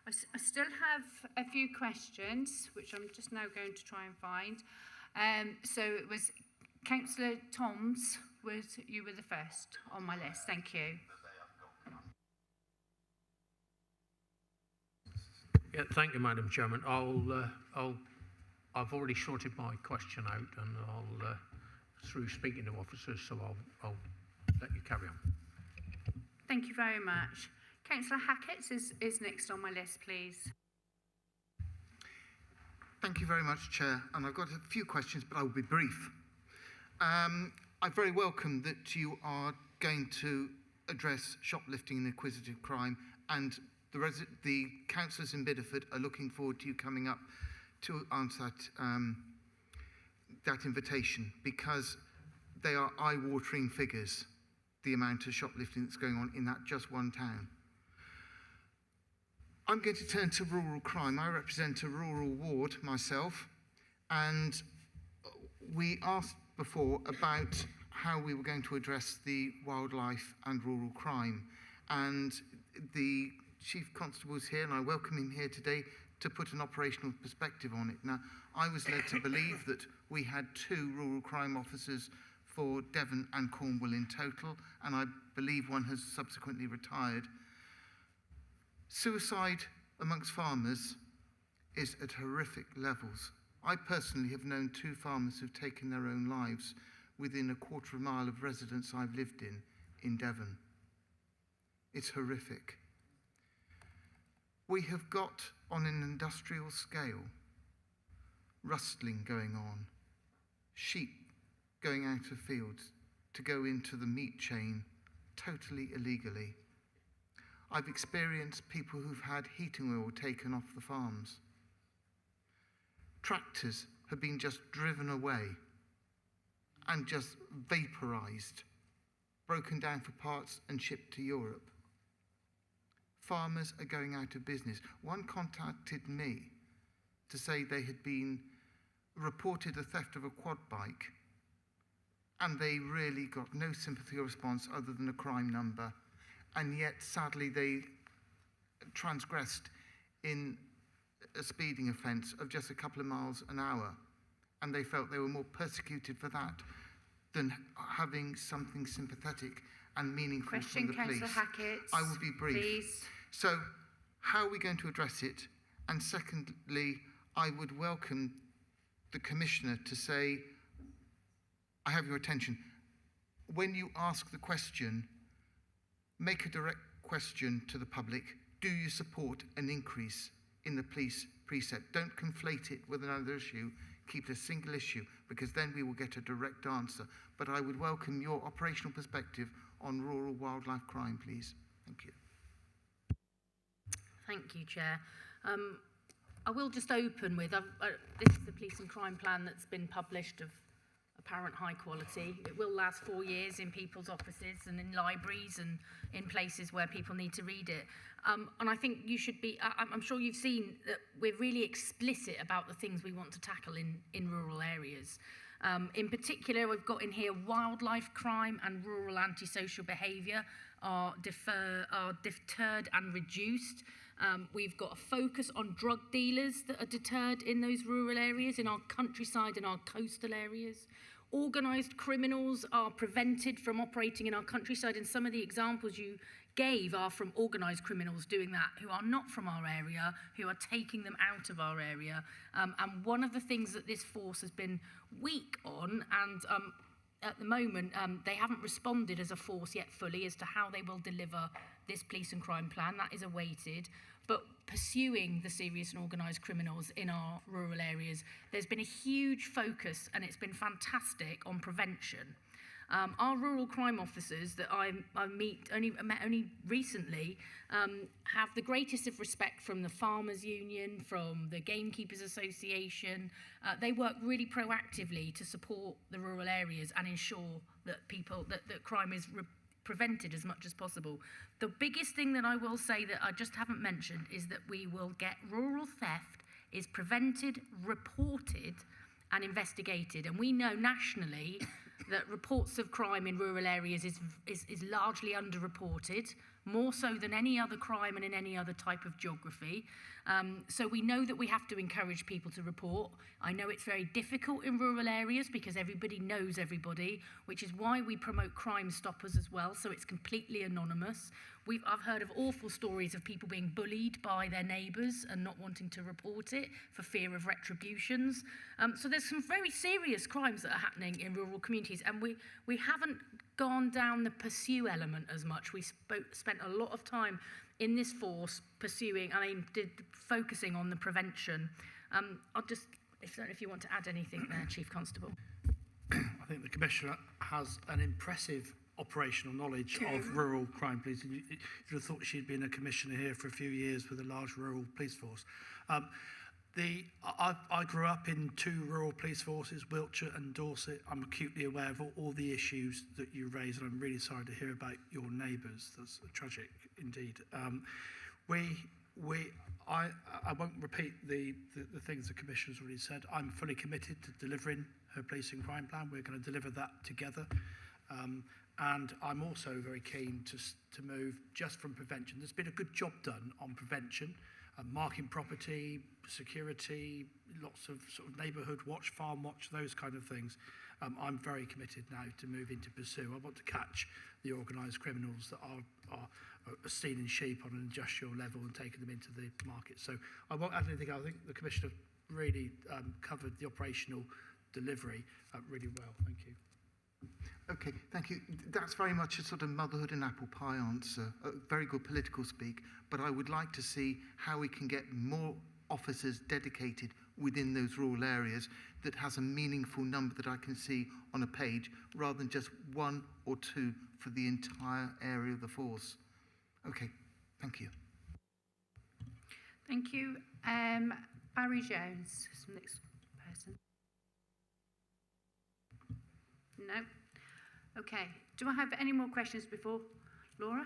I still have a few questions, which I'm just now going to try and find. So it was Councillor Toms, you were the first on my list. Thank you. Yeah, thank you, Madam Chairman. I've already sorted my question out, and I'll through speaking to officers, so I'll let you carry on. Thank you very much. Councillor Hackett is next on my list, please. Thank you very much, Chair. And I've got a few questions, but I will be brief. I very welcome that you are going to address shoplifting and inquisitive crime, and the councillors in Bideford are looking forward to you coming up to answer that invitation, because they are eye-watering figures, the amount of shoplifting that's going on in that just one town. I'm going to turn to rural crime. I represent a rural ward myself, and we asked before about how we were going to address the wildlife and rural crime, and the Chief Constable is here, and I welcome him here today to put an operational perspective on it. Now, I was led to believe that we had 2 rural crime officers for Devon and Cornwall in total, and I believe one has subsequently retired. Suicide amongst farmers is at horrific levels. I personally have known 2 farmers who've taken their own lives within a quarter of a mile of residence I've lived in Devon. It's horrific. We have got, on an industrial scale, rustling going on, sheep going out of fields to go into the meat chain totally illegally. I've experienced people who've had heating oil taken off the farms. Tractors have been just driven away and just vaporized, broken down for parts and shipped to Europe. Farmers are going out of business. One contacted me to say they had been reported a theft of a quad bike, and they really got no sympathy or response other than a crime number, and yet sadly they transgressed in a speeding offence of just a couple of miles an hour, and they felt they were more persecuted for that than having something sympathetic and meaningful from the police. Councillor Hackett. I will be brief. Please. So, how are we going to address it? And secondly, I would welcome the Commissioner to say, I have your attention. When you ask the question, make a direct question to the public. Do you support an increase in the police precept? Don't conflate it with another issue. Keep it a single issue, because then we will get a direct answer. But I would welcome your operational perspective on rural wildlife crime, please. Thank you. Thank you, Chair. I will just open with, this is the police and crime plan that's been published of apparent high quality. It will last 4 years in people's offices and in libraries and in places where people need to read it. And I think you should be, I'm sure you've seen that we're really explicit about the things we want to tackle in rural areas. In particular, we've got in here wildlife crime and rural antisocial behaviour are deterred and reduced. We've got a focus on drug dealers that are deterred in those rural areas, in our countryside and our coastal areas. Organised criminals are prevented from operating in our countryside, and some of the examples you gave are from organised criminals doing that, who are not from our area, who are taking them out of our area. And one of the things that this force has been weak on, and at the moment they haven't responded as a force yet fully as to how they will deliver this police and crime plan. That is awaited. But pursuing the serious and organised criminals in our rural areas, there's been a huge focus, and it's been fantastic, on prevention. Our rural crime officers that I met only recently have the greatest of respect from the Farmers Union, from the Gamekeepers Association. They work really proactively to support the rural areas and ensure that that crime is prevented as much as possible. The biggest thing that I will say that I just haven't mentioned is that we will get rural theft is prevented, reported and investigated. And we know nationally that reports of crime in rural areas is largely underreported, more so than any other crime and in any other type of geography. So we know that we have to encourage people to report. I know it's very difficult in rural areas because everybody knows everybody, which is why we promote Crime Stoppers as well, so it's completely anonymous. I've heard of awful stories of people being bullied by their neighbours and not wanting to report it for fear of retributions. So there's some very serious crimes that are happening in rural communities, and we haven't gone down the pursue element as much. We spent a lot of time in this force focusing on the prevention. I don't know if you want to add anything there, Chief Constable. I think the Commissioner has an impressive operational knowledge of rural crime police. And you'd have thought she'd been a commissioner here for a few years with a large rural police force. I grew up in 2 rural police forces, Wiltshire and Dorset. I'm acutely aware of all the issues that you raise, and I'm really sorry to hear about your neighbours. That's tragic indeed. I won't repeat the things the Commissioner's already said. I'm fully committed to delivering her policing crime plan. We're going to deliver that together. And I'm also very keen to move just from prevention. There's been a good job done on prevention, marking property, security, lots of sort of neighbourhood watch, farm watch, those kind of things. I'm very committed now to move into pursue. I want to catch the organised criminals that are stealing sheep on an industrial level and taking them into the market. So I won't add anything. I think the Commissioner really covered the operational delivery really well. Thank you. Okay, thank you. That's very much a sort of motherhood and apple pie answer, a very good political speak, but I would like to see how we can get more officers dedicated within those rural areas that has a meaningful number that I can see on a page, rather than just 1 or 2 for the entire area of the force. Okay, thank you. Thank you. Barry Jones is the next person. No? Okay. Do I have any more questions before Laura?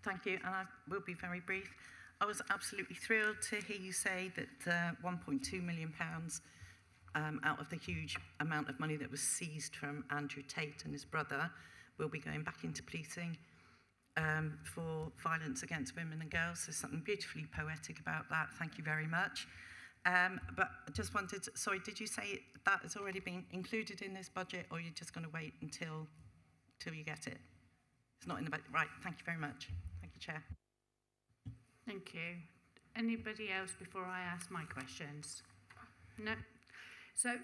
Thank you, and I will be very brief. I was absolutely thrilled to hear you say that £1.2 million out of the huge amount of money that was seized from Andrew Tate and his brother will be going back into policing for violence against women and girls. There's something beautifully poetic about that. Thank you very much. But I just wanted to, sorry, did you say that has already been included in this budget, or you're just going to wait until you get it? It's not in the budget. Right, thank you very much. Thank you, Chair. Thank you. Anybody else before I ask my questions? No? So,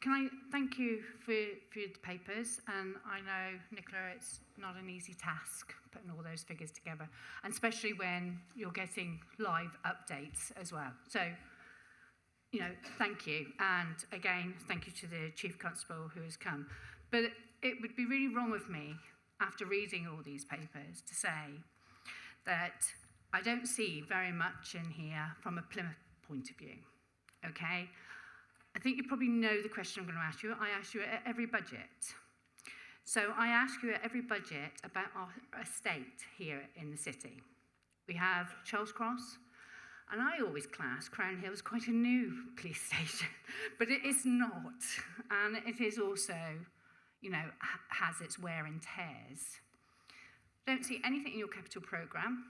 can I thank you for the papers, and I know, Nicola, it's not an easy task putting all those figures together, and especially when you're getting live updates as well. So, you know, thank you. And again, thank you to the Chief Constable who has come. But it would be really wrong of me, after reading all these papers, to say that I don't see very much in here from a Plymouth point of view, okay? I think you probably know the question I'm going to ask you. I ask you at every budget. So I ask you at every budget about our estate here in the city. We have Charles Cross, and I always class Crown Hill as quite a new police station, but it is not. And it is also, you know, has its wear and tears. Don't see anything in your capital programme.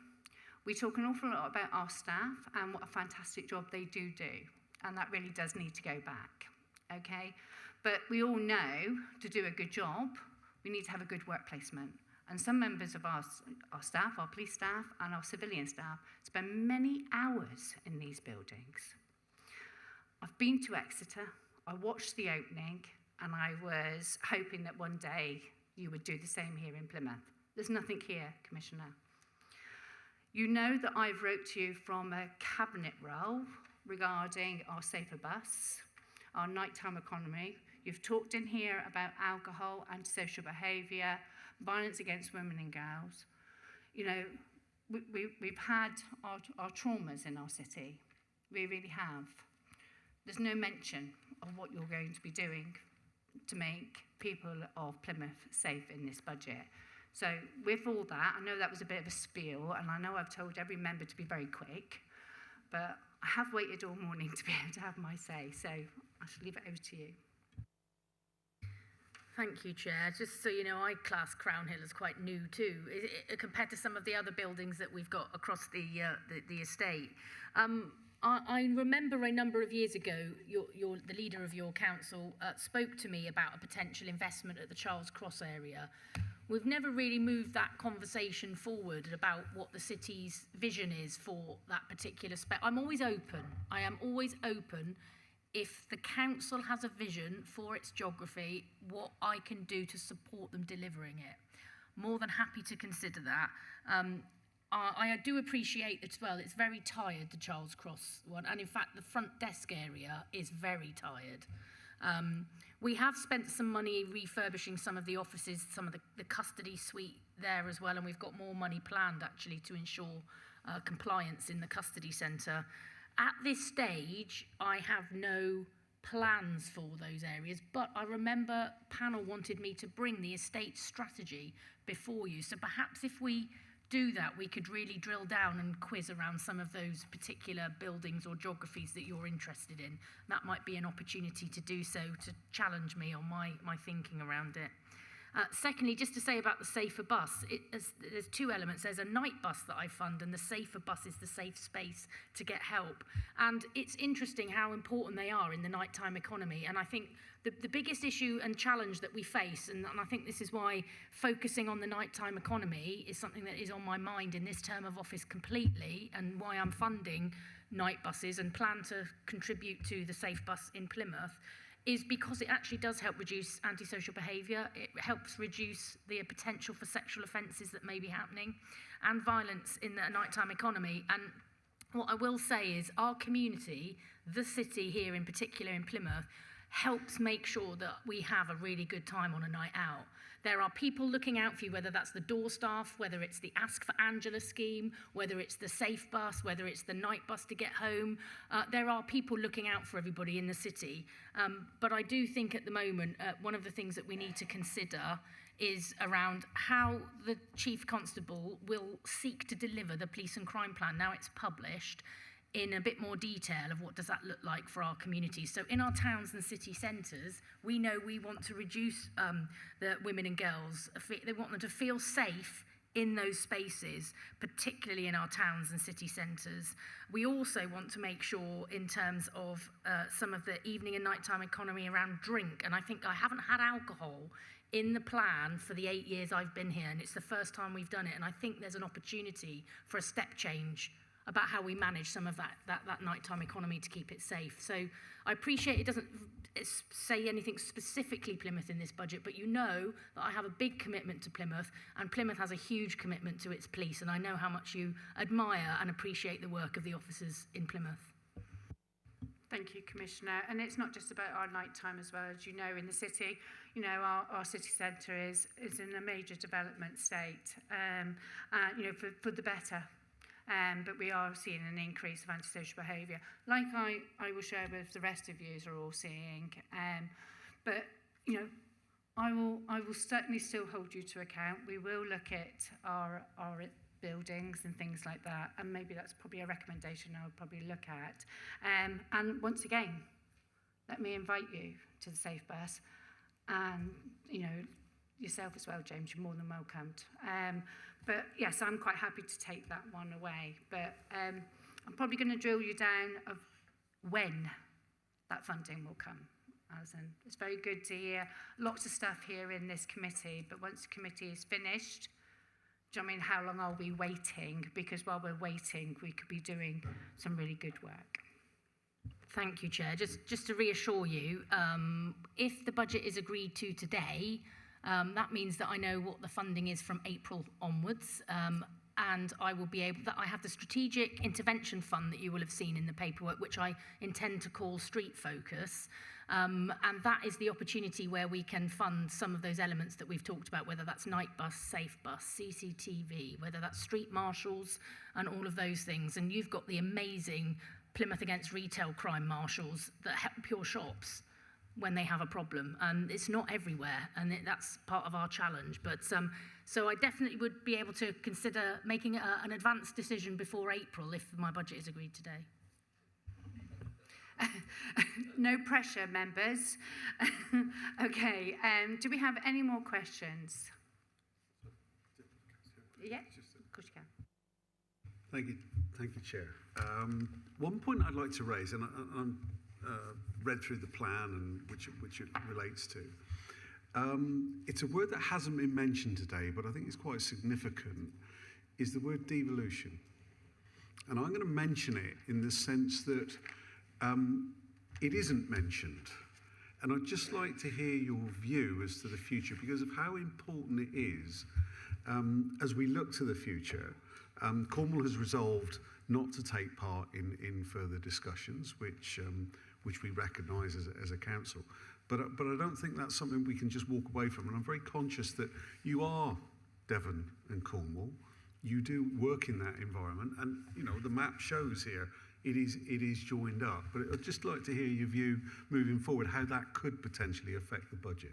We talk an awful lot about our staff and what a fantastic job they do, and that really does need to go back, okay? But we all know to do a good job, we need to have a good work placement. And some members of our staff, our police staff and our civilian staff, spend many hours in these buildings. I've been to Exeter, I watched the opening, and I was hoping that one day you would do the same here in Plymouth. There's nothing here, Commissioner. You know that I've wrote to you from a cabinet role regarding our safer bus, our nighttime economy. You've talked in here about alcohol, antisocial behaviour, violence against women and girls. You know, we've had our traumas in our city. We really have. There's no mention of what you're going to be doing to make people of Plymouth safe in this budget. So with all that, I know that was a bit of a spiel, and I know I've told every member to be very quick, but I have waited all morning to be able to have my say, so I shall leave it over to you. Thank you, Chair. Just so you know, I class Crown Hill as quite new too, compared to some of the other buildings that we've got across the estate. I remember a number of years ago, the leader of your council spoke to me about a potential investment at the Charles Cross area. We've never really moved that conversation forward about what the city's vision is for that particular space. I'm always open. I am always open. If the council has a vision for its geography, what I can do to support them delivering it. More than happy to consider that. I do appreciate as well, it's very tired, the Charles Cross one, and in fact the front desk area is very tired. We have spent some money refurbishing some of the offices, some of the custody suite there as well, and we've got more money planned actually to ensure compliance in the custody centre. At this stage, I have no plans for those areas, but I remember panel wanted me to bring the estate strategy before you, so perhaps if we do that, we could really drill down and quiz around some of those particular buildings or geographies that you're interested in. That might be an opportunity to do so, to challenge me on my thinking around it. Secondly, just to say about the safer bus, there's two elements. There's a night bus that I fund, and the safer bus is the safe space to get help. And it's interesting how important they are in the nighttime economy. And I think the biggest issue and challenge that we face, and I think this is why focusing on the nighttime economy is something that is on my mind in this term of office completely, and why I'm funding night buses and plan to contribute to the safe bus in Plymouth, is because it actually does help reduce antisocial behaviour. It helps reduce the potential for sexual offences that may be happening and violence in the nighttime economy. And what I will say is our community, the city here in particular in Plymouth, helps make sure that we have a really good time on a night out. There are people looking out for you, whether that's the door staff, whether it's the Ask for Angela scheme, whether it's the safe bus, whether it's the night bus to get home. There are people looking out for everybody in the city. But I do think at the moment, one of the things that we need to consider is around how the Chief Constable will seek to deliver the police and crime plan. Now it's published in a bit more detail of what does that look like for our communities. So in our towns and city centres, we know we want to reduce the women and girls. They want them to feel safe in those spaces, particularly in our towns and city centres. We also want to make sure in terms of some of the evening and nighttime economy around drink, and I think I haven't had alcohol in the plan for the 8 years I've been here, and it's the first time we've done it, and I think there's an opportunity for a step change about how we manage some of that nighttime economy to keep it safe. So I appreciate it doesn't say anything specifically Plymouth in this budget, but you know that I have a big commitment to Plymouth, and Plymouth has a huge commitment to its police, and I know how much you admire and appreciate the work of the officers in Plymouth. Thank you, Commissioner. And it's not just about our nighttime as well. As you know, in the city, you know, our city centre is in a major development state, you know, for the better. But we are seeing an increase of antisocial behaviour, like I will share with the rest of you are all seeing. But you know, I will certainly still hold you to account. We will look at our buildings and things like that, and maybe that's probably a recommendation I would probably look at. And once again, let me invite you to the Safe Bus, and you know, yourself as well, James. You're more than welcomed. But yes, I'm quite happy to take that one away. But I'm probably going to drill you down of when that funding will come. Alison, it's very good to hear lots of stuff here in this committee, but once the committee is finished, do you know what I mean, how long are we waiting? Because while we're waiting, we could be doing some really good work. Thank you, Chair. Just to reassure you, if the budget is agreed to today, that means that I know what the funding is from April onwards, and I will be able, that I have the strategic intervention fund that you will have seen in the paperwork, which I intend to call Street Focus, and that is the opportunity where we can fund some of those elements that we've talked about, whether that's night bus, safe bus, CCTV, whether that's street marshals, and all of those things. And you've got the amazing Plymouth Against Retail Crime marshals that help your shops when they have a problem, and it's not everywhere, and that's part of our challenge. But so I definitely would be able to consider making an advanced decision before April if my budget is agreed today. no pressure, members. Okay, do we have any more questions? Yeah, of course you can. Thank you, Chair. One point I'd like to raise, and I read through the plan and which it relates to. It's a word that hasn't been mentioned today, but I think it's quite significant, is the word devolution. And I'm going to mention it in the sense that it isn't mentioned. And I'd just like to hear your view as to the future, because of how important it is as we look to the future. Cornwall has resolved not to take part in further discussions, which we recognise as a council. But I don't think that's something we can just walk away from. And I'm very conscious that you are Devon and Cornwall. You do work in that environment, and you know the map shows here it is joined up. But I'd just like to hear your view moving forward, how that could potentially affect the budget.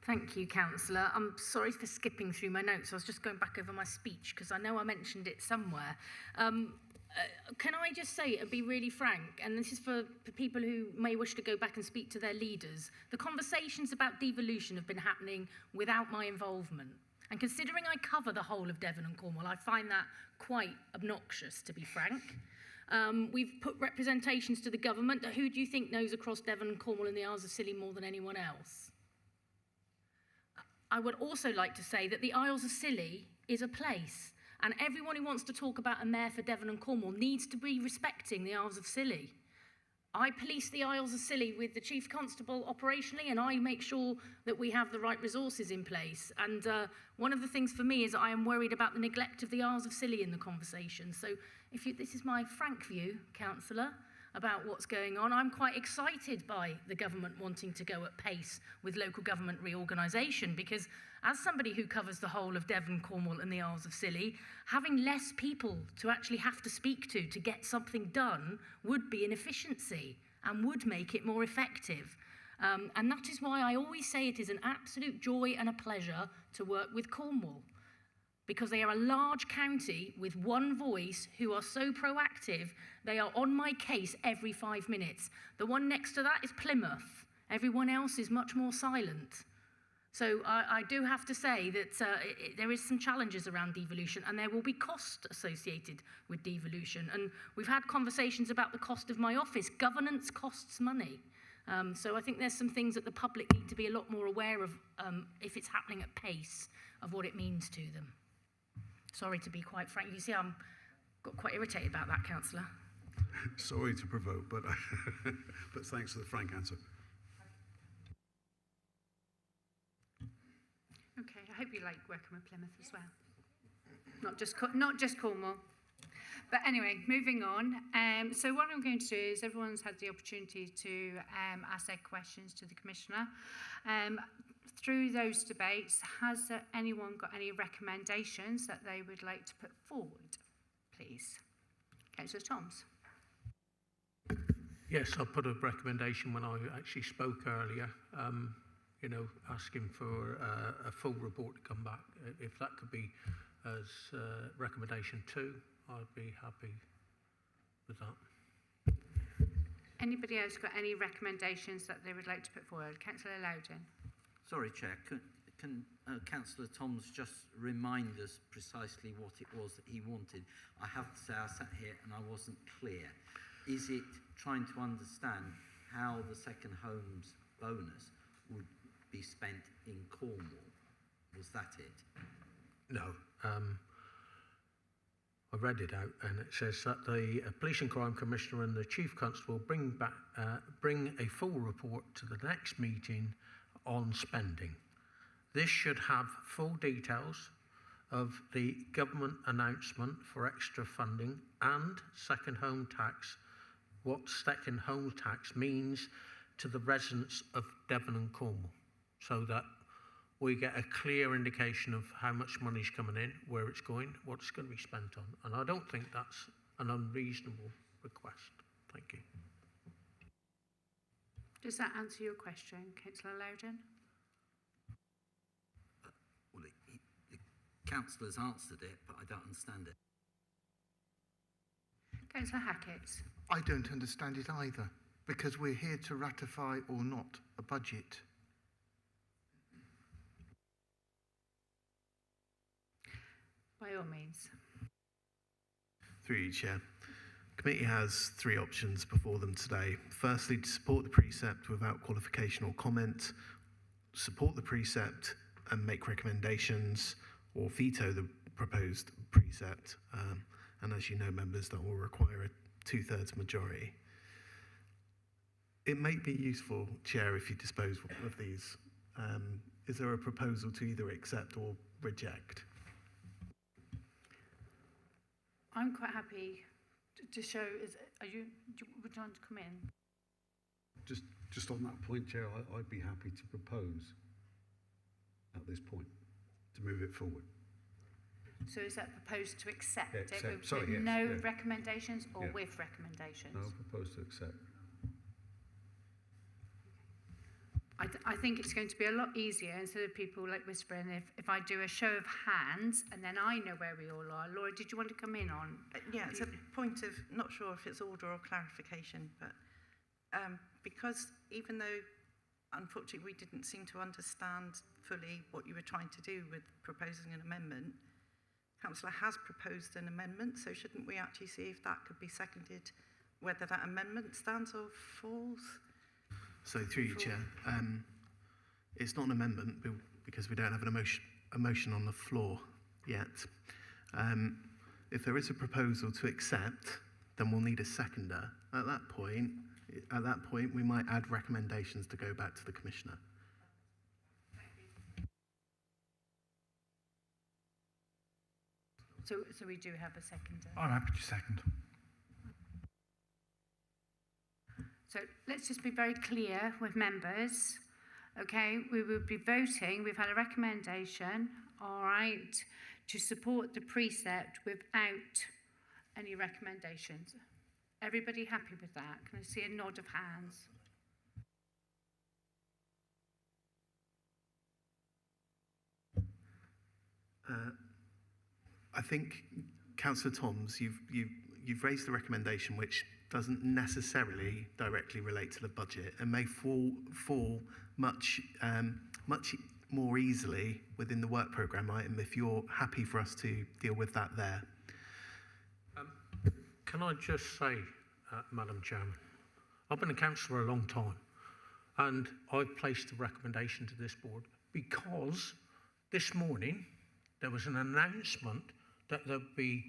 Thank you, Councillor. I'm sorry for skipping through my notes. I was just going back over my speech because I know I mentioned it somewhere. Can I just say, and be really frank, and this is for people who may wish to go back and speak to their leaders, the conversations about devolution have been happening without my involvement. And considering I cover the whole of Devon and Cornwall, I find that quite obnoxious, to be frank. We've put representations to the government. Who do you think knows across Devon and Cornwall and the Isles of Scilly more than anyone else? I would also like to say that the Isles of Scilly is a place, and everyone who wants to talk about a mayor for Devon and Cornwall needs to be respecting the Isles of Scilly. I police the Isles of Scilly with the Chief Constable operationally, and I make sure that we have the right resources in place. And one of the things for me is I am worried about the neglect of the Isles of Scilly in the conversation. So this is my frank view, Councillor, about what's going on. I'm quite excited by the government wanting to go at pace with local government reorganisation, because as somebody who covers the whole of Devon, Cornwall and the Isles of Scilly, having less people to actually have to speak to get something done would be an efficiency and would make it more effective. And that is why I always say it is an absolute joy and a pleasure to work with Cornwall, because they are a large county with one voice who are so proactive. They are on my case every 5 minutes. The one next to that is Plymouth. Everyone else is much more silent. So I do have to say that there is some challenges around devolution, and there will be cost associated with devolution. And we've had conversations about the cost of my office. Governance costs money. So I think there's some things that the public need to be a lot more aware of if it's happening at pace, of what it means to them. Sorry to be quite frank. You see, I got quite irritated about that, Councillor. Sorry to provoke, but thanks for the frank answer. Okay, I hope you like working with Plymouth as well. Not just Cornwall. But anyway, moving on. So what I'm going to do is everyone's had the opportunity to ask their questions to the Commissioner. Through those debates, has anyone got any recommendations that they would like to put forward, please? Councillor Toms. Yes, I put a recommendation when I actually spoke earlier, you know, asking for a full report to come back. If that could be as recommendation 2, I'd be happy with that. Anybody else got any recommendations that they would like to put forward? Councillor Loudon. Sorry, Chair, can Councillor Toms just remind us precisely what it was that he wanted? I have to say I sat here and I wasn't clear. Is it trying to understand how the second homes bonus would be spent in Cornwall? Was that it? No. I read it out, and it says that the Police and Crime Commissioner and the Chief Constable bring a full report to the next meeting on spending. This should have full details of the government announcement for extra funding and second home tax, what second home tax means to the residents of Devon and Cornwall, so that we get a clear indication of how much money's coming in, where it's going, what it's going to be spent on. And I don't think that's an unreasonable request. Thank you. Does that answer your question, Councillor Loudon? Well, the councillor's answered it, but I don't understand it. Councillor Hackett. I don't understand it either, because we're here to ratify or not a budget. By all means. Through you, Chair. The committee has three options before them today. Firstly, to support the precept without qualification or comment, support the precept and make recommendations, or veto the proposed precept. And as you know, members, that will require a 2/3 majority. It may be useful, Chair, if you dispose of these. Is there a proposal to either accept or reject? I'm quite happy to show, would you want to come in? Just on that point, Chair, I'd be happy to propose at this point to move it forward. So is that proposed to accept it Accept, with, sorry, yes, no yeah. recommendations or Yeah. with recommendations? No, I propose to accept. I think it's going to be a lot easier, instead of people like whispering, if I do a show of hands and then I know where we all are. Laura, did you want to come in on? Yeah, it's a point of, not sure if it's order or clarification, but because even though unfortunately we didn't seem to understand fully what you were trying to do with proposing an amendment, Councillor has proposed an amendment, so shouldn't we actually see if that could be seconded, whether that amendment stands or falls? So through you, Chair, it's not an amendment because we don't have an motion on the floor yet. If there is a proposal to accept, then we'll need a seconder. At that point, we might add recommendations to go back to the Commissioner. So we do have a seconder. I'm happy to second. So let's just be very clear with members. Okay, we will be voting. We've had a recommendation, all right, to support the precept without any recommendations. Everybody happy with that? Can I see a nod of hands? I think, Councillor Toms, you've raised the recommendation which doesn't necessarily directly relate to the budget and may fall much more easily within the work programme item if you're happy for us to deal with that there. Can I just say, Madam Chairman, I've been a councillor a long time and I've placed a recommendation to this board because this morning there was an announcement that there'd be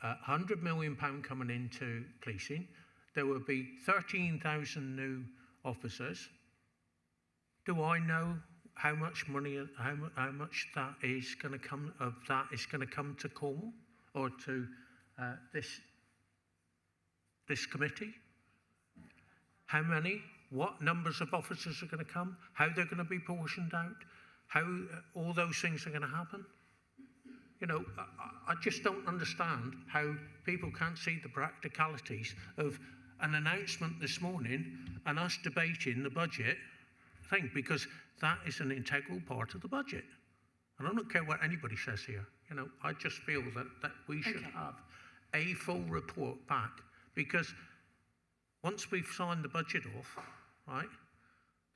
£100 million coming into policing. There will be 13,000 new officers. Do I know how much money, how much that is going to come of that is going to come to Cornwall or to this committee? How many? What numbers of officers are going to come? How they're going to be portioned out? How all those things are going to happen? You know, I just don't understand how people can't see the practicalities of an announcement this morning and us debating the budget thing, because that is an integral part of the budget. And I don't care what anybody says here. You know, I just feel that we should have a full report back, because once we've signed the budget off, right,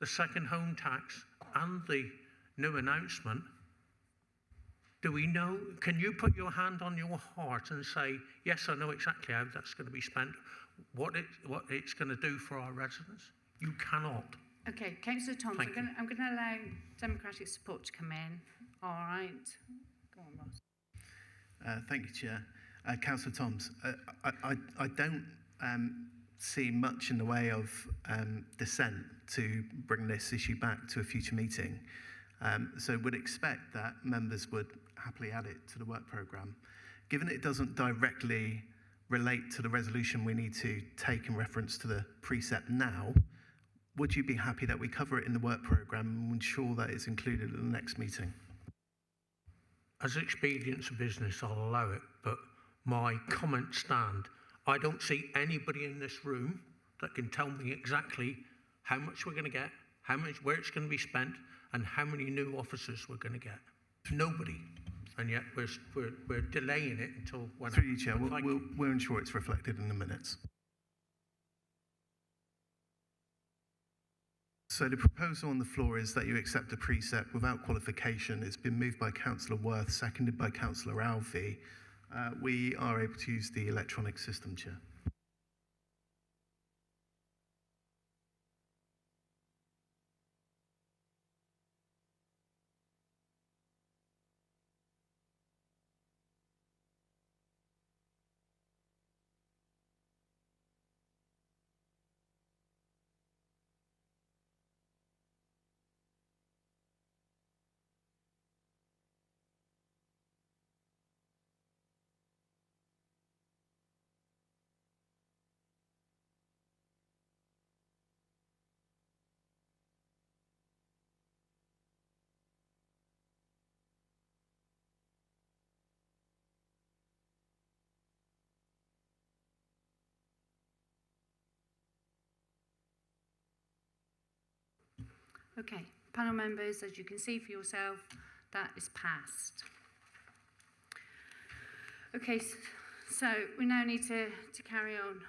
the second home tax and the new announcement, do we know, can you put your hand on your heart and say, yes, I know exactly how that's going to be spent, what it's going to do for our residents? You cannot. Okay, Councillor Thompson, I'm going to allow democratic support to come in. All right. Go on, Ross. Thank you, Chair. Councillor Toms, I don't see much in the way of dissent to bring this issue back to a future meeting. So would expect that members would happily add it to the work programme. Given it doesn't directly relate to the resolution we need to take in reference to the precept now, would you be happy that we cover it in the work programme and ensure that it's included in the next meeting? As expedience of business, I'll allow it, but my comments stand. I don't see anybody in this room that can tell me exactly how much we're going to get, how much, where it's going to be spent, and how many new officers we're going to get. Nobody. And yet we're delaying it until when. Through you, Chair, we'll ensure it's reflected in the minutes. So the proposal on the floor is that you accept the precept without qualification. It's been moved by Councillor Worth, seconded by Councillor Alfie. We are able to use the electronic system, Chair. Okay, panel members, as you can see for yourself, that is passed. Okay, so we now need to carry on,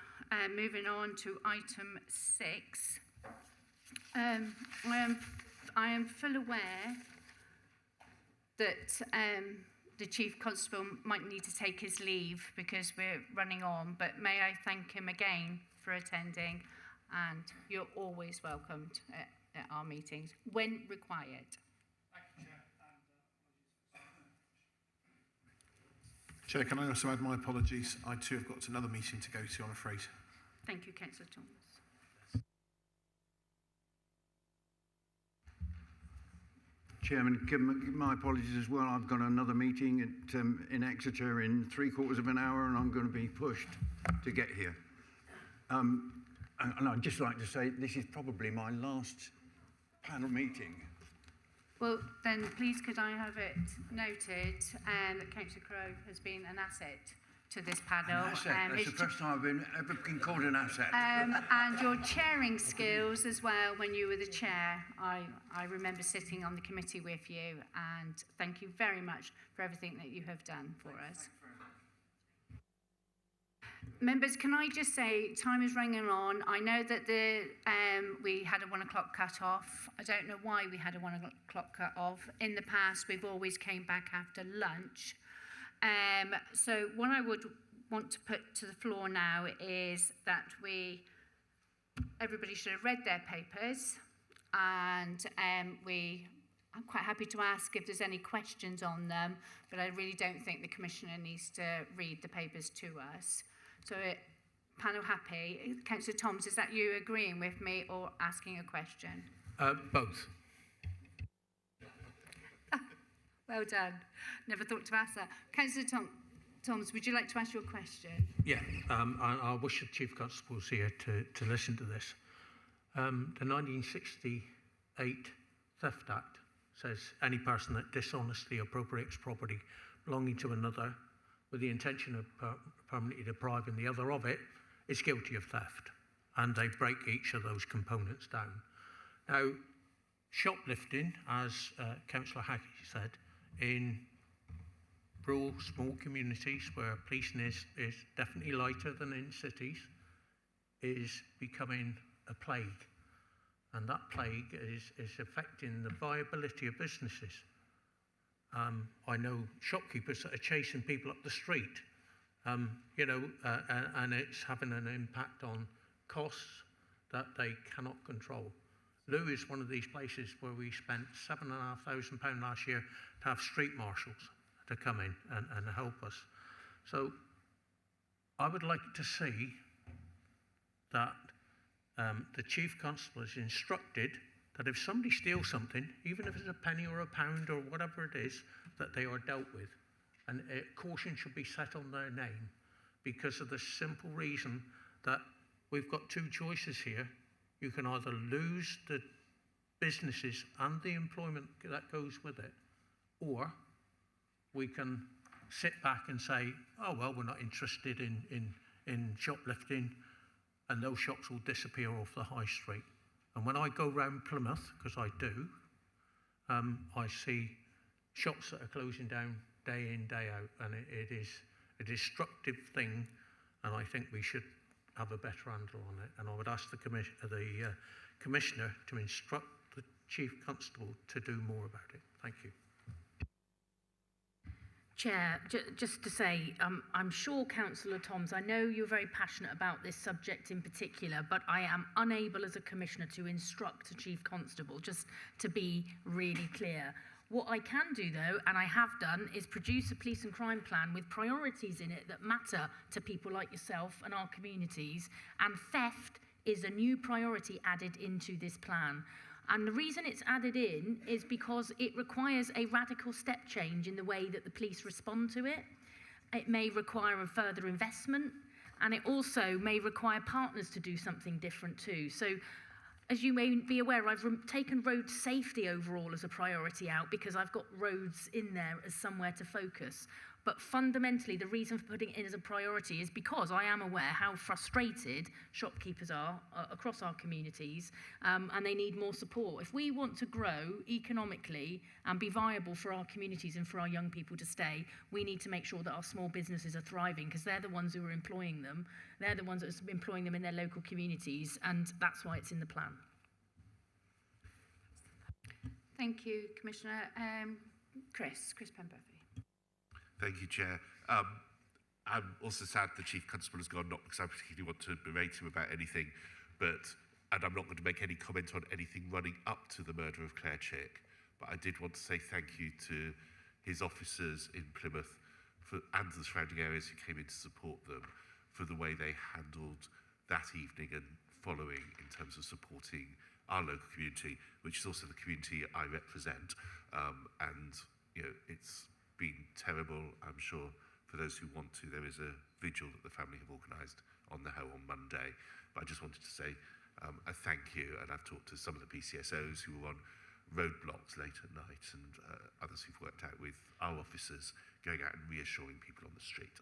moving on to item 6. I am full aware that the Chief Constable might need to take his leave because we're running on, but may I thank him again for attending, and you're always welcomed at our meetings when required. Chair, can I also add my apologies? I too have got another meeting to go to, I'm afraid. Thank you, Councillor Thomas. Chairman, give my apologies as well. I've got another meeting at, in Exeter in 3/4 of an hour, and I'm going to be pushed to get here. And I'd just like to say this is probably my last panel meeting. Well, then please could I have it noted that Councillor Crowe has been an asset to this panel. An asset. That's the first time I've ever been called an asset. And your chairing skills as well when you were the chair. I remember sitting on the committee with you, and thank you very much for everything that you have done for us. Members, can I just say, time is running on. I know that we had a 1 o'clock cut-off. I don't know why we had a 1 o'clock cut-off. In the past, we've always came back after lunch. So what I would want to put to the floor now is that everybody should have read their papers, and I'm quite happy to ask if there's any questions on them, but I really don't think the Commissioner needs to read the papers to us. So, panel happy. Councillor Thoms, is that you agreeing with me or asking a question? Both. Well done. Never thought to ask that. Councillor Thoms, would you like to ask your question? Yeah, I wish the Chief Constable was here to listen to this. The 1968 Theft Act says any person that dishonestly appropriates property belonging to another with the intention of permanently depriving the other of it is guilty of theft, and they break each of those components down. Now, shoplifting, as Councillor Hackey said, in rural small communities where policing is definitely lighter than in cities, is becoming a plague, and that plague is affecting the viability of businesses. I know shopkeepers that are chasing people up the street, and it's having an impact on costs that they cannot control. Lou is one of these places where we spent £7,500 last year to have street marshals to come in and help us. So I would like to see that the Chief Constable is instructed that if somebody steals something, even if it's a penny or a pound or whatever it is, that they are dealt with. And caution should be set on their name because of the simple reason that we've got two choices here. You can either lose the businesses and the employment that goes with it, or we can sit back and say, oh, well, we're not interested in shoplifting, and those shops will disappear off the high street. And when I go round Plymouth, because I do, I see shops that are closing down day in, day out, and it is a destructive thing, and I think we should have a better handle on it, and I would ask the Commissioner to instruct the Chief Constable to do more about it. Thank you. Chair, just to say, I'm sure Councillor Toms, I know you're very passionate about this subject in particular, but I am unable as a Commissioner to instruct a Chief Constable, just to be really clear. What I can do though, and I have done, is produce a police and crime plan with priorities in it that matter to people like yourself and our communities, and theft is a new priority added into this plan. And the reason it's added in is because it requires a radical step change in the way that the police respond to it. It may require a further investment, and it also may require partners to do something different too. So, as you may be aware, I've taken road safety overall as a priority out because I've got roads in there as somewhere to focus. But fundamentally, the reason for putting it in as a priority is because I am aware how frustrated shopkeepers are across our communities, and they need more support. If we want to grow economically and be viable for our communities and for our young people to stay, we need to make sure that our small businesses are thriving, because they're the ones who are employing them. They're the ones that are employing them in their local communities, and that's why it's in the plan. Thank you, Commissioner. Chris Pemberton. Thank you, Chair. I'm also sad the Chief Constable has gone, not because I particularly want to berate him about anything, and I'm not going to make any comment on anything running up to the murder of Claire Chick, but I did want to say thank you to his officers in Plymouth and the surrounding areas who came in to support them for the way they handled that evening and following in terms of supporting our local community, which is also the community I represent. And, you know, it's been terrible, I'm sure, for those who want to. There is a vigil that the family have organised on the Hoe on Monday. But I just wanted to say a thank you, and I've talked to some of the PCSOs who were on roadblocks late at night, and others who've worked out with our officers going out and reassuring people on the street.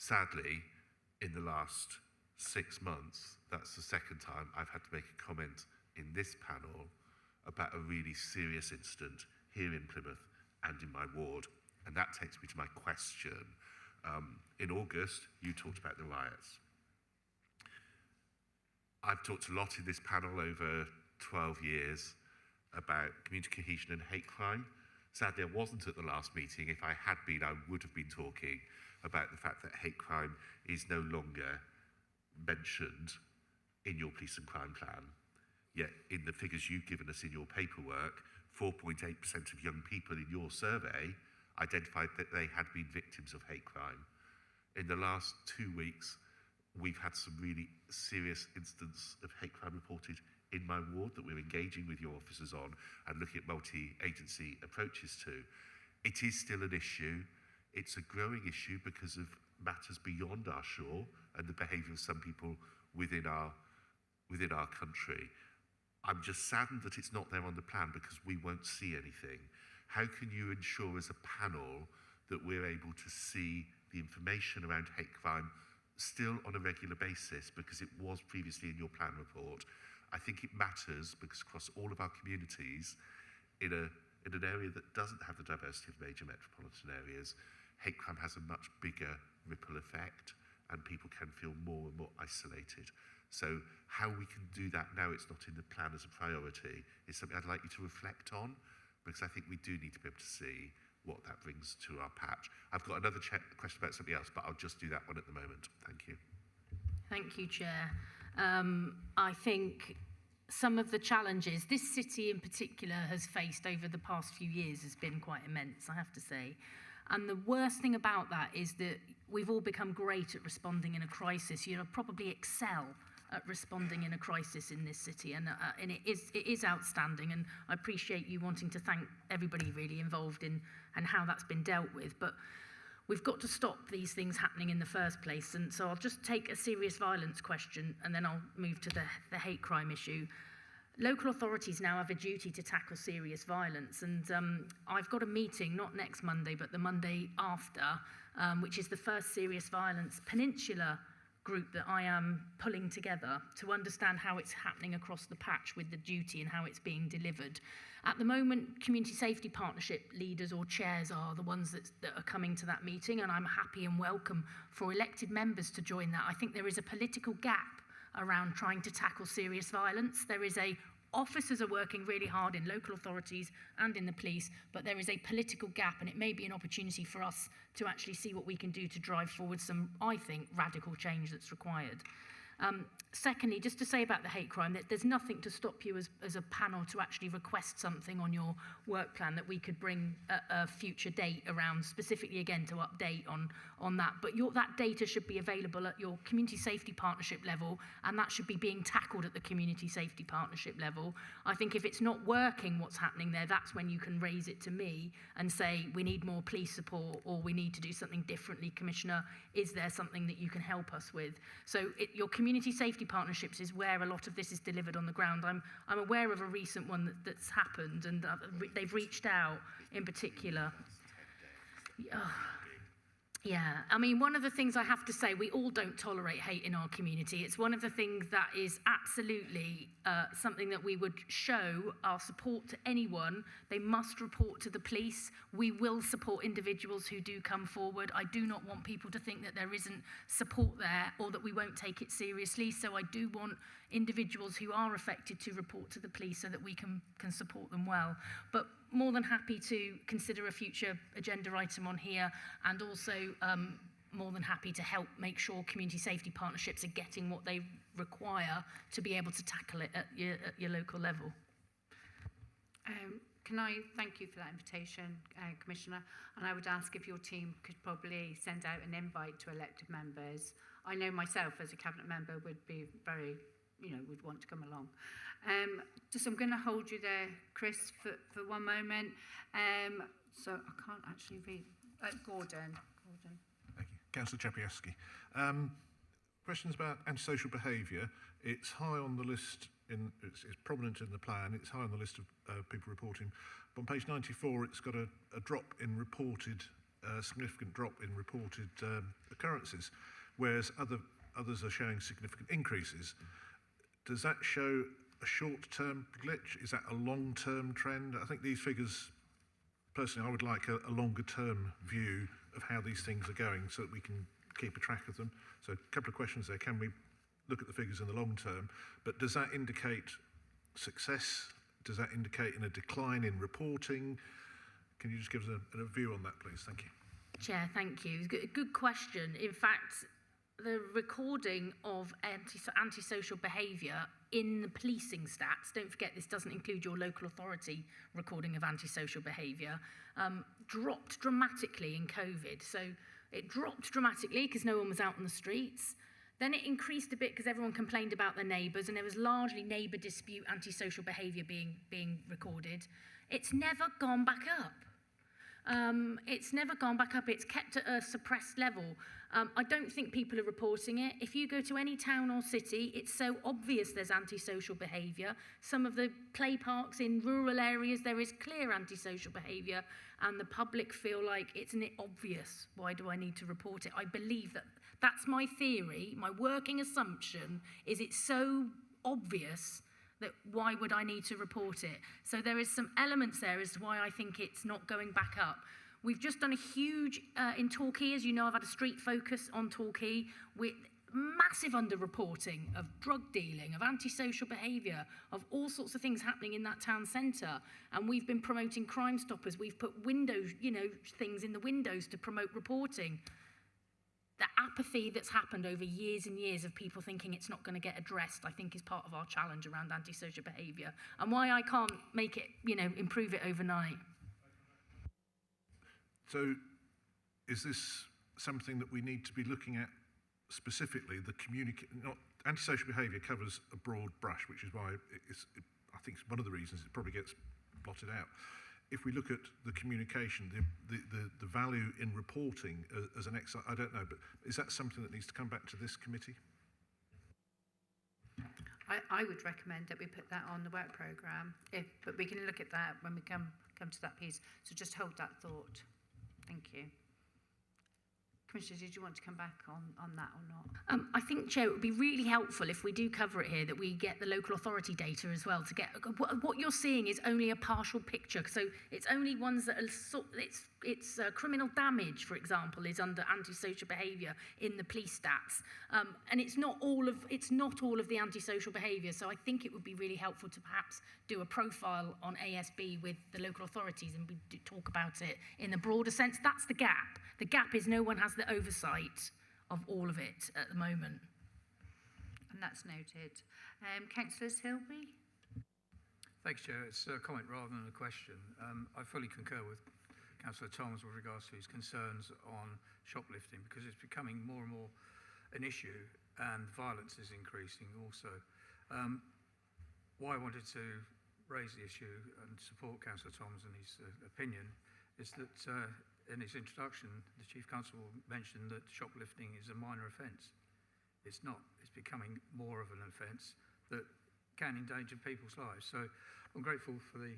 Sadly, in the last 6 months, that's the second time I've had to make a comment in this panel about a really serious incident here in Plymouth and in my ward. And that takes me to my question. In August, you talked about the riots. I've talked a lot in this panel over 12 years about community cohesion and hate crime. Sadly, I wasn't at the last meeting. If I had been, I would have been talking about the fact that hate crime is no longer mentioned in your police and crime plan. Yet, in the figures you've given us in your paperwork, 4.8% of young people in your survey identified that they had been victims of hate crime. In the last 2 weeks, we've had some really serious instances of hate crime reported in my ward that we're engaging with your officers on and looking at multi-agency approaches to. It is still an issue. It's a growing issue because of matters beyond our shore and the behaviour of some people within our country. I'm just saddened that it's not there on the plan because we won't see anything. How can you ensure as a panel that we're able to see the information around hate crime still on a regular basis, because it was previously in your plan report? I think it matters because across all of our communities, in an area that doesn't have the diversity of major metropolitan areas, hate crime has a much bigger ripple effect and people can feel more and more isolated. So how we can do that now it's not in the plan as a priority is something I'd like you to reflect on, because I think we do need to be able to see what that brings to our patch. I've got another question about something else, but I'll just do that one at the moment. Thank you. Thank you, Chair. I think some of the challenges this city in particular has faced over the past few years has been quite immense, I have to say. And the worst thing about that is that we've all become great at responding in a crisis. You know, probably excel at responding in a crisis in this city, and it is outstanding, and I appreciate you wanting to thank everybody really involved in and how that's been dealt with. But we've got to stop these things happening in the first place, and so I'll just take a serious violence question and then I'll move to the hate crime issue. Local authorities now have a duty to tackle serious violence, and I've got a meeting, not next Monday, but the Monday after, which is the first serious violence, Peninsular group that I am pulling together to understand how it's happening across the patch with the duty and how it's being delivered. At the moment, community safety partnership leaders or chairs are the ones that are coming to that meeting, and I'm happy and welcome for elected members to join that. I think there is a political gap around trying to tackle serious violence. Officers are working really hard in local authorities and in the police, but there is a political gap, and it may be an opportunity for us to actually see what we can do to drive forward some, I think, radical change that's required. Secondly, just to say about the hate crime, that there's nothing to stop you as a panel to actually request something on your work plan that we could bring a future date around, specifically again to update on that. But that data should be available at your community safety partnership level, and that should be being tackled at the community safety partnership level. I think if it's not working what's happening there, that's when you can raise it to me and say, we need more police support, or we need to do something differently. Commissioner, is there something that you can help us with? So your community safety partnerships is where a lot of this is delivered on the ground. I'm aware of a recent one that's happened, and they've reached out in particular. Yeah, I mean, one of the things I have to say, we all don't tolerate hate in our community. It's one of the things that is absolutely something that we would show our support to anyone. They must report to the police. We will support individuals who do come forward. I do not want people to think that there isn't support there or that we won't take it seriously. So I do want individuals who are affected to report to the police so that we can support them well. But more than happy to consider a future agenda item on here, and also more than happy to help make sure community safety partnerships are getting what they require to be able to tackle it at your local level. Can I thank you for that invitation, Commissioner? And I would ask if your team could probably send out an invite to elected members. I know myself as a cabinet member would be very, would want to come along. I'm going to hold you there, Chris, for one moment. So I can't actually read. Gordon. Thank you. Councillor Czapieski. Questions about antisocial behaviour. It's high on the list, it's prominent in the plan, it's high on the list of people reporting. But on page 94, it's got a drop in reported, significant drop in reported occurrences, whereas others are showing significant increases. Does that show a short-term glitch? Is that a long-term trend? I think these figures, personally, I would like a longer-term view of how these things are going so that we can keep a track of them. So a couple of questions there. Can we look at the figures in the long term? But does that indicate success? Does that indicate a decline in reporting? Can you just give us a view on that, please? Thank you. Chair, thank you. Good question. In fact, the recording of antisocial behaviour in the policing stats, don't forget this doesn't include your local authority recording of antisocial behaviour, dropped dramatically in COVID. So it dropped dramatically because no one was out on the streets. Then it increased a bit because everyone complained about their neighbours, and there was largely neighbour dispute antisocial behaviour being recorded. It's never gone back up. It's never gone back up. It's kept at a suppressed level. I don't think people are reporting it. If you go to any town or city, it's so obvious there's antisocial behaviour. Some of the play parks in rural areas, there is clear antisocial behaviour, and the public feel like it's obvious. Why do I need to report it? I believe that's my theory. My working assumption is it's so obvious that why would I need to report it? So there is some elements there as to why I think it's not going back up. We've just done a huge, in Torquay, as you know, I've had a street focus on Torquay with massive underreporting of drug dealing, of antisocial behaviour, of all sorts of things happening in that town centre. And we've been promoting Crime Stoppers. We've put windows, things in the windows to promote reporting. The apathy that's happened over years and years of people thinking it's not going to get addressed, I think is part of our challenge around antisocial behaviour, and why I can't make it, improve it overnight. So is this something that we need to be looking at specifically? Antisocial behaviour covers a broad brush, which is why I think it's one of the reasons it probably gets blotted out. If we look at the communication, the value in reporting as an exercise, I don't know, but is that something that needs to come back to this committee? I would recommend that we put that on the work programme, but we can look at that when we come to that piece. So just hold that thought. Thank you. Commissioner, did you want to come back on that or not? I think, Chair, it would be really helpful if we do cover it here that we get the local authority data as well to get what you're seeing is only a partial picture. So it's only ones that are criminal damage, for example, is under antisocial behaviour in the police stats, and it's not all of the antisocial behaviour. So I think it would be really helpful to perhaps do a profile on ASB with the local authorities and we talk about it in a broader sense. That's the gap. The gap is no one has the oversight of all of it at the moment. And that's noted. Councillor Silby? Thanks, Chair. It's a comment rather than a question. I fully concur with Councillor Thomas with regards to his concerns on shoplifting because it's becoming more and more an issue and violence is increasing also. Why I wanted to raise the issue and support Councillor Thomas and his opinion is that in his introduction, the Chief Constable mentioned that shoplifting is a minor offence. It's not. It's becoming more of an offence that can endanger people's lives. So I'm grateful for the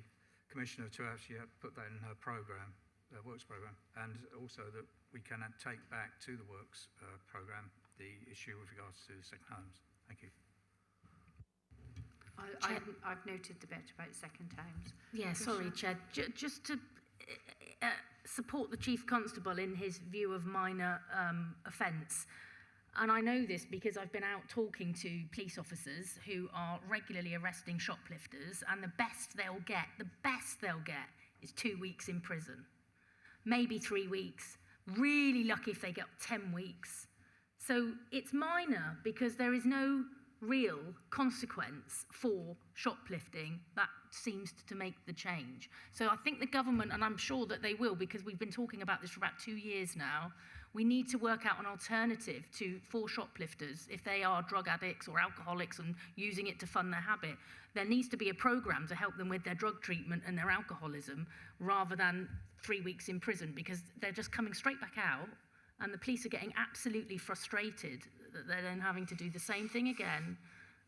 Commissioner to actually put that in her programme, works programme, and also that we can take back to the works programme the issue with regards to second homes. Thank you. I've noted the bit about second homes. Yeah, sorry, Chair. Just to support the Chief Constable in his view of minor offence. And I know this because I've been out talking to police officers who are regularly arresting shoplifters, and the best they'll get is 2 weeks in prison. Maybe 3 weeks. Really lucky if they get 10 weeks. So it's minor because there is no real consequence for shoplifting that seems to make the change. So I think the government, and I'm sure that they will because we've been talking about this for about 2 years now, we need to work out an alternative for shoplifters if they are drug addicts or alcoholics and using it to fund their habit. There needs to be a programme to help them with their drug treatment and their alcoholism rather than 3 weeks in prison because they're just coming straight back out and the police are getting absolutely frustrated that they're then having to do the same thing again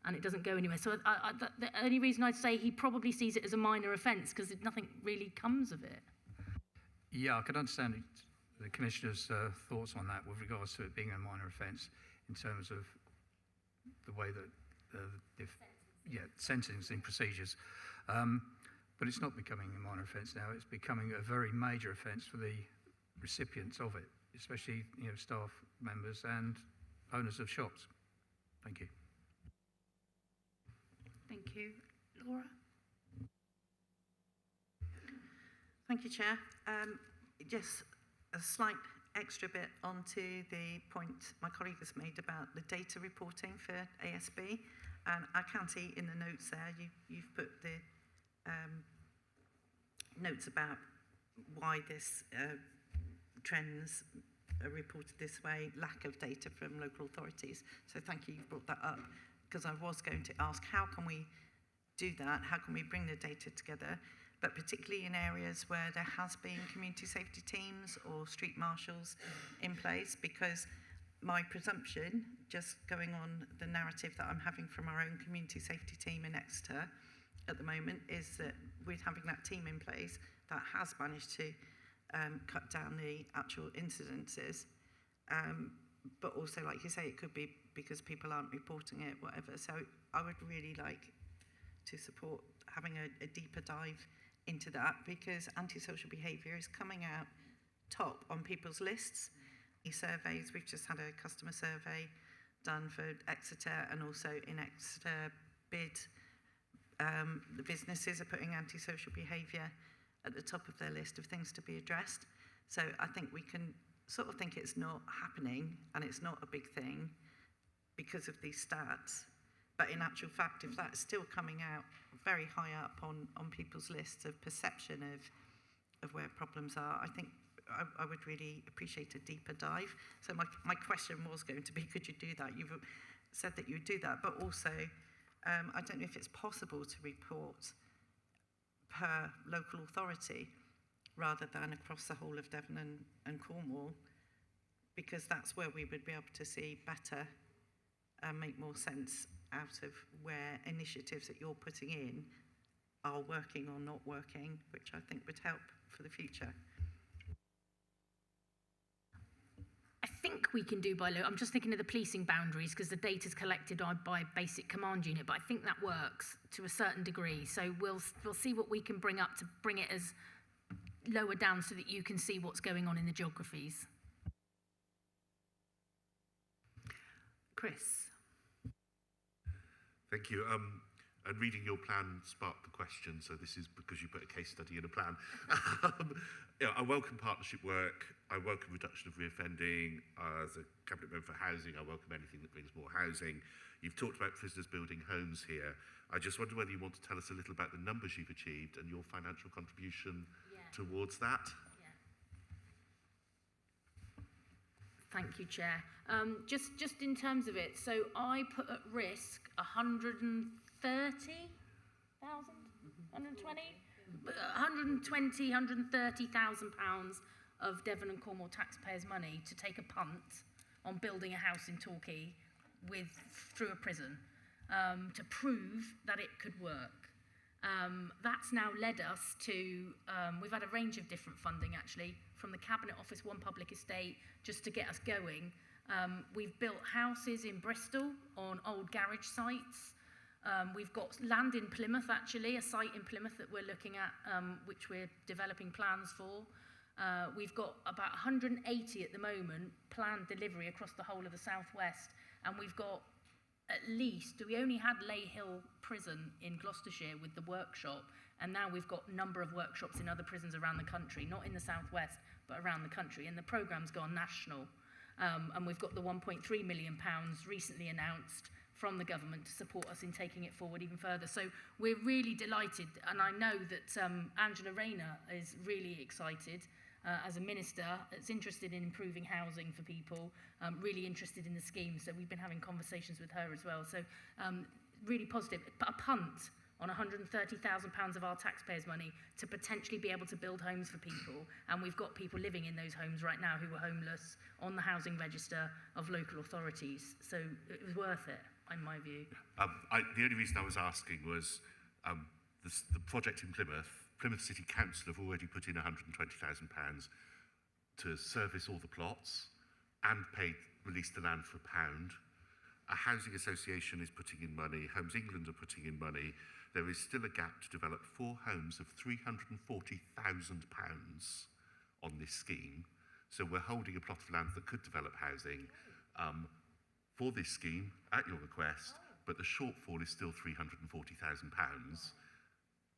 and it doesn't go anywhere. So the only reason I'd say he probably sees it as a minor offence because nothing really comes of it. Yeah, I can understand the Commissioner's thoughts on that with regards to it being a minor offence in terms of the way that sentencing procedures. But it's not becoming a minor offence now. It's becoming a very major offence for the recipients of it, especially staff members and owners of shops. Thank you. Thank you. Laura? Thank you, Chair. Just a slight extra bit onto the point my colleague has made about the data reporting for ASB. And I can see in the notes there, you've put the notes about why this trends are reported this way, lack of data from local authorities. So thank you brought that up, because I was going to ask, how can we do that? How can we bring the data together? But particularly in areas where there has been community safety teams or street marshals in place, because my presumption, just going on the narrative that I'm having from our own community safety team in Exeter at the moment, is that with having that team in place, that has managed to cut down the actual incidences. But also, like you say, it could be because people aren't reporting it, whatever. So I would really like to support having a deeper dive into that, because antisocial behaviour is coming out top on people's lists. Surveys, we've just had a customer survey done for Exeter, and also in Exeter bid, the businesses are putting antisocial behaviour at the top of their list of things to be addressed. So I think we can sort of think it's not happening and it's not a big thing because of these stats. But in actual fact, if that's still coming out very high up on people's lists of perception of where problems are, I think I would really appreciate a deeper dive. So my question was going to be, could you do that? You've said that you would do that, but also I don't know if it's possible to report per local authority rather than across the whole of Devon and Cornwall, because that's where we would be able to see better and make more sense out of where initiatives that you're putting in are working or not working, which I think would help for the future. I think we can do by law. I'm just thinking of the policing boundaries because the data's collected by basic command unit, but I think that works to a certain degree. So we'll see what we can bring up to bring it as lower down so that you can see what's going on in the geographies. Chris. Thank you. And reading your plan sparked the question, so this is because you put a case study in a plan. I welcome partnership work. I welcome reduction of reoffending. As a cabinet member for housing, I welcome anything that brings more housing. You've talked about prisoners building homes here. I just wonder whether you want to tell us a little about the numbers you've achieved and your financial contribution towards that. Thank you, Chair. Just in terms of it, so I put at risk 130,000, 130,000 pounds of Devon and Cornwall taxpayers' money to take a punt on building a house in Torquay through a prison to prove that it could work. That's now led us to, we've had a range of different funding actually, from the Cabinet Office, One Public Estate, just to get us going. We've built houses in Bristol on old garage sites. We've got land in Plymouth actually, a site in Plymouth that we're looking at, which we're developing plans for. We've got about 180 at the moment planned delivery across the whole of the southwest, and we've got at least, we only had Lay Hill Prison in Gloucestershire with the workshop, and now we've got a number of workshops in other prisons around the country, not in the southwest, but around the country, and the programme's gone national. And we've got the £1.3 million recently announced from the government to support us in taking it forward even further. So we're really delighted, and I know that Angela Rayner is really excited as a minister that's interested in improving housing for people, really interested in the scheme. So we've been having conversations with her as well. So really positive. A punt on £130,000 of our taxpayers' money to potentially be able to build homes for people. And we've got people living in those homes right now who are homeless on the housing register of local authorities. So it was worth it, in my view. The only reason I was asking was the project in Plymouth City Council have already put in £120,000 to service all the plots and release the land for £1. A housing association is putting in money, Homes England are putting in money. There is still a gap to develop 4 homes of £340,000 on this scheme. So we're holding a plot of land that could develop housing for this scheme at your request, but the shortfall is still £340,000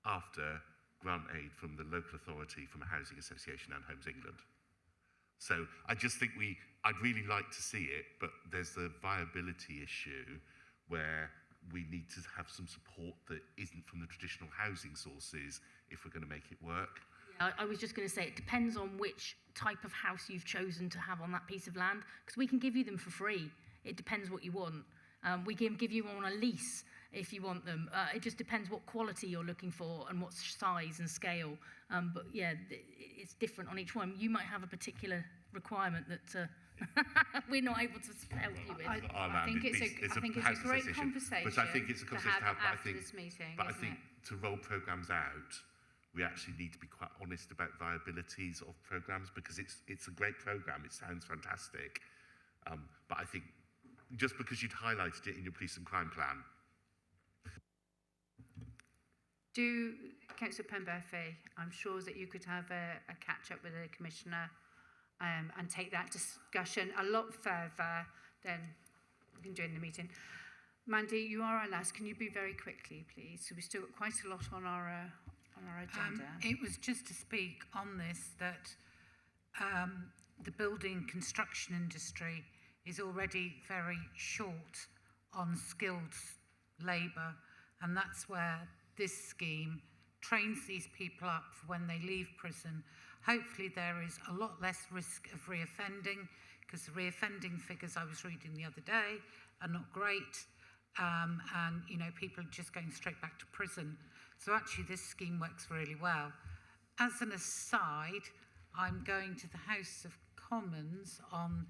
after grant aid from the local authority, from a housing association and Homes England. So I just think I'd really like to see it, but there's the viability issue where we need to have some support that isn't from the traditional housing sources if we're going to make it work. Yeah, I was just going to say, it depends on which type of house you've chosen to have on that piece of land, because we can give you them for free. It depends what you want. We can give you on a lease if you want them. It just depends what quality you're looking for and what size and scale. But yeah, it's different on each one. You might have a particular requirement that we're not able to help you with. I think it's a great conversation. But I think it's a conversation to have. After this meeting, but I think to roll programmes out, we actually need to be quite honest about viabilities of programmes, because it's a great programme. It sounds fantastic, but I think just because you'd highlighted it in your police and crime plan. Councillor Penberthy, I'm sure that you could have a catch-up with the Commissioner and take that discussion a lot further than we can do in the meeting. Mandy, you are our last. Can you be very quickly, please? So we've still got quite a lot on our agenda. It was just to speak on this that the building construction industry is already very short on skilled labour, and that's where this scheme trains these people up for when they leave prison. Hopefully there is a lot less risk of reoffending, because the reoffending figures I was reading the other day are not great, and people are just going straight back to prison. So actually this scheme works really well. As an aside, I'm going to the House of Commons on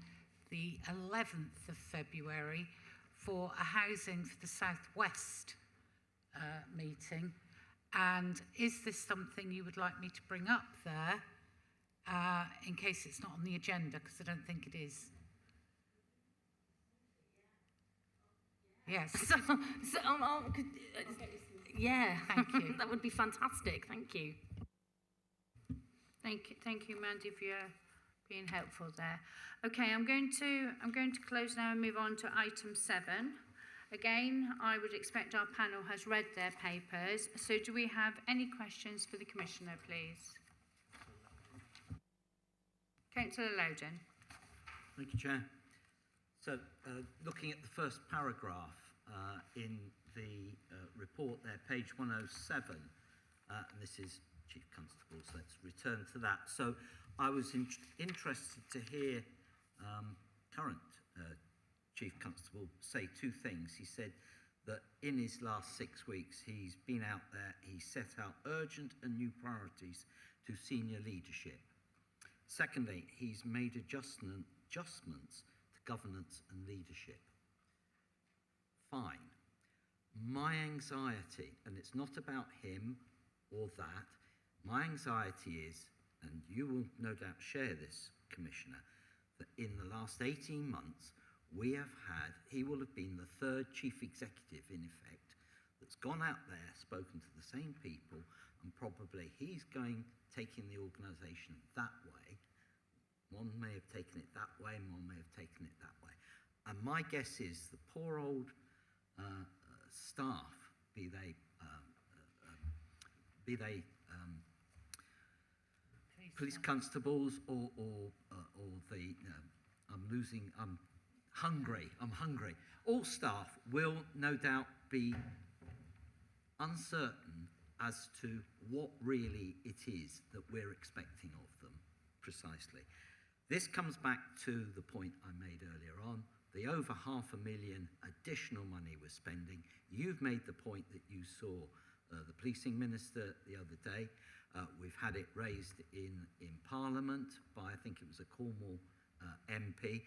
the 11th of February for a Housing for the South West meeting. And is this something you would like me to bring up there in case it's not on the agenda, because I don't think it is? Yes. Yeah, thank you. That would be fantastic. Thank you. Thank you, Mandy, for your being helpful there. Okay, I'm going to close now and move on to item 7. Again, I would expect our panel has read their papers. So do we have any questions for the Commissioner, please? Councillor Loudon. Thank you, Chair. So, looking at the first paragraph in the report there, page 107, and this is Chief Constable's, let's return to that. So, I was interested to hear current Chief Constable say 2 things. He said that in his last 6 weeks, he's been out there, he set out urgent and new priorities to senior leadership. Secondly, he's made adjustments to governance and leadership. Fine. My anxiety, and it's not about him or that, my anxiety is, and you will no doubt share this, Commissioner, that in the last 18 months, he will have been the 3rd chief executive, in effect, that's gone out there, spoken to the same people, and probably he's taking the organisation that way. One may have taken it that way, and one may have taken it that way. And my guess is the poor old staff, be they police constables or the I'm hungry. All staff will no doubt be uncertain as to what really it is that we're expecting of them, precisely. This comes back to the point I made earlier on, the over £500,000 additional money we're spending. You've made the point that you saw the policing minister the other day. We've had it raised in Parliament by, I think it was a Cornwall MP.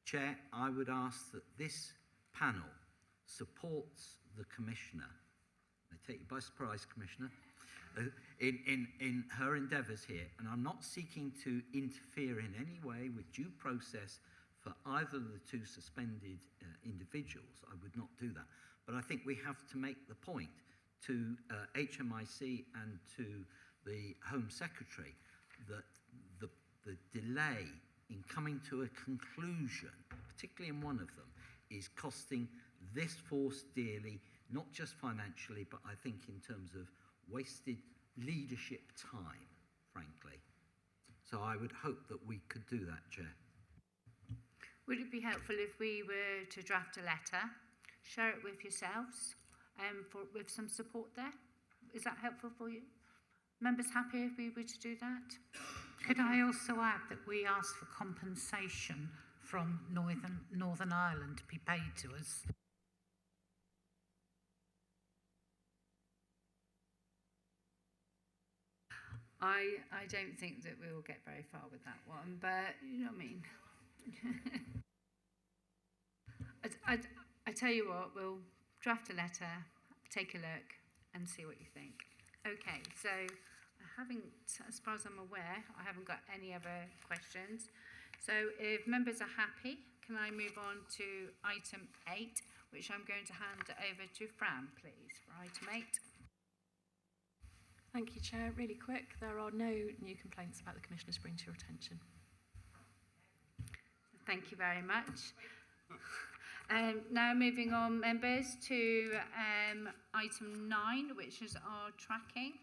Chair, I would ask that this panel supports the Commissioner. I take you by surprise, Commissioner, in her endeavours here. And I'm not seeking to interfere in any way with due process for either of the 2 suspended individuals. I would not do that. But I think we have to make the point to HMIC and to the Home Secretary that the delay in coming to a conclusion, particularly in one of them, is costing this force dearly, not just financially, but I think in terms of wasted leadership time, frankly. So I would hope that we could do that, Chair. Would it be helpful if we were to draft a letter, share it with yourselves, with some support there? Is that helpful for you? Members happy if we were to do that? Could I also add that we asked for compensation from Northern Ireland to be paid to us? I don't think that we will get very far with that one, but you know what I mean. I tell you what, we'll draft a letter, take a look, and see what you think. Okay, so as far as I'm aware, I haven't got any other questions. So if members are happy, can I move on to item 8, which I'm going to hand over to Fran, please, for item 8. Thank you, Chair. Really quick, there are no new complaints about the Commissioner's bring to your attention. Thank you very much. Now moving on, members, to item 9, which is our tracking.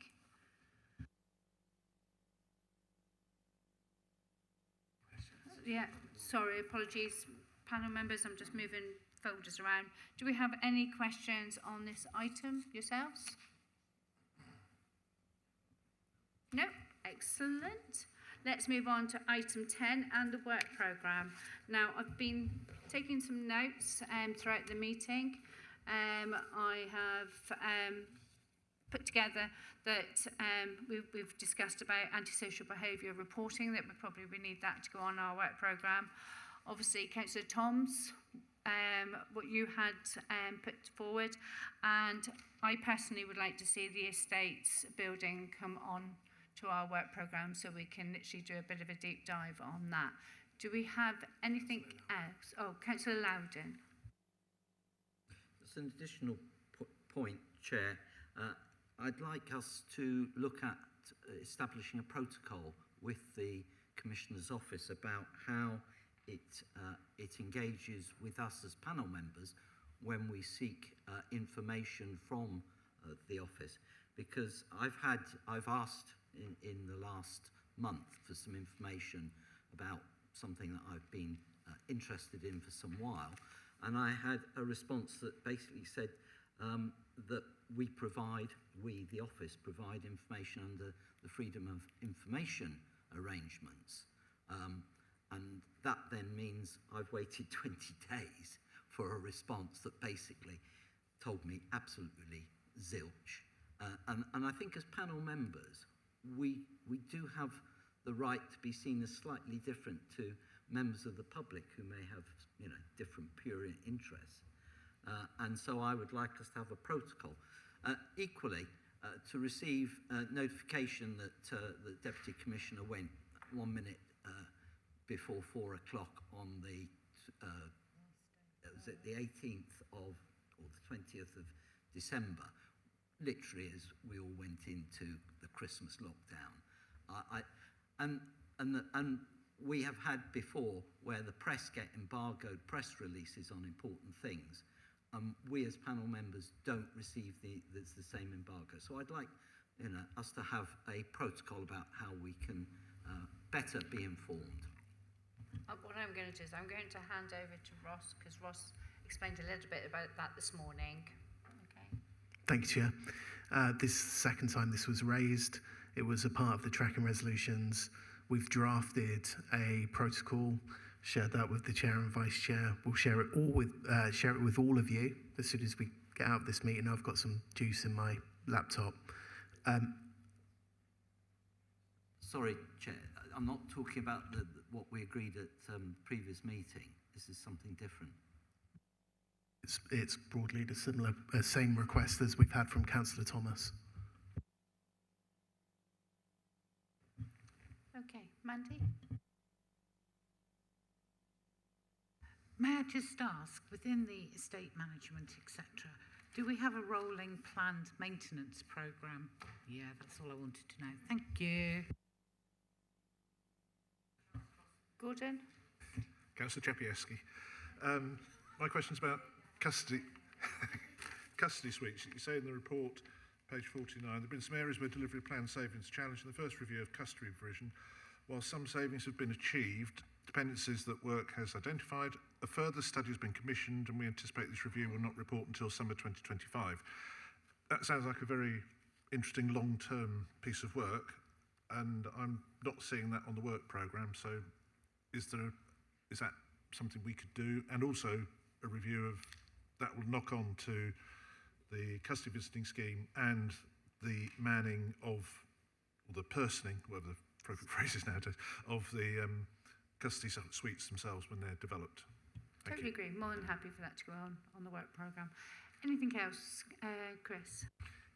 Yeah, sorry, apologies, panel members, I'm just moving folders around. Do we have any questions on this item yourselves? No? Excellent. Let's move on to item 10 and the work programme. Now, I've been taking some notes throughout the meeting. I have put together that we've discussed about antisocial behaviour reporting, that we need that to go on our work programme. Obviously, Councillor Toms, what you had put forward, and I personally would like to see the estates building come on to our work programme so we can literally do a bit of a deep dive on that. Do we have anything else? Oh, Councillor Loudon. as an additional point, Chair, I'd like us to look at establishing a protocol with the Commissioner's Office about how it engages with us as panel members when we seek information from the office, because I've asked in the last month for some information about something that I've been interested in for some while, and I had a response that basically said that we, the office, provide information under the Freedom of Information arrangements. And that then means I've waited 20 days for a response that basically told me absolutely zilch. And I think as panel members, we do have the right to be seen as slightly different to members of the public who may have, different pure interests. And so I would like us to have a protocol. Equally, to receive notification that the Deputy Commissioner went 1 minute before 4 o'clock on the, was it the 18th of, or the 20th of December, literally as we all went into the Christmas lockdown. And we have had before where the press get embargoed press releases on important things. We as panel members don't receive the same embargo. So I'd like us to have a protocol about how we can better be informed. What I'm going to do is I'm going to hand over to Ross, because Ross explained a little bit about that this morning. Okay. Thank you, Chair. This is the second time this was raised. It was a part of the tracking resolutions. We've drafted a protocol, shared that with the Chair and Vice Chair. We'll share it with all of you as soon as we get out of this meeting. I've got some juice in my laptop. Sorry, Chair, I'm not talking about what we agreed at previous meeting. This is something different. It's broadly the similar, same request as we've had from Councillor Thomas. Okay, Mandy? May I just ask, within the estate management, etc., do we have a rolling planned maintenance programme? Yeah, that's all I wanted to know. Thank you. Gordon? Councillor Czapieski. My question's about custody custody suites. You say in the report, page 49, there have been some areas where delivery plan savings challenged in the first review of custody provision. While some savings have been achieved, dependencies that work has identified, a further study has been commissioned and we anticipate this review will not report until summer 2025. That sounds like a very interesting long-term piece of work, and I'm not seeing that on the work programme, so is that something we could do? And also a review of that will knock on to the custody visiting scheme and the manning of, or the personing, whatever the appropriate phrase is nowadays, of the custody suites themselves when they're developed. Totally agree. More than happy for that to go on the work programme. Anything else, Chris?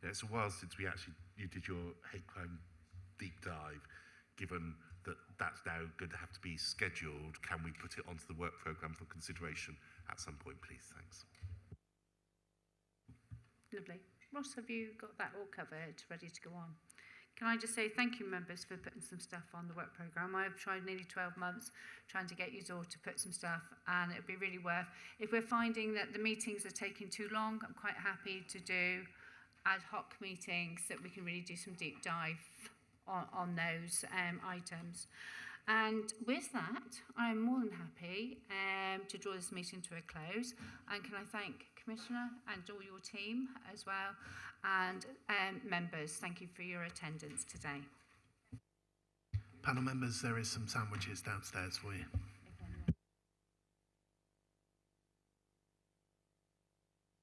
Yeah, it's a while since you did your hate crime deep dive. Given that that's now going to have to be scheduled, can we put it onto the work programme for consideration at some point, please? Thanks. Lovely. Ross, have you got that all covered, ready to go on? Can I just say thank you, members, for putting some stuff on the work programme. I've tried nearly 12 months trying to get you all to put some stuff, and it would be really worth. If we're finding that the meetings are taking too long, I'm quite happy to do ad hoc meetings so that we can really do some deep dive on those items. And with that, I'm more than happy to draw this meeting to a close. And can I thank Commissioner and all your team as well, and members, thank you for your attendance today. Panel members, there is some sandwiches downstairs for you.